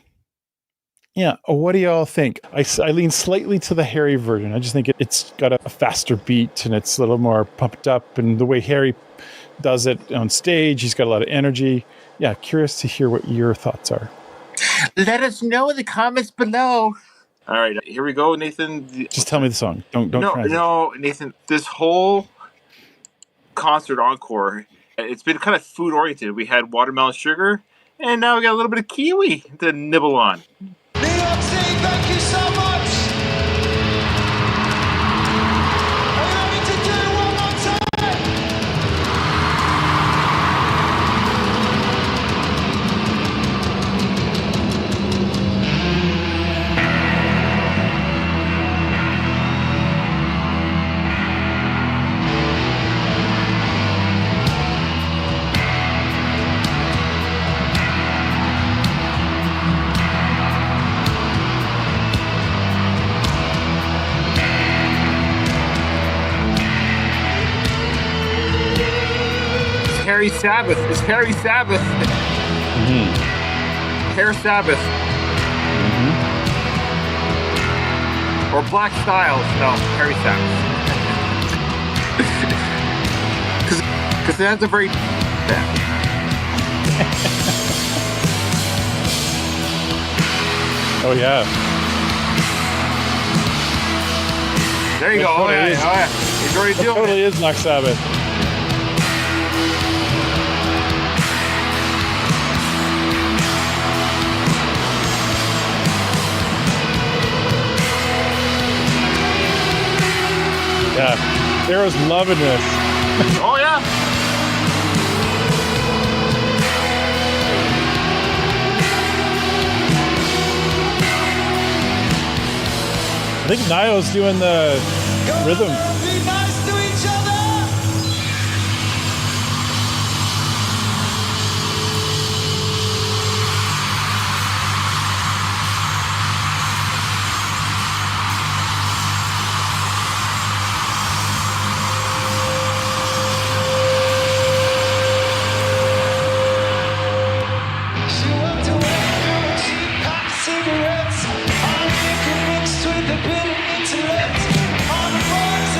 S7: yeah, what do y'all think? I lean slightly to the Harry version. I just think it's got a faster beat and it's a little more pumped up. And the way Harry does it on stage, he's got a lot of energy. Yeah, curious to hear what your thoughts are.
S6: Let us know in the comments below. All right, here we go, Nathan.
S7: Just tell me the song. Don't
S6: No, Nathan. This whole concert encore, it's been kind of food oriented. We had watermelon sugar, and now we got a little bit of kiwi to nibble on.
S4: New York City, thank you so much. Are you ready to do it one more time?
S6: Harry Sabbath. It's Harry Sabbath. Hair Sabbath. Or Black Styles. No, Harry Sabbath. Because that's a very... Yeah.
S7: Oh, yeah.
S6: There you go. Oh, yeah. He's already
S7: It
S6: doing
S7: totally
S6: it.
S7: is Black Sabbath. Yeah, Sarah's loving this.
S6: Oh, yeah.
S7: I think Niall's doing the rhythm.
S4: Be nice to each other. She walked away and she popped cigarettes. All liquor mixed with the bitter intellect. On the bars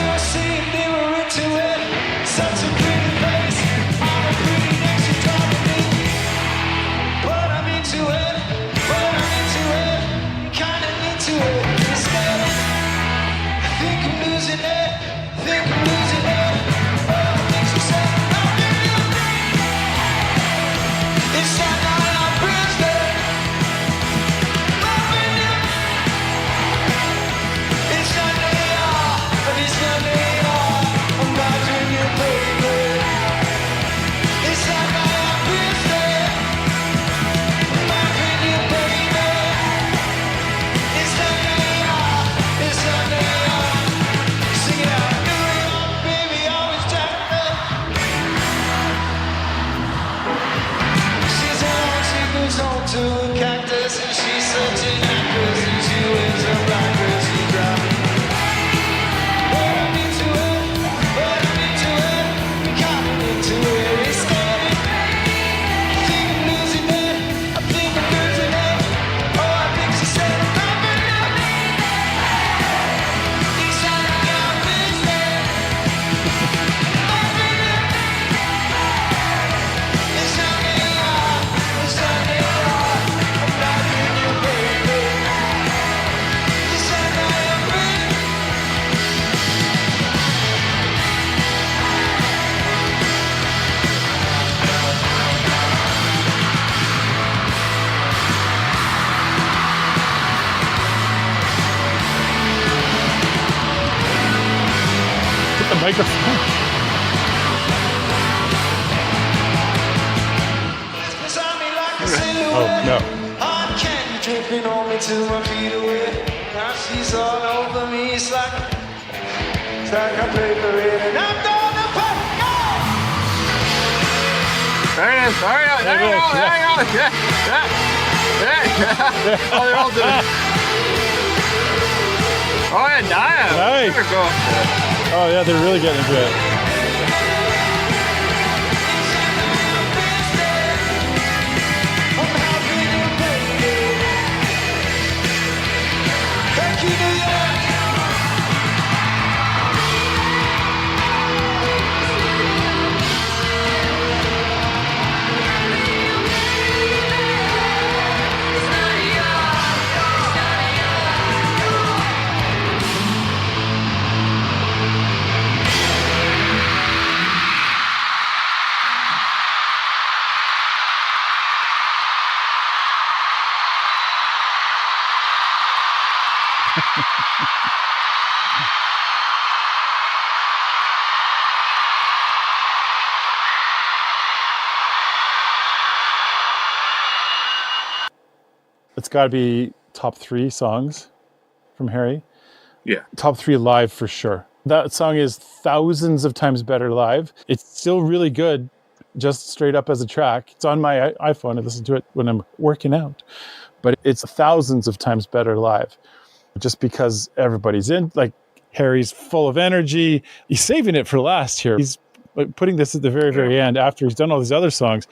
S7: microphone. Oh, no.
S4: Hot candy dripping on me till my feet away. Now she's all over me. It's like I play parade and I'm gonna put go.
S6: There it is. There you go. There you go. There you go. Yeah. Oh, they're all doing it. Oh, yeah,
S7: Nice.
S6: There we go.
S7: Oh, yeah, they're really getting into it.
S4: Thank you, New York.
S7: It's got to be top 3 songs from Harry.
S6: Yeah.
S7: Top 3 live for sure. That song is thousands of times better live. It's still really good, just straight up as a track. It's on my iPhone. I listen to it when I'm working out. But it's thousands of times better live. Just because everybody's in, like, Harry's full of energy. He's saving it for last here. He's putting this at the very, very end after he's done all these other songs.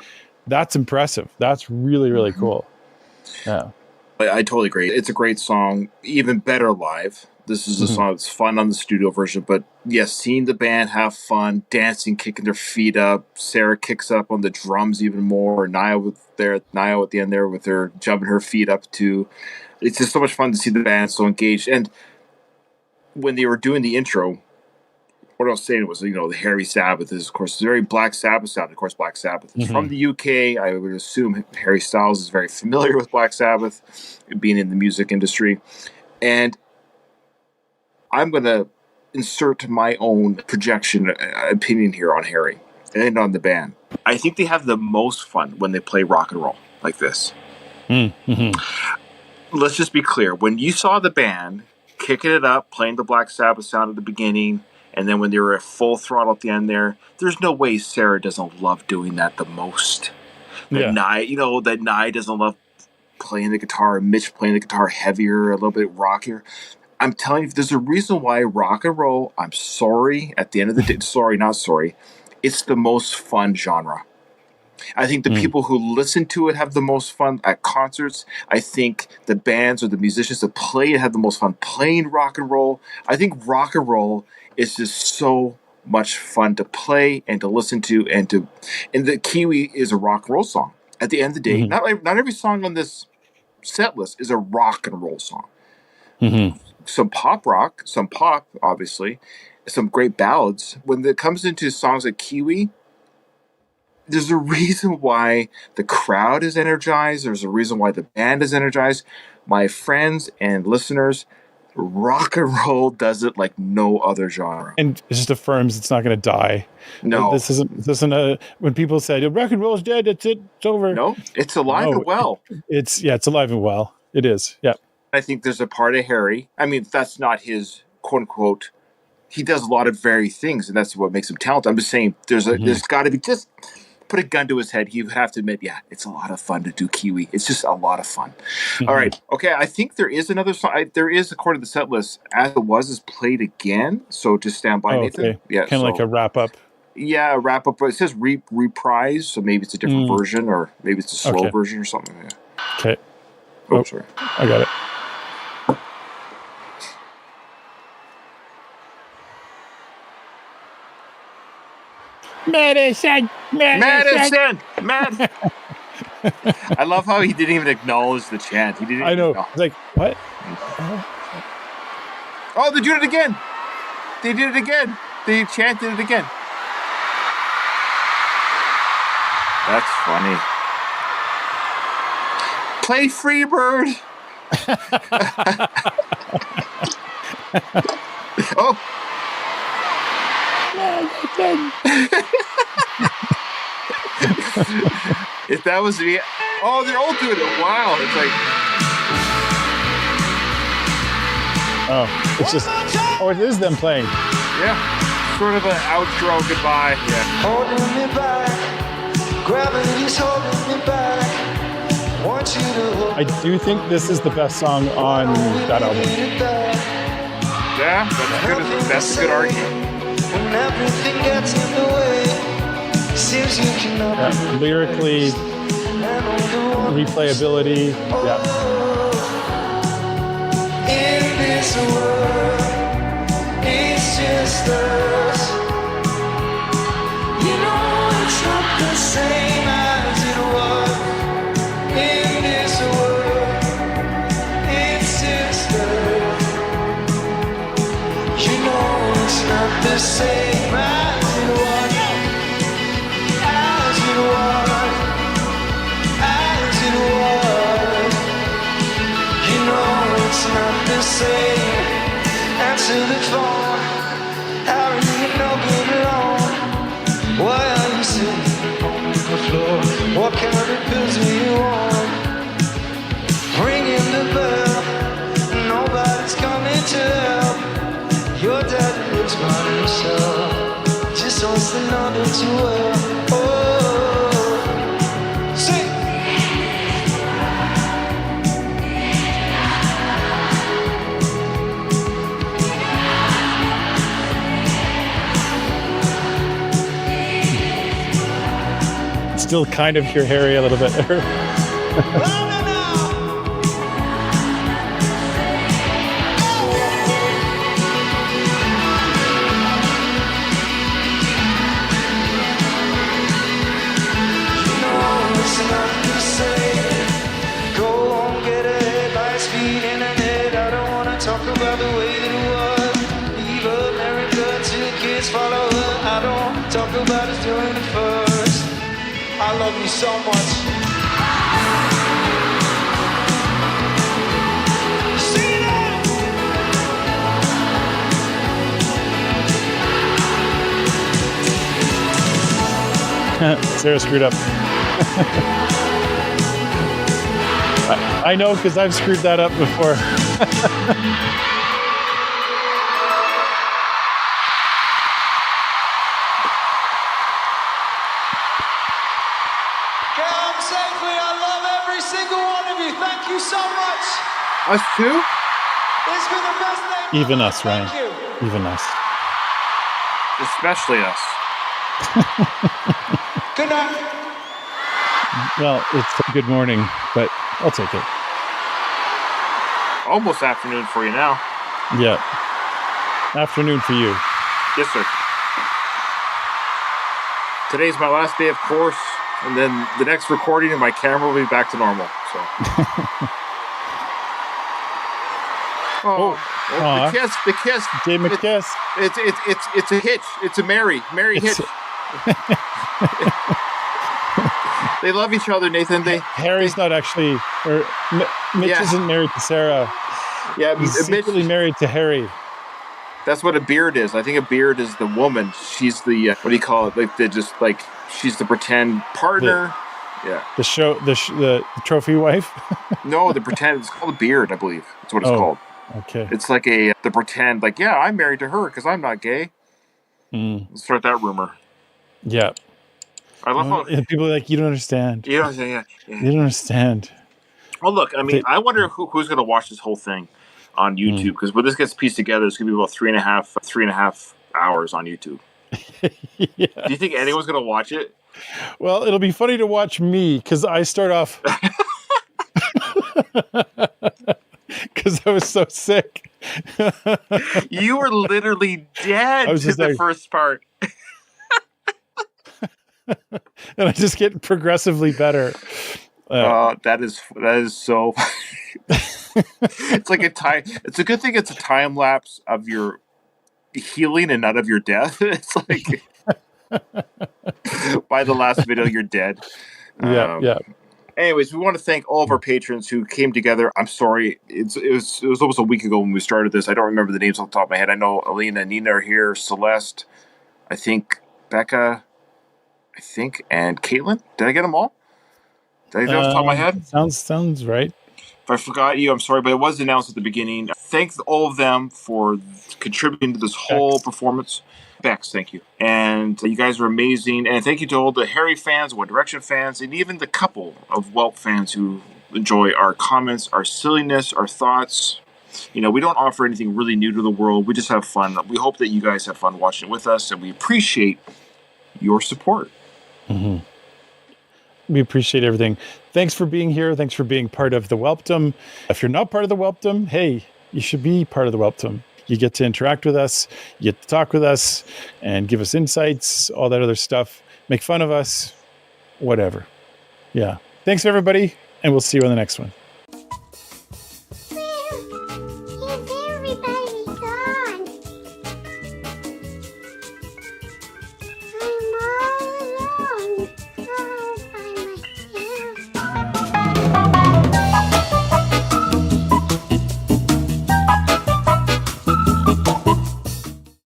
S7: That's impressive. That's really, really cool. Yeah.
S6: I totally agree. It's a great song, even better live. This is a song that's fun on the studio version, but yes, seeing the band have fun, dancing, kicking their feet up. Sarah kicks up on the drums even more. Niall at the end there with her jumping her feet up too. It's just so much fun to see the band so engaged. And when they were doing the intro, what I was saying was, the Harry Sabbath is, of course, very Black Sabbath sound. Of course, Black Sabbath is from the UK. I would assume Harry Styles is very familiar with Black Sabbath, being in the music industry. And I'm going to insert my own projection opinion here on Harry and on the band. I think they have the most fun when they play rock and roll like this. Let's just be clear. When you saw the band kicking it up, playing the Black Sabbath sound at the beginning, and then when they were at full throttle at the end there's no way Sarah doesn't love doing that the most. That Nye doesn't love playing the guitar, Mitch playing the guitar heavier, a little bit rockier. I'm telling you, there's a reason why rock and roll, I'm sorry, at the end of the day, sorry, not sorry, it's the most fun genre. I think the people who listen to it have the most fun at concerts. I think the bands or the musicians that play it have the most fun playing rock and roll. I think rock and roll is just so much fun to play and to listen to, and the Kiwi is a rock and roll song. At the end of the day, not every song on this set list is a rock and roll song. Some pop rock, some pop, obviously, some great ballads. When it comes into songs like Kiwi, there's a reason why the crowd is energized. There's a reason why the band is energized. My friends and listeners, rock and roll does it like no other genre.
S7: And it just affirms it's not going to die.
S6: No.
S7: This isn't a, when people say, rock and roll is dead, that's it, it's over.
S6: No, it's alive and well.
S7: It's alive and well. It is, yeah.
S6: I think there's a part of Harry. I mean, that's not his quote unquote. He does a lot of very things, and that's what makes him talented. I'm just saying, there's got to be, just put a gun to his head. He would have to admit, yeah, it's a lot of fun to do Kiwi. It's just a lot of fun. All right, okay. I think there is another song. There is, according to the set list, As It Was is played again. So just stand by, Nathan.
S7: Okay.
S6: Yeah,
S7: kind of like a wrap up.
S6: Yeah, a wrap up. It says reprise, so maybe it's a different version, or maybe it's a slow version or something. Yeah.
S7: Okay.
S6: Oh, sorry.
S7: I got it. Medicine.
S6: I love how he didn't even acknowledge the chant. He didn't.
S7: I know. It's like, what?
S6: Oh, they did it again. They did it again. They chanted it again. That's funny. Play Freebird. Oh. If that was me, oh, they're all doing it. Wow, it's like,
S7: Oh, it's just. Oh, it is them playing.
S6: yeah, sort of an outro goodbye. Yeah.
S4: Holding me back, gravity's holding me back. Want you to hold
S7: I do think this is the best song on that album.
S4: me back.
S6: Yeah, that's a good argument.
S4: When everything gets in the way, seems you cannot
S7: Yeah, lyrically, replayability. Yeah.
S4: in this world. It's just us. You know it's not the same as it was. In this world, it's just us. You know it's not the same as it was. As it was. As it was. You know it's not the same. Answer the phone. How are you not good alone? Why are you sitting on the floor? What kind of pills do you want? Ringing the bell. Nobody's coming to help. Your dad lives by himself. Just wants to know that you will. Oh, sing.
S7: Still kind of hear Harry a little bit.
S4: Talk about us doing it first. I love you so much. See
S7: that? Sarah screwed up. I know because I've screwed that up before.
S4: Come safely. I love every single one of you. Thank you so much.
S6: Us too?
S4: It's been the best day.
S7: Even us, Ryan.
S4: Thank you.
S7: Even us.
S6: Especially us.
S4: Good night.
S7: Well, it's good morning, but I'll take it.
S6: Almost afternoon for you now.
S7: Yeah. Afternoon for you.
S6: Yes, sir. Today's my last day, of course, and then the next recording and my camera will be back to normal. So.
S7: Aw.
S6: The kiss.
S7: Dave McKiss.
S6: It's a hitch. It's a Mary hitch. They love each other, Nathan.
S7: Harry's not actually, or Mitch
S6: Yeah.
S7: isn't married to Sarah.
S6: Yeah,
S7: He's
S6: Mitch,
S7: secretly married to Harry.
S6: that's what a beard is. I think a beard is the woman. She's the what do you call it? Like she's the pretend partner. Yeah.
S7: The trophy wife.
S6: No, the pretend. It's called a beard, I believe. That's what it's called.
S7: Okay.
S6: It's like the pretend. Like, yeah, I'm married to her because I'm not gay. Let's start that rumor.
S7: Yeah.
S6: I love how
S7: And people are like, you don't understand.
S6: you know. Yeah.
S7: You don't understand.
S6: Well, look. I mean, I wonder who's going to watch this whole thing on YouTube because when this gets pieced together, it's going to be about 3.5 hours on YouTube.
S7: Yeah.
S6: Do you think anyone's going to watch it?
S7: Well, it'll be funny to watch me because I start off because I was so sick.
S6: You were literally dead
S7: I was
S6: to
S7: just
S6: the
S7: like-
S6: first part.
S7: And I just get progressively better.
S6: That is so. It's like it's a good thing it's a time lapse of your healing and not of your death. It's like by the last video you're dead.
S7: Yeah.
S6: Anyways, we want to thank all of our patrons who came together. I'm sorry, it was almost a week ago when we started this. I don't remember the names off the top of my head. I know Alina and Nina are here, Celeste, I think Becca, and Caitlin. Did I get them all? Did I get off the top of my head?
S7: Sounds right.
S6: If I forgot you, I'm sorry, but it was announced at the beginning. Thanks all of them for contributing to this whole performance. Bex, thank you. And you guys are amazing. And thank you to all the Harry fans, One Direction fans, and even the couple of Whelp fans who enjoy our comments, our silliness, our thoughts. We don't offer anything really new to the world. We just have fun. We hope that you guys have fun watching it with us, and we appreciate your support.
S7: Mm-hmm. We appreciate everything. Thanks for being here. Thanks for being part of the Whelpdom. If you're not part of the Whelpdom, hey, you should be part of the Whelpdom. You get to interact with us, you get to talk with us, and give us insights, all that other stuff. Make fun of us, whatever. Yeah. Thanks, everybody, and we'll see you on the next one.